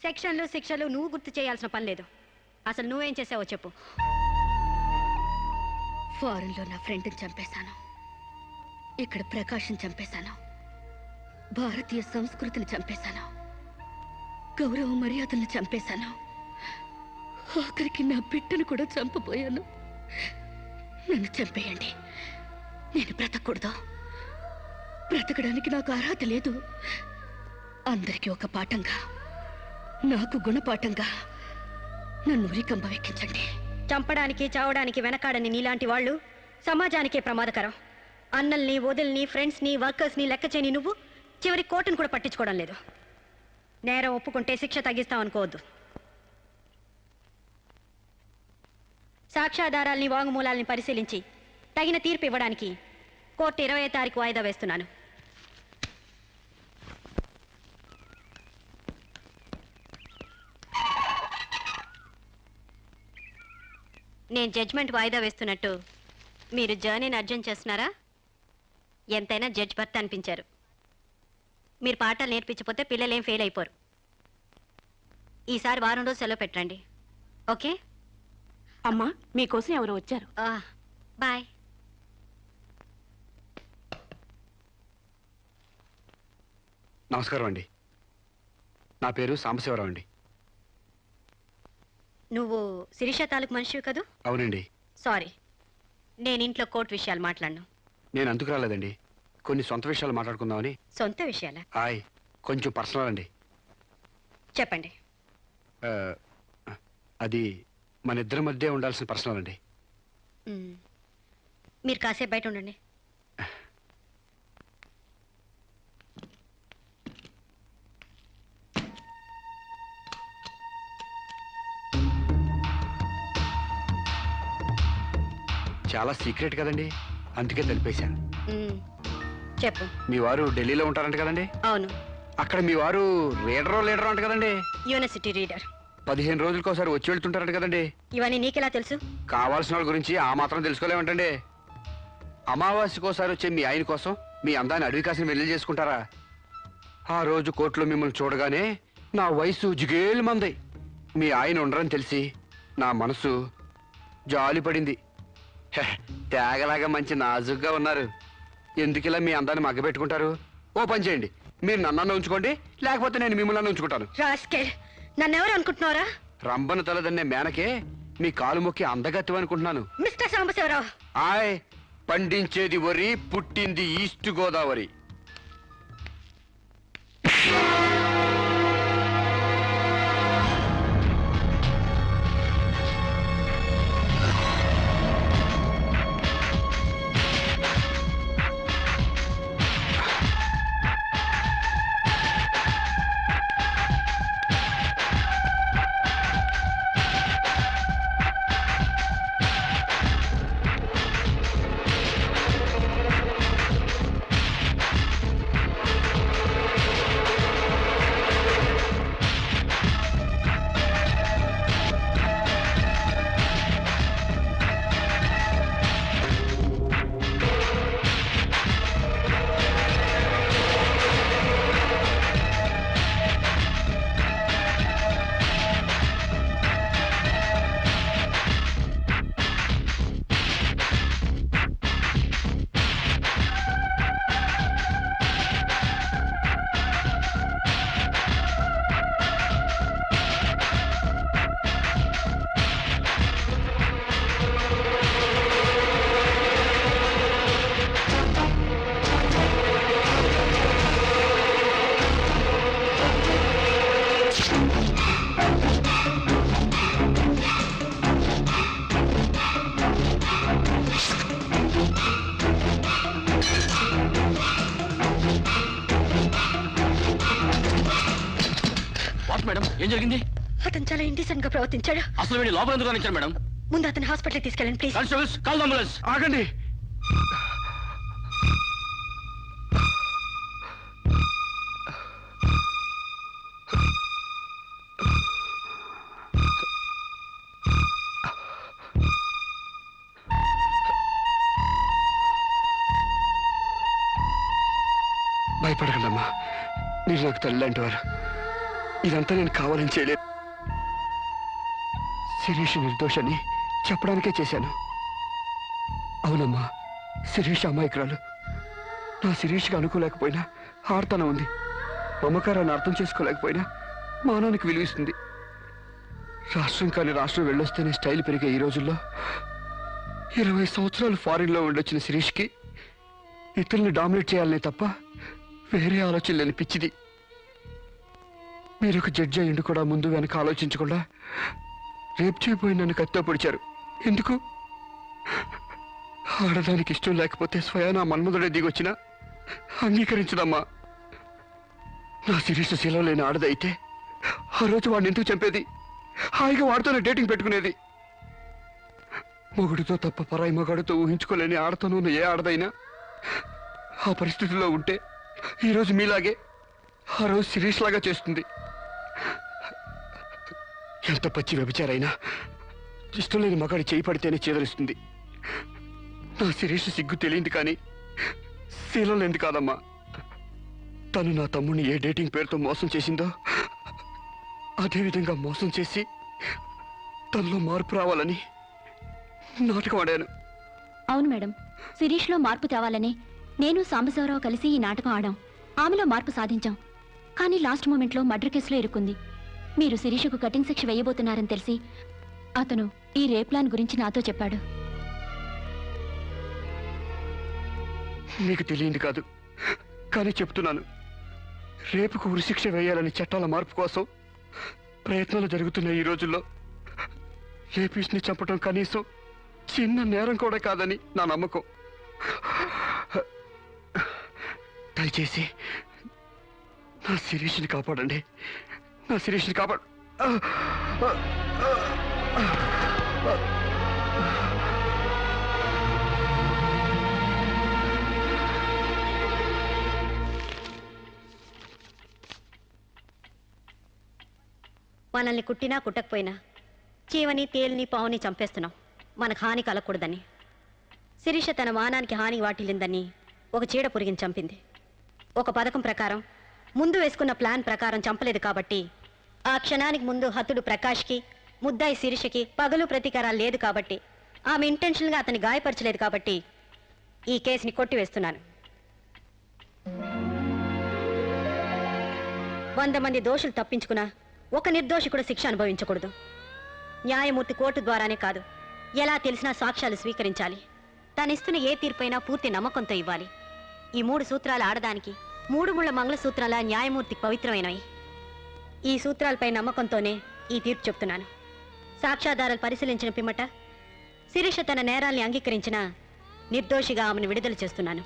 సెక్షన్లు శిక్షలు నువ్వు గుర్తు చేయాల్సిన పని లేదు. అసలు నువ్వేం చేసావో చెప్పు. ఫారెన్లో నా ఫ్రెండ్ని చంపేశాను, ఇక్కడ ప్రకాష్ని చంపేశాను, భారతీయ సంస్కృతిని చంపేశాను, గౌరవ మర్యాదలను చంపేశాను, ఆఖరికి నా బిడ్డను కూడా చంపబోయాను. నన్ను చంపేయండి, నేను బ్రతకూడదు. బ్రతకడానికి నాకు అర్హత లేదు. అందరికీ ఒక పాఠంగా, నాకు గుణపాఠంగా నన్ను ఉరికంబ ఎక్కించండి. చంపడానికి చావడానికి వెనకాడని నీలాంటి వాళ్ళు సమాజానికే ప్రమాదకరం. అన్నల్ని వదిల్ని ఫ్రెండ్స్ని వర్కర్స్ని లెక్క చేయని నువ్వు చివరి కోర్టును కూడా పట్టించుకోవడం లేదు. నేరం ఒప్పుకుంటే శిక్ష తగ్గిస్తామనుకోవద్దు. సాక్ష్యాధారాల్ని వాంగ్మూలాల్ని పరిశీలించి తగిన తీర్పు ఇవ్వడానికి కోర్టు 20వ తారీఖు వాయిదా వేస్తున్నాను. నేను జడ్జ్మెంట్ వాయిదా వేస్తున్నట్టు మీరు జర్నీని అర్జెంట్ చేస్తున్నారా? ఎంతైనా జడ్జ్ భర్త అనిపించారు. మీరు పాఠాలు నేర్పించకపోతే పిల్లలేం ఫెయిల్ అయిపోరు. ఈసారి వారం రోజు సెలవు పెట్టండి, ఓకే? అమ్మా, మీకోసం ఎవరు వచ్చారు. బాయ్. నమస్కారం అండి, నా పేరు సాంబశివరావు అండి. నువ్వు శిరీష తాలూకు మనిషివి కదూ? అవునండి. సారీ, నేను ఇంట్లో కోర్టు విషయాలు మాట్లాడను. నేను అందుకు రాలేదండి, కొన్ని సొంత విషయాలు మాట్లాడుకుందామని. సొంత విషయాలా? హాయ్, కొంచెం పర్సనల్ అండి. చెప్పండి. అది మన ఇద్దరి మధ్య ఉండాల్సిన పర్సనల్ అండి. మీరు కాసేపు బయట ఉండండి. చాలా సీక్రెట్ కదండి, అందుకే తెలిపేశాను. చెప్పు. మీ వారు ఢిల్లీలో ఉంటారంట కదండి? అవును. అక్కడ మీ వారు లీడర్ అంట కదండి? University reader. 15 రోజులకోసారి వచ్చి వెళ్తుంటారంట కదండి? ఇవన్నీ నీకెలా తెలుసు? కావాల్సిన వాళ్ళ గురించి ఆ మాత్రం తెలుసుకోలేమంటండి. అమావాస్యకోసారి వచ్చే మీ ఆయన కోసం మీ అందాన్ని అడవి కాసిన వెళ్ళి చేసుకుంటారా? ఆ రోజు కోర్టులో మిమ్మల్ని చూడగానే నా వయసు జిగేలు మంది. మీ ఆయన ఉండరని తెలిసి నా మనసు జాలి పడింది. హె, తేగలాగా మంచి నాజుగ్గా ఉన్నారు. ఎందుకిలా మీ అందాన్ని మగ్గబెట్టుకుంటారు? ఓ పని చేయండి, మీరు నన్ను ఉంచుకోండి, లేకపోతే నేను మిమ్మల్ని ఉంచుకుంటాను. నన్నెవరు అనుకుంటున్నారా? రంబను తలదన్నే మేనకే మీ కాలు మొక్కి అందగత్తం అనుకుంటున్నాను. మిస్టర్ సాంబశివరావు, ఆయ్, పండించేది వరి, పుట్టింది ఈస్ట్ గోదావరి. మేడం, ఏం జరిగింది? అతను చాలా ఇండిసెంట్ గా ప్రవర్తించాడు. అసలు వీడి లోపల ఎందుకు రానిచ్చారు మేడం? ముందు అతను హాస్పిటల్ తీసుకెళ్ళండి ప్లీజ్. Constables, call ambulance. ఆగండి. భయపడకండమ్మా, మీరు నాకు తల్లి లాంటి వారు. ఇదంతా నేను కావాలని చేయలేదు. శిరీష్ నిర్దోషని చెప్పడానికే చేశాను. అవునమ్మా, శిరీష్ అమాయకురాలు. నా శిరీష్కి అనుకోలేకపోయినా ఆర్తన ఉంది. మమకారాన్ని అర్థం చేసుకోలేకపోయినా మానానికి విలువిస్తుంది. రాష్ట్రం కాని రాష్ట్రం వెళ్ళొస్తేనే స్టైల్ పెరిగే ఈ రోజుల్లో 20 సంవత్సరాలు ఫారిన్లో ఉండొచ్చిన శిరీష్కి ఇతరుల్ని డామినేట్ చేయాలనే తప్ప వేరే ఆలోచన లేని పిచ్చిది. మీరు ఒక జడ్జి అయ్యిండు కూడా ముందు వెనక ఆలోచించకుండా రేపు చేయబోయి నన్ను కత్తితో పొడిచారు. ఎందుకు? ఆడదానికి ఇష్టం లేకపోతే స్వయానా మన్మధుడే దిగొచ్చినా అంగీకరించదమ్మా. నా శిరీష్ శీలం లేని ఆడదైతే ఆ రోజు వాడిని ఎందుకు చంపేది? హాయిగా వాడితోనే డేటింగ్ పెట్టుకునేది. మొగుడితో తప్ప పరాయి మగాడితో ఊహించుకోలేని ఆడతను ఏ ఆడదైనా ఆ పరిస్థితిలో ఉంటే ఈరోజు మీలాగే ఆ రోజు శిరీష్ లాగా చేస్తుంది. ఎంత పచ్చి వ్యభిచారైనా ఇష్టం లేని మగాడి చేయి పడితేనే చేదరిస్తుంది. నా శిరీష్ సిగ్గు తెలియంది కానీ శీలం లేనిది కాదమ్మా. తను నా తమ్ముడిని ఏ డేటింగ్ పేరుతో మోసం చేసిందో అదేవిధంగా మోసం చేసి తనలో మార్పు రావాలని నాటకం ఆడాను. అవును మేడం, శిరీష్ లో మార్పు తేవాలని నేను సాంబశివరావు కలిసి ఈ నాటకం ఆడాం. ఆమెలో మార్పు సాధించాం. కానీ లాస్ట్ మూమెంట్ లో మర్డర్ కేసులో ఇరుక్కుంది. మీరు శిరీషకు కటింగ్ శిక్ష వేయబోతున్నారని తెలిసి అతను ఈ రేప్ ప్లాన్ గురించి నాతో చెప్పాడు. నీకు తెలియంది కాదు కానీ చెప్తున్నాను. రేపుకు ఉరిశిక్ష వేయాలని చట్టాల మార్పు కోసం ప్రయత్నాలు జరుగుతున్న ఈ రోజుల్లో రేపిస్ని చంపడం కనీసం చిన్న నేరం కూడా కాదని నా నమ్మకం. దయచేసి నా శిరీష్ని కాపాడండి. నా శిరీష్ని కాపాడు. మనల్ని కుట్టినా కుట్టకపోయినా చీవని తేలిని పావుని చంపేస్తున్నాం. మనకు హాని కలగకూడదని. శిరీష తన మానానికి హాని వాటిల్లిందని ఒక చీడ పురిగిని చంపింది. ఒక పథకం ప్రకారం ముందు వేసుకున్న ప్లాన్ ప్రకారం చంపలేదు కాబట్టి, ఆ క్షణానికి ముందు హతుడు ప్రకాష్కి, ముద్దాయి శిరీషకి పగలు ప్రతీకారాలు లేదు కాబట్టి, ఆమె ఇంటెన్షన్గా అతన్ని గాయపరచలేదు కాబట్టి ఈ కేసుని కొట్టివేస్తున్నాను. 100 మంది దోషులు తప్పించుకున్నా ఒక నిర్దోషి కూడా శిక్ష అనుభవించకూడదు. న్యాయమూర్తి కోర్టు ద్వారానే కాదు, ఎలా తెలిసినా సాక్ష్యాలు స్వీకరించాలి. తనిస్తున్న ఏ తీర్పైనా పూర్తి నమ్మకంతో ఇవ్వాలి. ఈ 3 సూత్రాలు ఆడదానికి 3 ముళ్ళ మంగళసూత్రాల న్యాయమూర్తికి పవిత్రమైనవి. ఈ సూత్రాలపై నమ్మకంతోనే ఈ తీర్పు చెప్తున్నాను. సాక్ష్యాధారాలు పరిశీలించిన పిమ్మట శిరీష తన నేరాల్ని అంగీకరించిన నిర్దోషిగా ఆమెను విడుదల చేస్తున్నాను.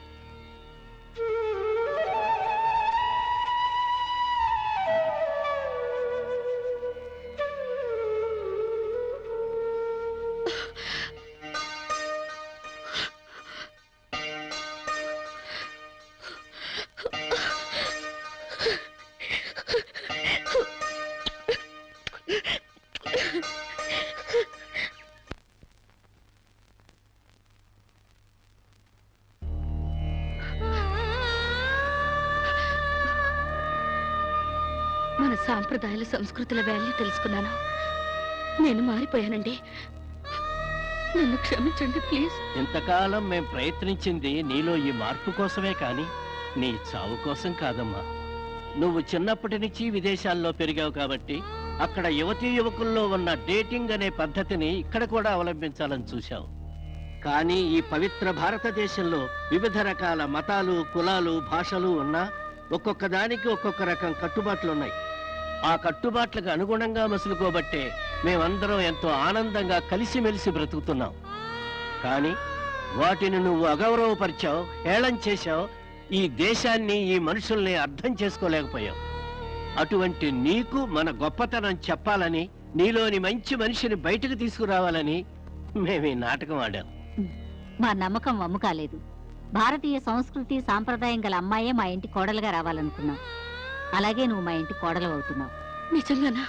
మన సాంప్రదాయాల సంస్కృతుల వాల్యూ తెలుసుకున్నాను. నేను మారిపోయానండి. నన్ను క్షమించండి ప్లీజ్. ఇంతకాలం మేం ప్రయత్నించింది నీలో ఈ మార్పు కోసమే కాని నీ చావు కోసం కాదమ్మా. నువ్వు చిన్నప్పటి నుంచి విదేశాల్లో పెరిగావు కాబట్టి అక్కడ యువతీ యువకుల్లో ఉన్న డేటింగ్ అనే పద్ధతిని ఇక్కడ కూడా అవలంబించాలని చూశావు. కానీ ఈ పవిత్ర భారతదేశంలో వివిధ రకాల మతాలు, కులాలు, భాషలు ఉన్నా ఒక్కొక్క దానికి ఒక్కొక్క రకం కట్టుబాట్లున్నాయి. ఆ కట్టుబాట్లకు అనుగుణంగా మసులుకోబట్టే మేమందరం ఎంతో ఆనందంగా కలిసిమెలిసి బ్రతుకుతున్నాం. కానీ వాటిని నువ్వు అగౌరవపరిచావు, హేళన చేశావు. ఈ దేశాన్ని, ఈ మనుషుల్ని అర్థం చేసుకోలేకపోయావు. అటువంటి నీకు మన గొప్పతనం చెప్పాలని, నీలోని మంచి మనిషిని బయటకు తీసుకురావాలని మేము ఈ నాటకం ఆడాం. మా నమ్మకం వమ్ము కాలేదు. భారతీయ సంస్కృతి సాంప్రదాయం గల అమ్మాయే మా ఇంటి కోడలుగా రావాలనుకున్నాం. అలాగే నువ్వు మా ఇంటి కోడలు అవుతున్నావు. నిజంగానా?